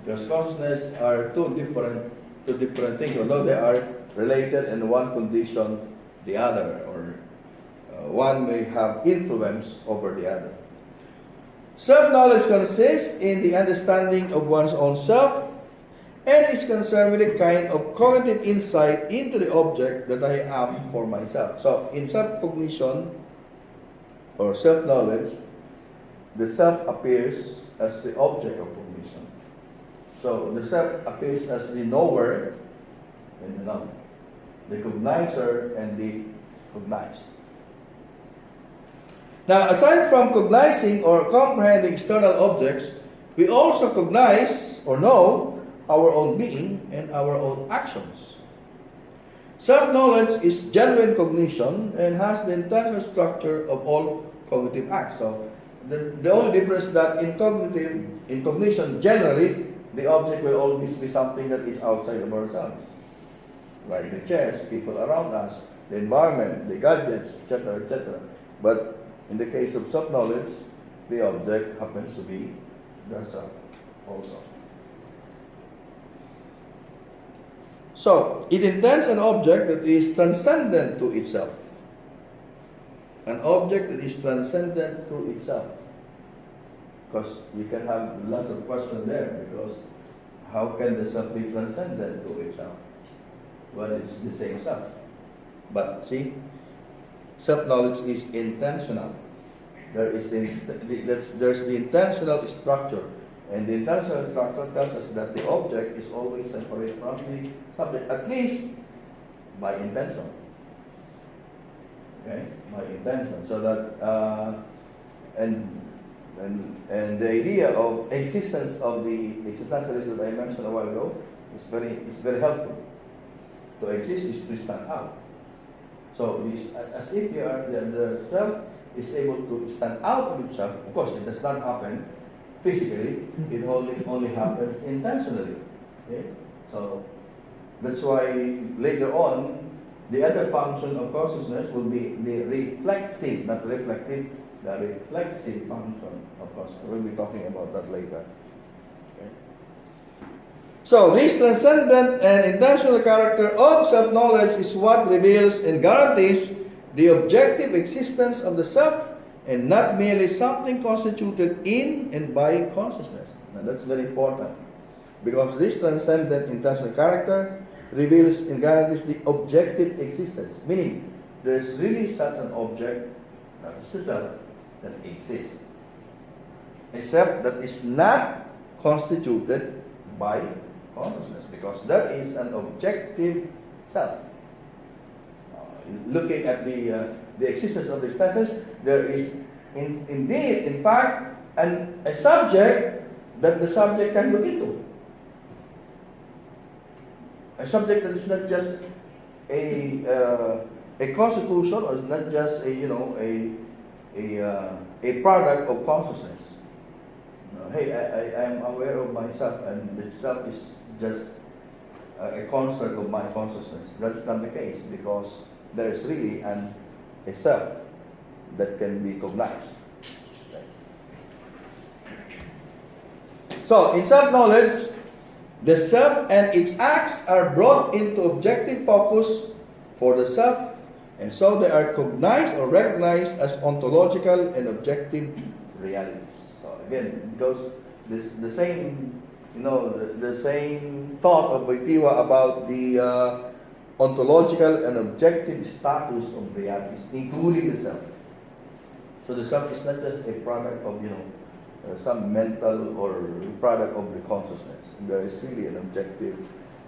Because consciousness are two different things, although they are related and one condition the other, or one may have influence over the other. Self-knowledge consists in the understanding of one's own self, and is concerned with a kind of cognitive insight into the object that I am for myself. So, in self-cognition or self-knowledge, the self appears as the object of cognition. So, the self appears as the knower and the known, the cognizer and the cognized. Now, aside from cognizing or comprehending external objects, we also cognize or know our own being and our own actions. Self-knowledge is genuine cognition and has the intentional structure of all cognitive acts. So, the only difference is that in cognition, generally, the object will always be something that is outside of ourselves. Like the chairs, people around us, the environment, the gadgets, etc., etc. But in the case of self-knowledge, the object happens to be the self also. So, it intends an object that is transcendent to itself. An object that is transcendent to itself. Because you can have lots of questions there, because how can the self be transcendent to itself? Well, it's the same self. But see, self-knowledge is intentional. There's the intentional structure. And the intentional structure tells us that the object is always separate from the subject, at least by intention. Okay, by intention. So that and the idea of existence of the existentialism that I mentioned a while ago is very helpful. To exist is to stand out. So it's as if you are the self is able to stand out of itself. Of course, it does not happen physically. It only happens intentionally. Okay? So that's why later on, the other function of consciousness will be the reflexive, not reflective, the reflexive function of consciousness. We'll be talking about that later. Okay. So this transcendent and intentional character of self-knowledge is what reveals and guarantees the objective existence of the self, and not merely something constituted in and by consciousness. Now that's very important, because this transcendent intentional character reveals and guarantees the objective existence, meaning there is really such an object, that is the self, that exists, except that is not constituted by consciousness, because there is an objective self. Looking at the existence of this essence, there is indeed, in fact, a subject that the subject can look into. A subject that is not just a constitution, or is not just a product of consciousness. Hey, I am aware of myself, and the self is just a construct of my consciousness. That's not the case, because there is really a self that can be cognized. Okay. So, in self-knowledge, the self and its acts are brought into objective focus for the self, and so they are cognized or recognized as ontological and objective realities. So again, it goes the same, the same thought of Wojtyla about the ontological and objective status of realities, including the self. So the self is not just a product of, some mental or product of the consciousness. There is really an objective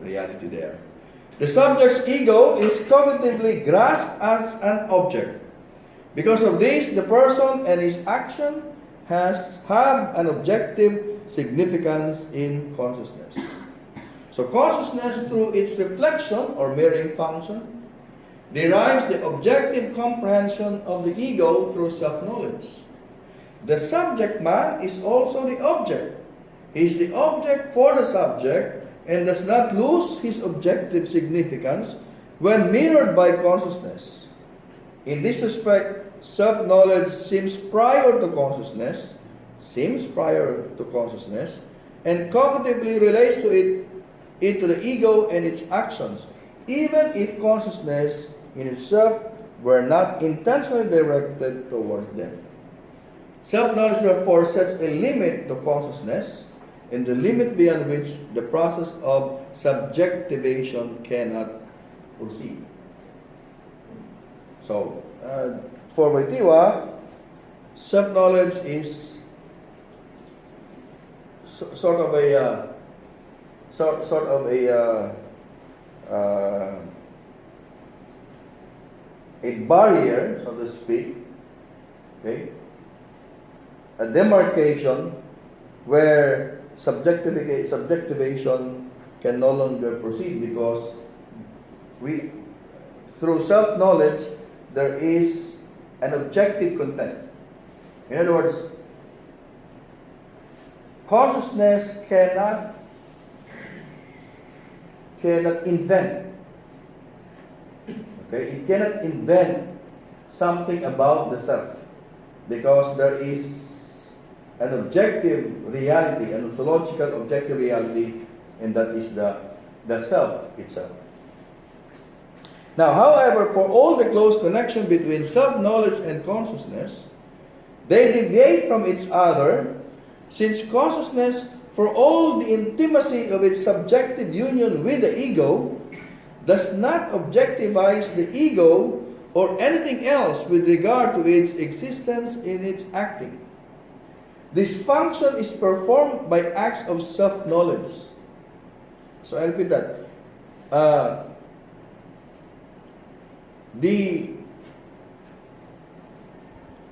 reality there. The subject's ego is cognitively grasped as an object. Because of this, the person and his action have an objective significance in consciousness. So consciousness, through its reflection or mirroring function, derives the objective comprehension of the ego through self-knowledge. The subject man is also the object. He is the object for the subject and does not lose his objective significance when mirrored by consciousness. In this respect, self-knowledge seems prior to consciousness, and cognitively relates to the ego and its actions, even if consciousness in itself were not intentionally directed towards them. Self-knowledge therefore sets a limit to consciousness, and the limit beyond which the process of subjectivation cannot proceed. So, for Wojtyla, self-knowledge is sort of a barrier, so to speak, okay, a demarcation where subjectivation can no longer proceed, because through self-knowledge, there is an objective content. In other words, consciousness cannot invent. Okay, it cannot invent something about the self, because there is an objective reality, an ontological objective reality, and that is the self itself. Now, however, for all the close connection between self-knowledge and consciousness, they deviate from each other, since consciousness, for all the intimacy of its subjective union with the ego, does not objectivize the ego or anything else with regard to its existence in its acting. This function is performed by acts of self-knowledge. So I'll repeat that.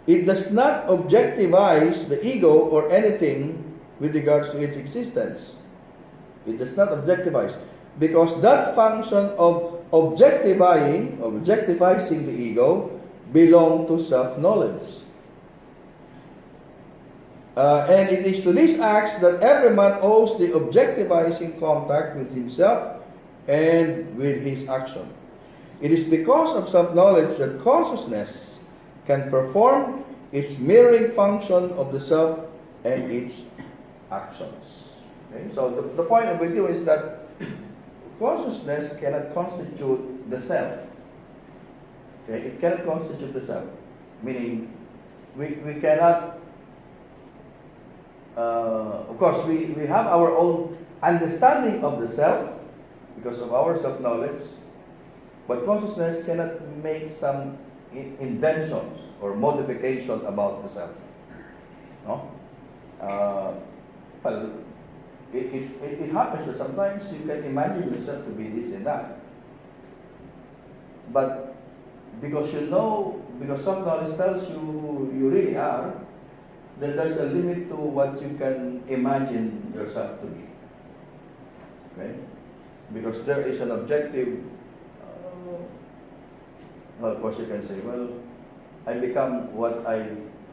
It does not objectivize the ego or anything with regards to its existence. It does not objectivize, because that function of objectifying the ego belongs to self-knowledge. And it is to these acts that every man owes the objectivizing contact with himself and with his action. It is because of self-knowledge that consciousness can perform its mirroring function of the self and its actions. Okay? So the point of video is that consciousness cannot constitute the self. Okay? It cannot constitute the self. Meaning, we cannot, of course, we have our own understanding of the self because of our self-knowledge, but consciousness cannot make some inventions or modification about the self. No? Well, it happens that sometimes you can imagine yourself to be this and that. But because because self-knowledge tells you who you really are, then there's a limit to what you can imagine yourself to be. Okay? Because there is an objective, well, of course you can say, well, I become what I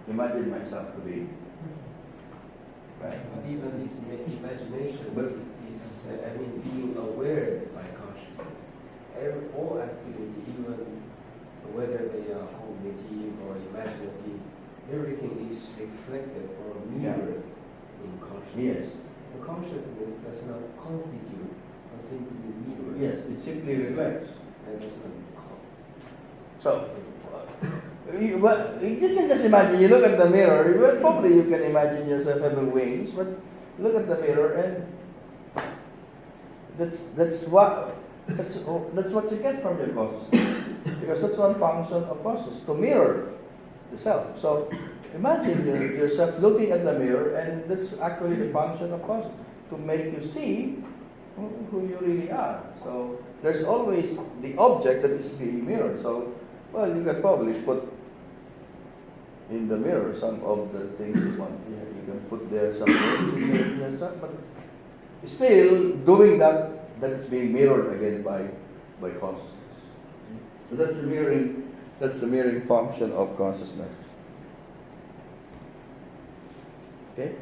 imagine myself to be. Right? But even this imagination is, being aware by consciousness. All activity, even whether they are cognitive or imaginative, everything is reflected or mirrored in consciousness. Yes. The consciousness does not constitute, but simply mirrors. Yes, it simply reflects. And does not So, you can just imagine, you look at the mirror, well, probably you can imagine yourself having wings, but look at the mirror and that's what you get from your consciousness. Because that's one function of consciousness, to mirror the self. So imagine yourself looking at the mirror, and that's actually the function of consciousness, to make you see who you really are. So there's always the object that is being mirrored. So, well, you can probably put in the mirror some of the things you want. You can put there some things in yourself, but still doing that is being mirrored again by consciousness. So that's the mirroring function of consciousness. Okay?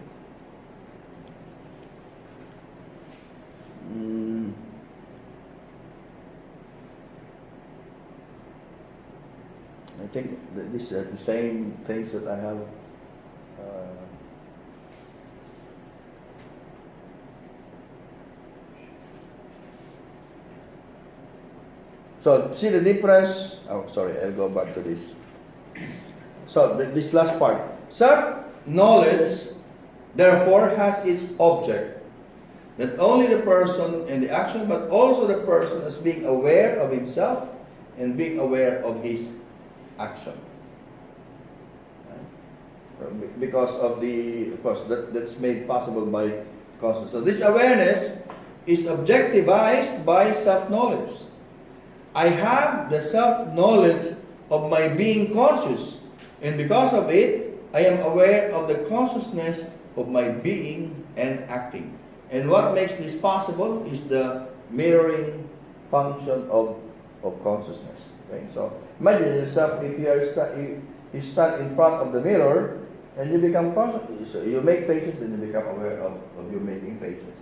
I think that these are the same things that I have. So see the difference. Oh, sorry, I'll go back to this. So this last part. Self-knowledge, therefore, has its object. Not only the person and the action, but also the person as being aware of himself and being aware of his action. Right? Because of course, that's made possible by consciousness. So this awareness is objectivized by self-knowledge. I have the self-knowledge of my being conscious, and because of it, I am aware of the consciousness of my being and acting. And what makes this possible is the mirroring function of consciousness. Okay? So imagine yourself, if you stand in front of the mirror and you become conscious. So you make faces, then you become aware of you making faces.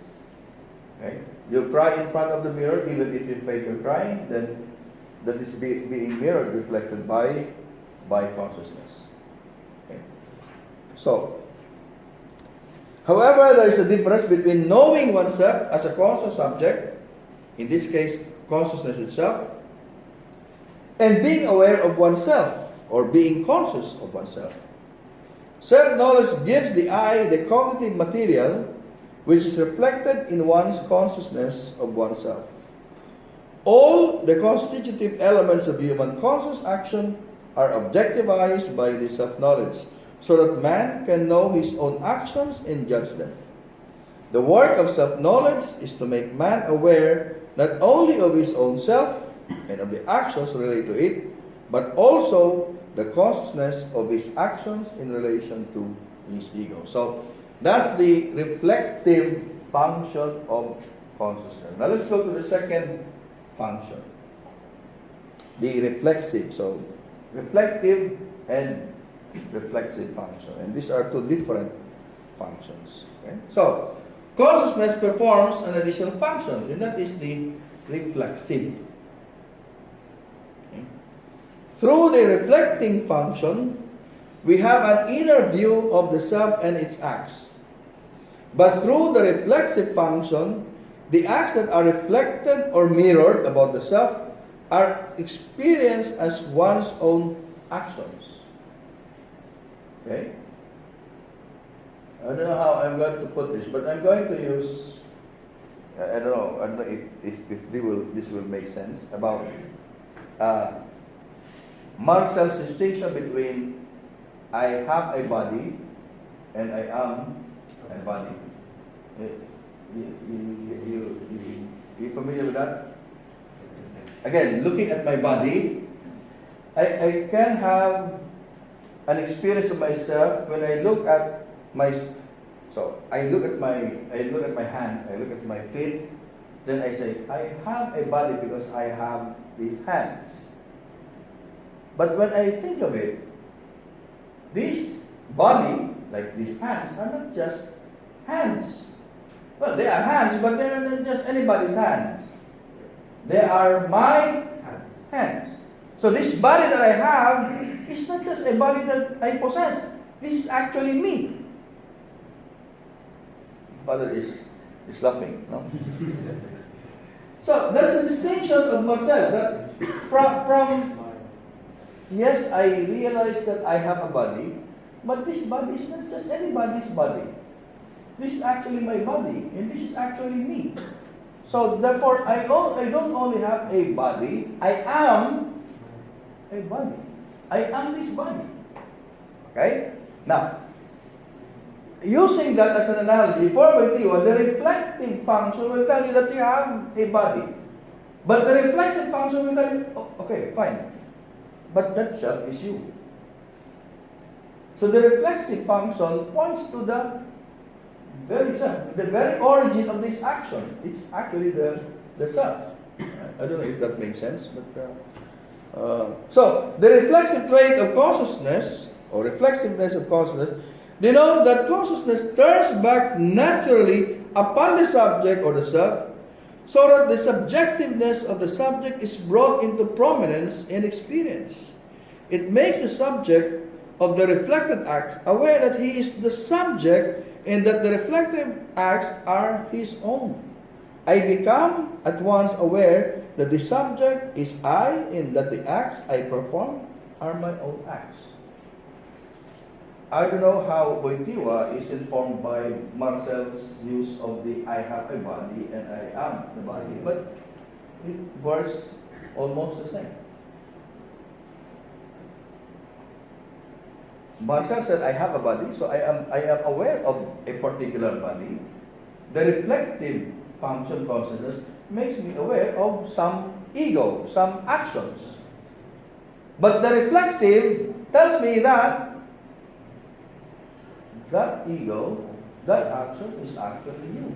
Okay? You cry in front of the mirror, even if you fake you're crying, then that is being mirrored, reflected by consciousness. Okay? So, however, there is a difference between knowing oneself as a conscious subject, in this case, consciousness itself, and being aware of oneself, or being conscious of oneself. Self-knowledge gives the I the cognitive material which is reflected in one's consciousness of oneself. All the constitutive elements of human conscious action are objectivized by the self-knowledge, so that man can know his own actions and judge them. The work of self-knowledge is to make man aware not only of his own self and of the actions related to it, but also the consciousness of his actions in relation to his ego. So that's the reflective function of consciousness. Now let's go to the second function, the reflexive. So reflective and reflexive function, and these are two different functions. Okay? So, consciousness performs an additional function, and that is the reflexive. Okay? Through the reflecting function, we have an inner view of the self and its acts. But through the reflexive function, the acts that are reflected or mirrored about the self are experienced as one's own actions. Okay? I don't know how I'm going to put this, but I'm going to use, I don't know if this will make sense, about Marcel's distinction between I have a body and I am a body. You familiar with that? Again, looking at my body, I can have an experience of myself when I look at my, so I look at my hand, I look at my feet, then I say, I have a body because I have these hands. But when I think of it, this body, like these hands, are not just hands. Well, they are hands, but they are not just anybody's hands. They are my hands. So this body that I have is not just a body that I possess. This is actually me. Father is laughing, no? So that's a distinction of Marcel. That from yes, I realize that I have a body, but this body is not just anybody's body. This is actually my body, and this is actually me. So therefore, I don't only have a body, I am a body. I am this body. Okay? Now, using that as an analogy, for Wojtyla, the reflective function will tell you that you have a body. But the reflexive function will tell you, oh, okay, fine. But that self is you. So the reflexive function points to the very self, the very origin of this action. It's actually the self. I don't know if that makes sense, but so the reflexive trait of consciousness, or reflexiveness of consciousness, denote that consciousness turns back naturally upon the subject or the self, so that the subjectiveness of the subject is brought into prominence in experience. It makes the subject of the reflected acts aware that he is the subject and that the reflective acts are his own. I become at once aware that the subject is I and that the acts I perform are my own acts. I don't know how Wojtyla is informed by Marcel's use of the I have a body and I am the body, but it works almost the same. Marcel said, I have a body, so I am aware of a particular body. The reflective function consciousness makes me aware of some ego, some actions. But the reflexive tells me that ego, that action is actually you.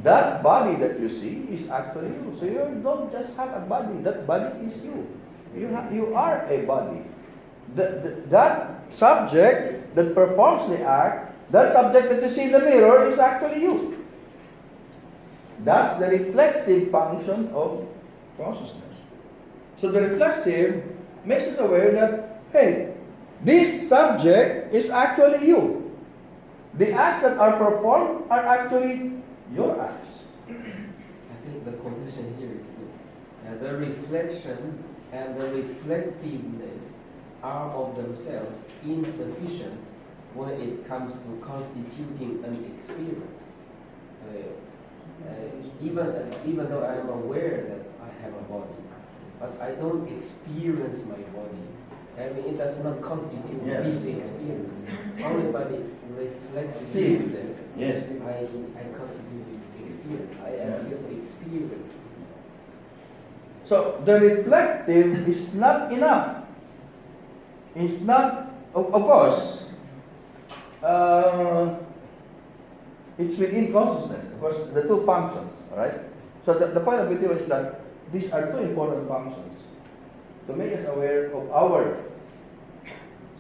That body that you see is actually you. So you don't just have a body, that body is you. You are a body. That subject that performs the act, that subject that you see in the mirror is actually you. That's the reflexive function of consciousness. So the reflexive makes us aware that, hey, this subject is actually you. The acts that are performed are actually your acts. I think the conclusion here is good. The reflection and the reflectiveness are of themselves insufficient when it comes to constituting an experience. Even though I am aware that I have a body, but I don't experience my body. I mean, it does not constitute this experience. Only by the reflexiveness, yes, I constitute this experience. I am able to experience this. So the reflective is not enough. It's not, of course, it's within consciousness. Of course, the two functions, all right? So the point of video is that these are two important functions to make us aware of our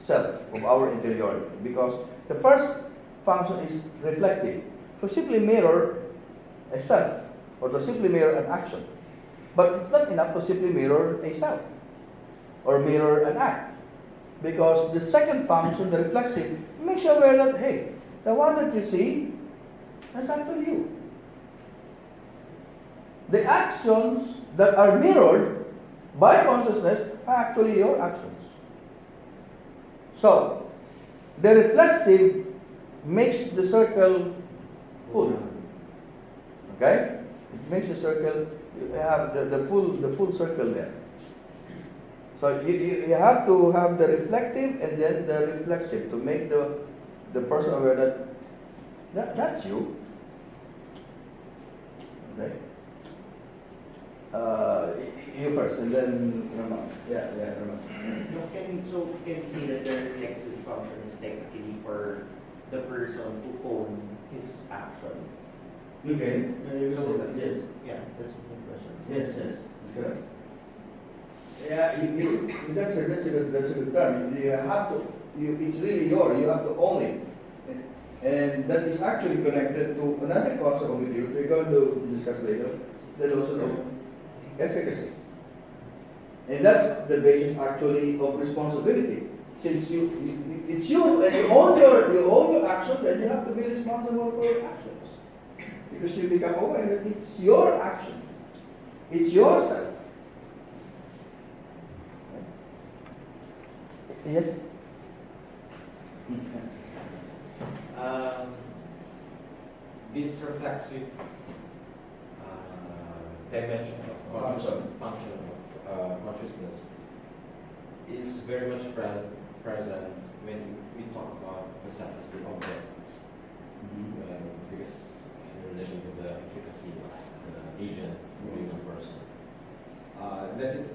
self, of our interiority. Because the first function is reflective, to simply mirror a self, or to simply mirror an action. But it's not enough to simply mirror a self, or mirror an act. Because the second function, the reflexive, makes you aware that, hey, the one that you see, that's actually you. The actions that are mirrored by consciousness are actually your actions. So, the reflexive makes the circle full. Okay? It makes the circle, you have the full circle there. So you have to have the reflective and then the reflexive to make the person aware that's you. Okay? You first and then Ramon. Yeah, Ramon. Can you say that the reflexive function is technically for the person to own his action? Okay. Yes. Yeah, that's my question. Yes. That's correct. Yeah, that's a good term. You have to. It's really yours. You have to own it, and that is actually connected to another concept with you. We're going to discuss later. The notion of efficacy, and that's the basis actually of responsibility. Since it's you and you own your action, then you have to be responsible for your actions, because you become aware that it's your action, it's yourself. Yes. This reflexive dimension of function of consciousness is very much present when we talk about the self as the object, because in relation to the efficacy of the agent within a person. Does it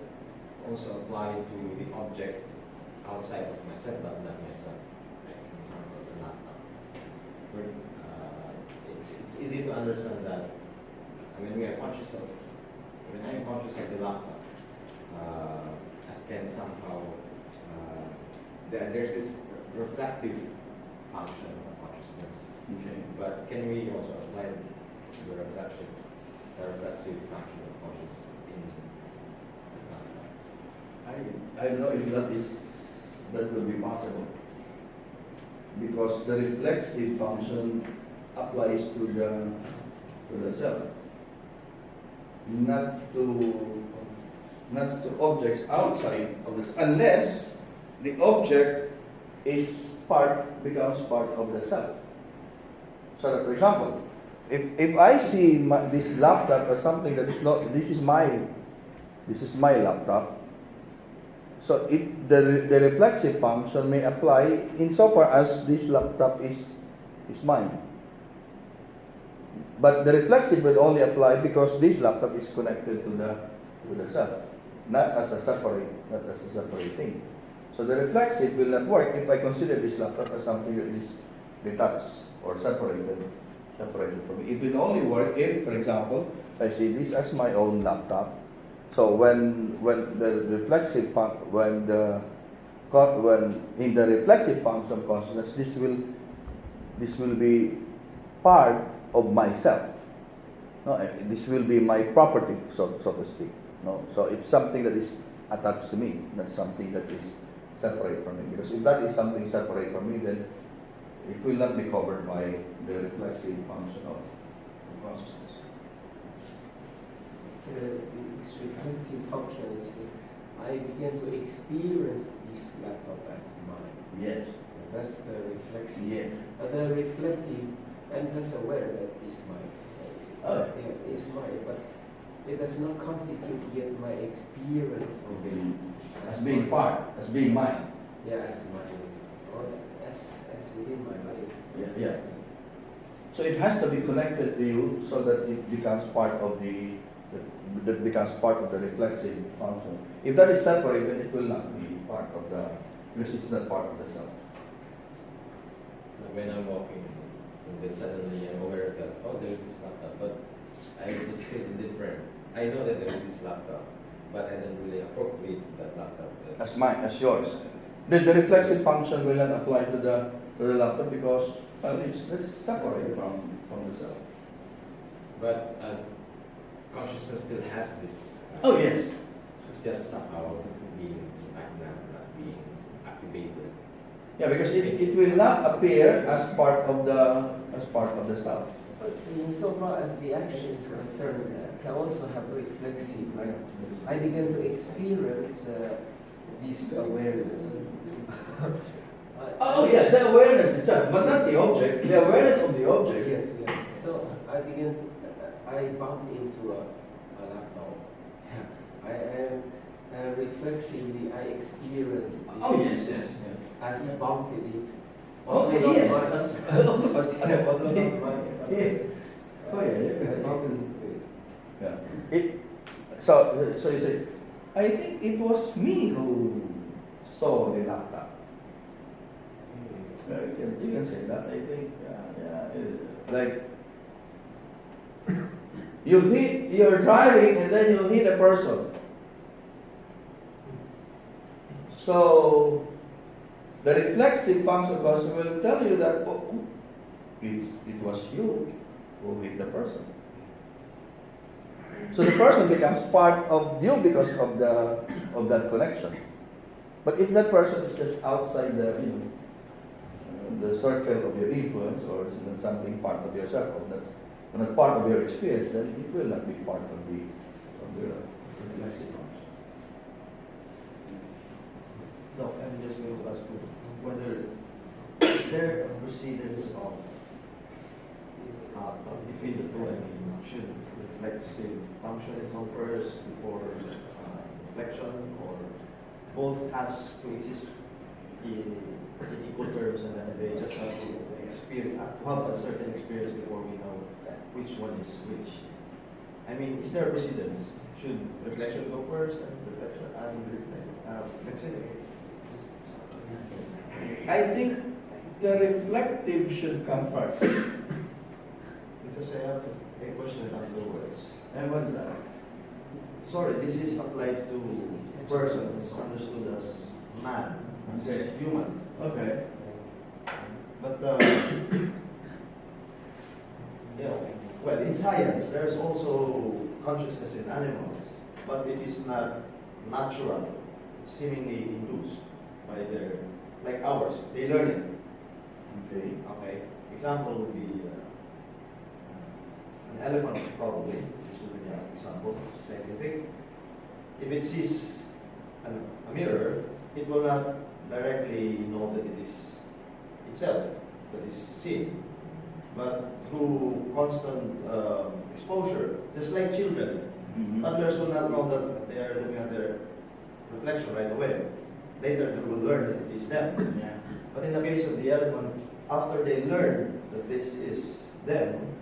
also apply to the object outside of myself, but not myself? Like, for example, the laptop. It's easy to understand that when we are conscious of, when I'm conscious of the laptop, I can somehow, there's this reflective function of consciousness. Okay. But can we also apply the reflexive function of consciousness in the laptop? I don't know if that will be possible, because the reflexive function applies to the self, not to objects outside of this, unless the object becomes part of the self. So that, for example, if I see this laptop as something that is not, this is my laptop. So the reflexive function may apply insofar as this laptop is mine. But the reflexive will only apply because this laptop is connected to the self, not as a separate thing. So the reflexive will not work if I consider this laptop as something that is detached or separated from me. It will only work if, for example, I see this as my own laptop. So when the reflexive when in the reflexive function of consciousness, this will be part of myself. No, this will be my property, so to speak. No, so it's something that is attached to me, not something that is separate from me. Because if that is something separate from me, then it will not be covered by the reflexive function of consciousness. This reflexive function is I begin to experience this laptop as mine. Yes. That's the reflexive. Yes. But the reflective, I'm just aware that it's mine. Yeah, it's mine, but it does not constitute yet my experience of it As being part, as being mine. Yeah, as mine, or as within my life. Yeah. So it has to be connected to you so that it becomes part of that becomes part of the reflexive function. If that is separated, it will not be part of because it's not part of the self. When I'm walking, and then suddenly I'm aware that, oh, there's this laptop, but I just feel indifferent. I know that there's this laptop, but I don't really appropriate that laptop As mine, as yours. The reflexive function will not apply to the laptop because Well, it's separate from the self. But consciousness still has this. Oh yes. It's just somehow being stagnant, not being activated. Yeah, because it will not appear as part of the self. But insofar as the action is concerned, can also have reflexive, right? I began to experience this awareness. Oh yeah, the awareness itself, but not the object. The awareness of the object. Yes, yes. So I began to, I bumped into a laptop. I am reflexively, I experienced this. Oh yes, yes. As bumped into. Okay, Although yes. not mine. Although not mine. Yeah. Oh yeah, I yeah. bumped into it. Yeah. So you say, I think it was me who saw the laptop. You can say that. I think, like you're driving and then you hit a person. So the reflexive function will tell you that it was you who hit the person. So the person becomes part of you because of that connection. But if that person is just outside the circle of your influence, or is not something part of yourself, or that's not part of your experience, then it will not be part of the reflexive function. No, I'm just going to ask you whether is there a precedence of between the two? I mean, should reflexive function come first before reflection, or both has to exist in equal terms, and then they just have to experience, to have a certain experience before we know which one is which? I mean, is there a precedence? Should reflection go first, and reflection and reflexivity? I think the reflective should come first. Because I have a question afterwards. And what's that? Sorry, this is applied to persons understood as man, Okay. as humans. Okay. But, well, in science, there's also consciousness in animals, but it is not natural. It's seemingly induced by their, like ours. They learn it. Okay. Okay. Example would be an elephant, probably. This would be an example, scientific. If it sees a mirror, it will not directly know that it is itself that is seen. But through constant exposure, just like children, toddlers will not know that they are looking at their reflection right away. Later, they will learn that it is them. Yeah. But in the case of the elephant, after they learn that this is them,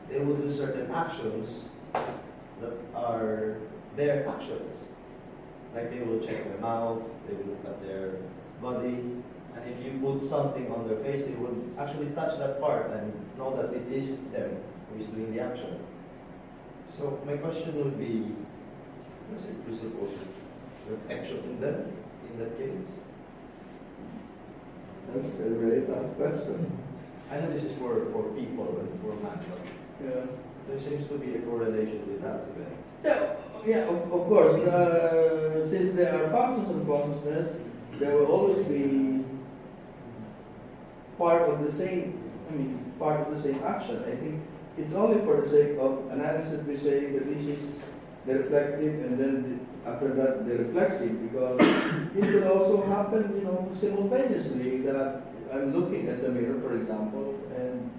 they will do certain actions that are their actions. Like they will check their mouth, they will look at their body, and if you put something on their face, they will actually touch that part and know that it is them who is doing the action. So my question would be, does it presuppose reflection in them in that case? That's a very tough question. I know this is for people and for man, but Yeah. there seems to be a correlation with that event. Yeah, of course. Since there are functions of consciousness, there will always be part of the same action. I think it's only for the sake of analysis we say that this is the reflective, and then after that the reflexive, because it could also happen, simultaneously, that I'm looking at the mirror, for example, and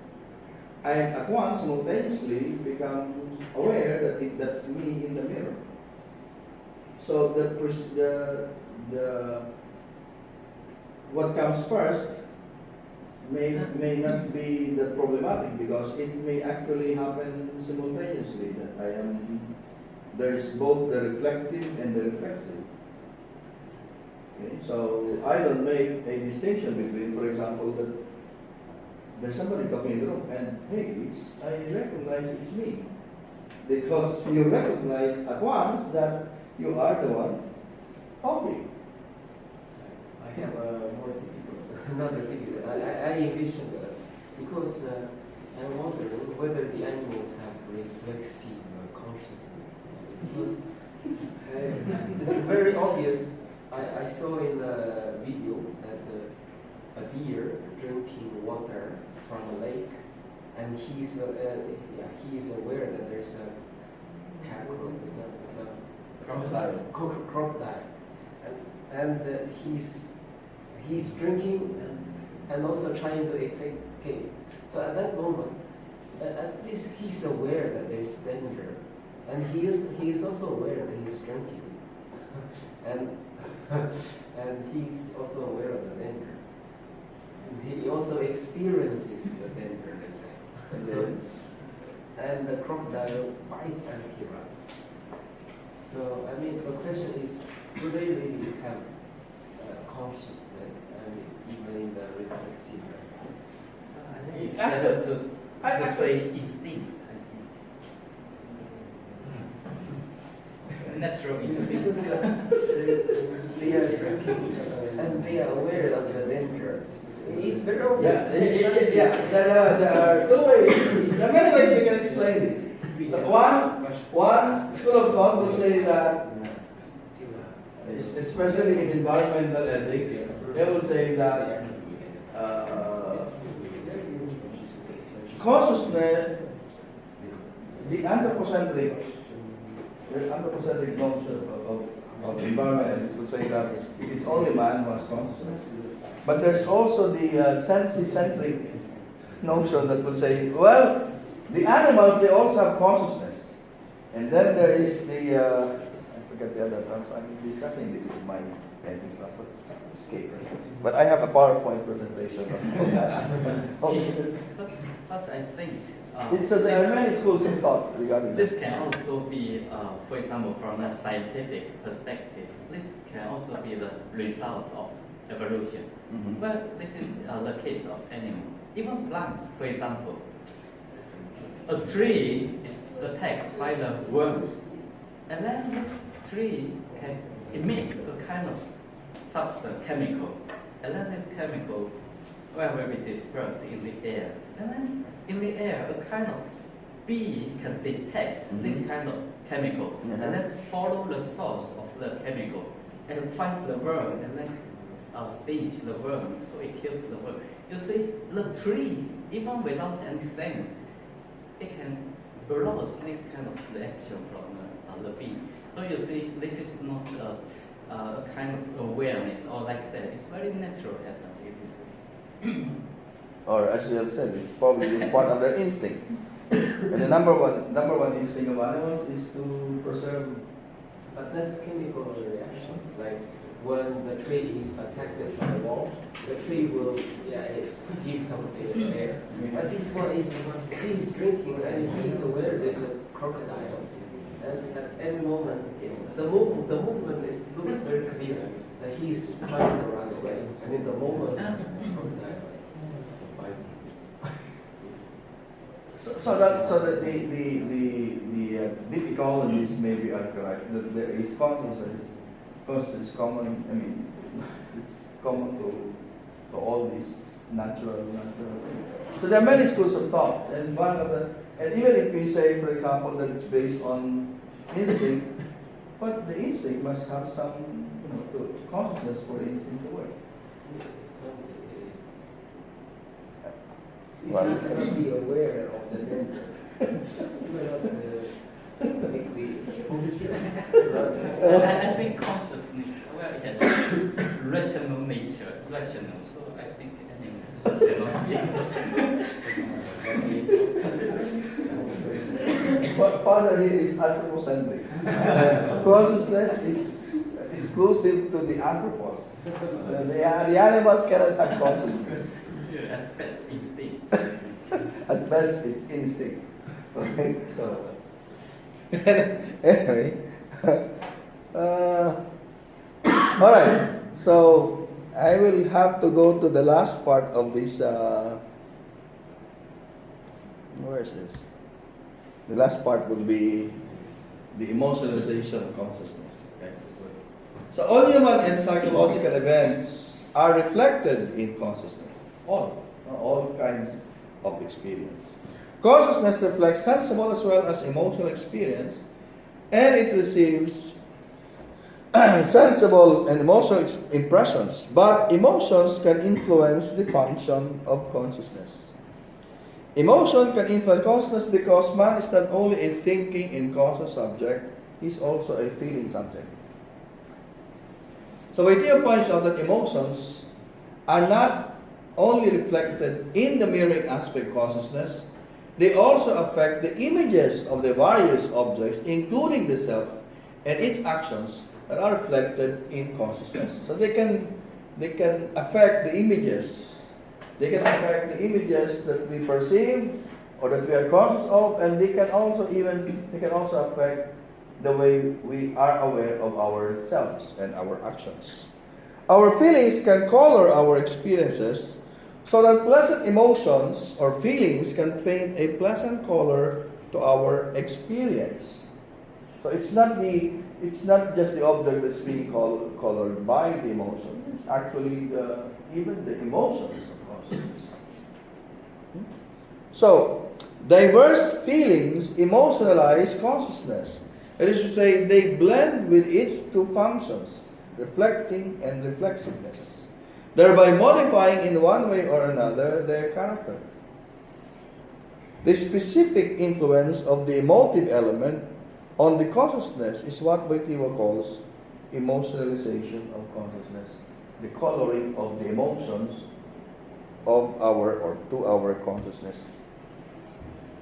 I at once simultaneously become aware that that's me in the mirror. So the what comes first may not be the problematic, because it may actually happen simultaneously, that there's both the reflective and the reflexive. Okay? So I don't make a distinction between, for example, that there's somebody talking in the room and hey, I recognize it's me. Because you recognize at once that you are the one talking. I have a more difficult, not a difficult. I envision because I'm wondering whether the animals have reflexive consciousness. Because it's very obvious. I saw in the video that a deer drinking water from a lake, and he is aware that there's a crocodile, and he's drinking and also trying to escape. So at that moment, at least he's aware that there is danger, and he is also aware that he's drinking, and he's also aware of the danger. And he also experiences the danger, and the crocodile bites and he runs. So I mean, the question is, do they really have consciousness? I mean, even in the reflexive. It's better to say instinct, I think. Natural instinct. Because they are drinking and they are aware of the danger. It's very obvious. There are two ways. There are many ways we can explain this. One school of thought will say that, especially in environmental ethics, they will say that consciousness, the anthropocentric notion of environment would say that it's only man who has consciousness. But there's also the sensicentric notion that will say, well, the animals, they also have consciousness. And then there is the, I forget the other terms, I'm discussing this in my ethics class, but escape. But I have a PowerPoint presentation of that. But I think So there are many schools of thought regarding this that. can also be, for example, from a scientific perspective, this can also be the result of evolution. Mhm. Well, this is the case of animal. Even plant, for example, a tree is attacked by the worms, and then this tree can emit a kind of substance, chemical, and then this chemical will be dispersed in the air, and then in the air a kind of bee can detect this kind of chemical, and then follow the source of the chemical and find the worm, and then sting the worm, so it kills the worm. You see, the tree, even without any sense, it can arouse this kind of reaction from the bee. So you see, this is not a kind of awareness or like that. It's very natural happens in this way. Or as you have said, it's probably part of their instinct. And the number one instinct of animals is to preserve. But that's chemical reactions. Like when the tree is attacked by the wall, the tree will give some air. But this one is he's drinking and he's aware there's a crocodile. And at any moment, the movement looks very clear that he's trying to run away. I mean, the moment crocodile. So that the deep ecologists maybe are correct. That there is consciousness is common. I mean, it's common to all these natural things. So there are many schools of thought, and one of the, and even if we say, for example, that it's based on instinct, but the instinct must have some, consciousness for the instinct to work. Well, you cannot be aware of the danger. I think consciousness, well, it has rational nature, rational. So I think animals cannot be. Father here is anthropocentric. Consciousness is exclusive to the anthropos. The animals cannot have consciousness. At best, instinct. At best, it's instinct. Okay, so anyway, all right. So I will have to go to the last part of this. Where is this? The last part will be the emotionalization of consciousness. Okay. So all human and psychological events are reflected in consciousness. All kinds. of experience. Consciousness reflects sensible as well as emotional experience, and it receives sensible and emotional impressions, but emotions can influence the function of consciousness. Emotion can influence consciousness because man is not only a thinking and conscious subject, he is also a feeling subject. So Wojtyla points out that emotions are not only reflected in the mirroring aspect of consciousness, they also affect the images of the various objects, including the self and its actions that are reflected in consciousness. So they can affect the images. They can affect the images that we perceive or that we are conscious of, and they can also affect the way we are aware of ourselves and our actions. Our feelings can color our experiences, so that pleasant emotions or feelings can paint a pleasant color to our experience. So it's not just the object that's being colored by the emotion. It's actually even the emotions of consciousness. So diverse feelings emotionalize consciousness. That is to say, they blend with its two functions, reflecting and reflexiveness, thereby modifying in one way or another their character. The specific influence of the emotive element on the consciousness is what Wojtyla calls emotionalization of consciousness, the coloring of the emotions of to our consciousness.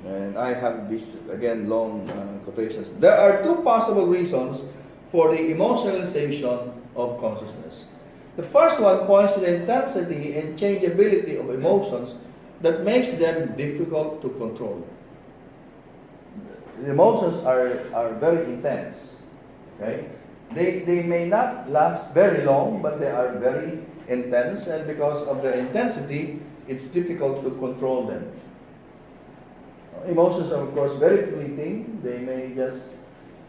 And I have this, again, long quotations. There are two possible reasons for the emotionalization of consciousness. The first one points to the intensity and changeability of emotions that makes them difficult to control. The emotions are very intense. Okay? They may not last very long, but they are very intense, and because of their intensity, it's difficult to control them. Emotions are, of course, very fleeting. They may just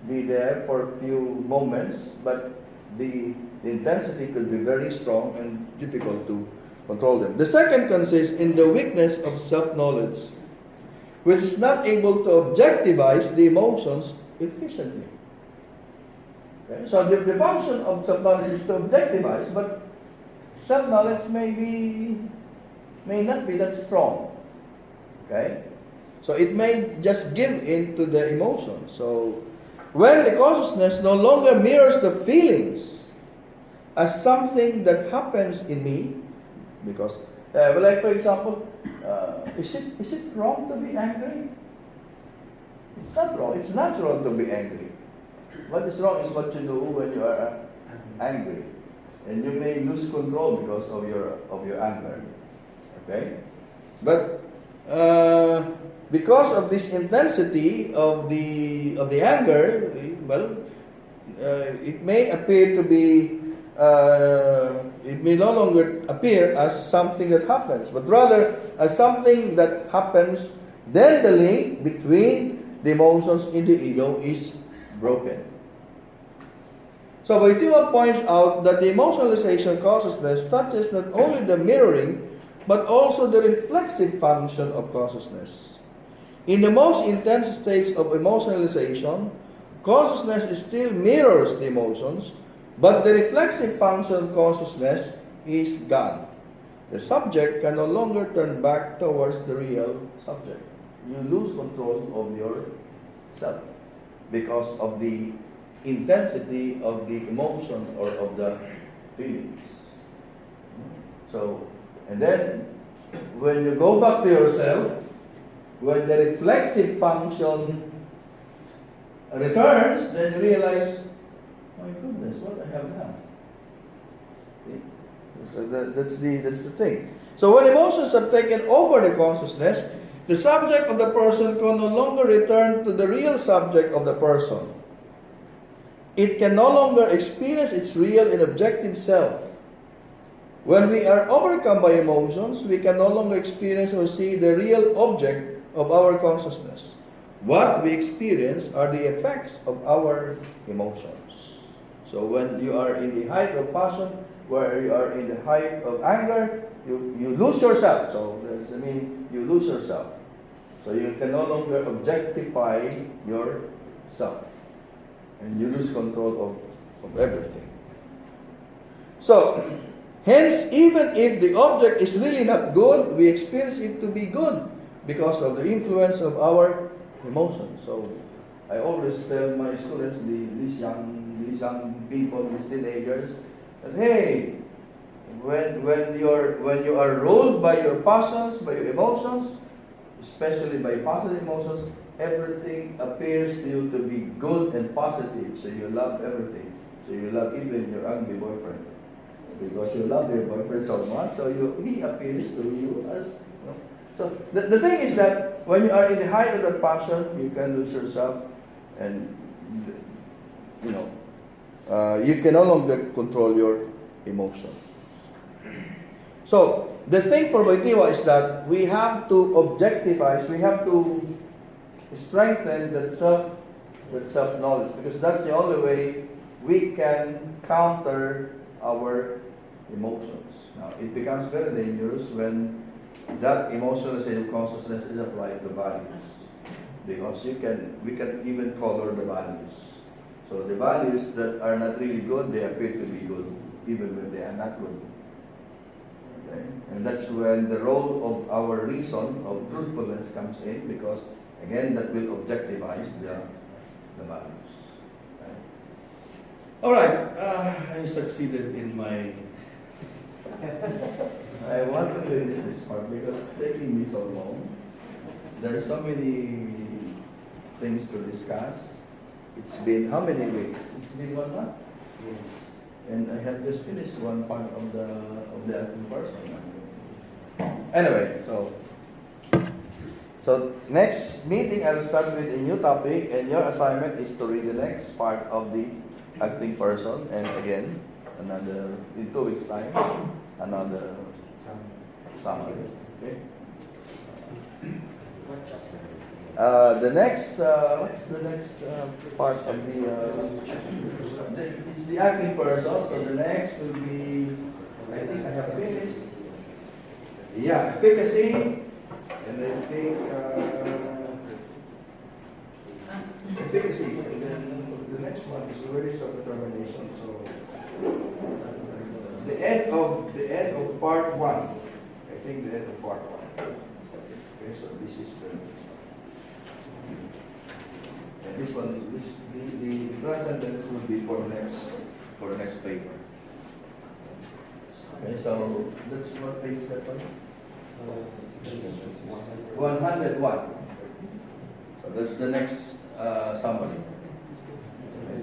be there for a few moments, but the intensity could be very strong and difficult to control them. The second consists in the weakness of self-knowledge, which is not able to objectivize the emotions efficiently. Okay? So the function of self-knowledge is to objectivize, but self-knowledge may not be that strong. Okay? So it may just give in to the emotion. So when the consciousness no longer mirrors the feelings as something that happens in me, because, like for example, is it wrong to be angry? It's not wrong. It's natural to be angry. What is wrong is what you do when you are angry, and you may lose control because of your anger. Okay, but because of this intensity of the anger, well, it may appear to be. It may no longer appear as something that happens, but rather as something that happens. Then the link between the emotions in the ego is broken. So Wojtyla points out that the emotionalization consciousness touches not only the mirroring, but also the reflexive function of consciousness. In the most intense states of emotionalization, consciousness still mirrors the emotions, but the reflexive function of consciousness is gone. The subject can no longer turn back towards the real subject. You lose control of yourself because of the intensity of the emotion or of the feelings. So, and then when you go back to yourself, when the reflexive function returns, then you realize, my goodness, what I have done. So that's the thing. So when emotions have taken over the consciousness, the subject of the person can no longer return to the real subject of the person. It can no longer experience its real and objective self. When we are overcome by emotions, we can no longer experience or see the real object of our consciousness. What we experience are the effects of our emotions. So when you are in the height of passion, where you are in the height of anger, you lose yourself. So that's the meaning, you lose yourself. So you can no longer objectify yourself. And you lose control of everything. So, hence, even if the object is really not good, we experience it to be good because of the influence of our emotions. So, I always tell my students, these young people, these teenagers, that hey, when you are ruled by your passions, by your emotions, especially by positive emotions, everything appears to you to be good and positive. So you love everything. So you love even your ugly boyfriend. Because you love your boyfriend so much, so he appears to you as, you know. So the thing is that when you are in the height of that passion, you can lose yourself, and you know, you can no longer control your emotion. So the thing for Wojtyla is that we have to objectivize, we have to strengthen that self-knowledge, because that's the only way we can counter our emotions. Now, it becomes very dangerous when that emotionalization of consciousness is applied to values, because we can even color the values. So the values that are not really good, they appear to be good, even when they are not good. Okay? And that's when the role of our reason of truthfulness comes in, because again, that will objectivize the values. Okay? All right, I succeeded in my. I want to finish this part because it's taking me so long. There are so many things to discuss. It's been how many weeks? It's been 1 month. Yes. And I have just finished one part of the acting person. Anyway, so next meeting I will start with a new topic, and your assignment is to read the next part of the acting person, and again another in 2 weeks time another summary. Okay. The next what's the next part of it's the acting person. So the next will be, I think I have finished. Yeah, efficacy, and I think efficacy, and then the next one is awareness of determination. So the end of part 1. I think the end of part 1. Okay, so this is the. And this one, the Transcendent will be for the next paper. Okay, so that's what page that one? 101. So that's the next summary. Okay.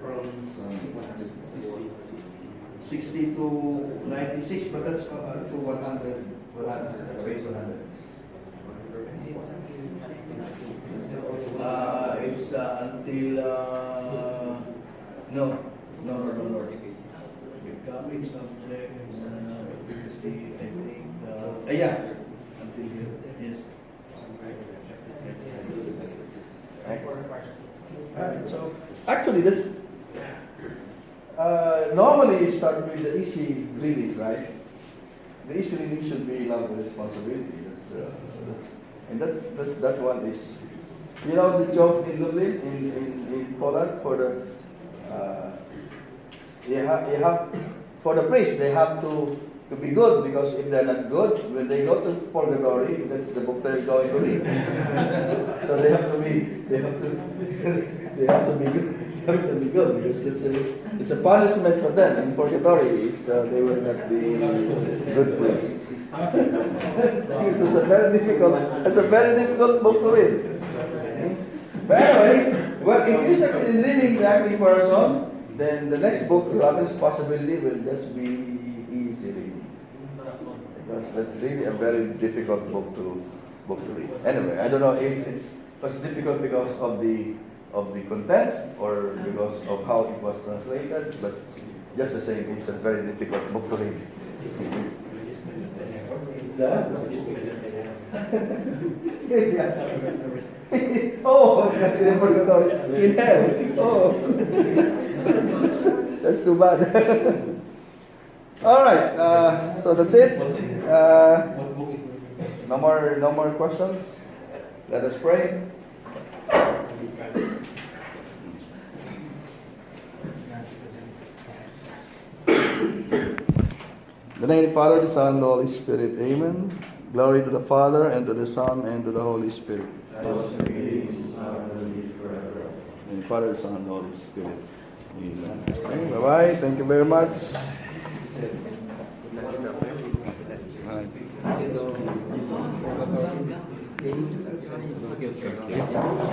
From 60 to 96, but that's to 100. Page 100. It's until no. Becoming subject, efficacy, I think. Yeah, until here. Yes. So actually, that's normally you start with the easy reading, right? The easy reading should be love and responsibility. That one is, you know, the joke in Lublin in Poland for the you have for the priest they have to be good, because if they're not good, when they go to purgatory, that's the book they're going to read. So they have to be good. They have to be good, because it's a punishment for them in purgatory if they will not be good priests. It's a very difficult book to read. But anyway, well, if you succeed in reading the acting person, then the next book, Love and Responsibility, will just be easy reading. Because that's really a very difficult book to read. Anyway, I don't know if it was difficult because of the content or because of how it was translated, but just the same, it's a very difficult book to read. Oh, in purgatory. In hell. Oh. That's too bad. All right. So that's it. No more questions. Let us pray. In the name of the Father, the Son, and the Holy Spirit. Amen. Glory to the Father, and to the Son, and to the Holy Spirit. In the Father, the Son, and the Holy Spirit. Amen. Okay, bye-bye. Thank you very much. Bye.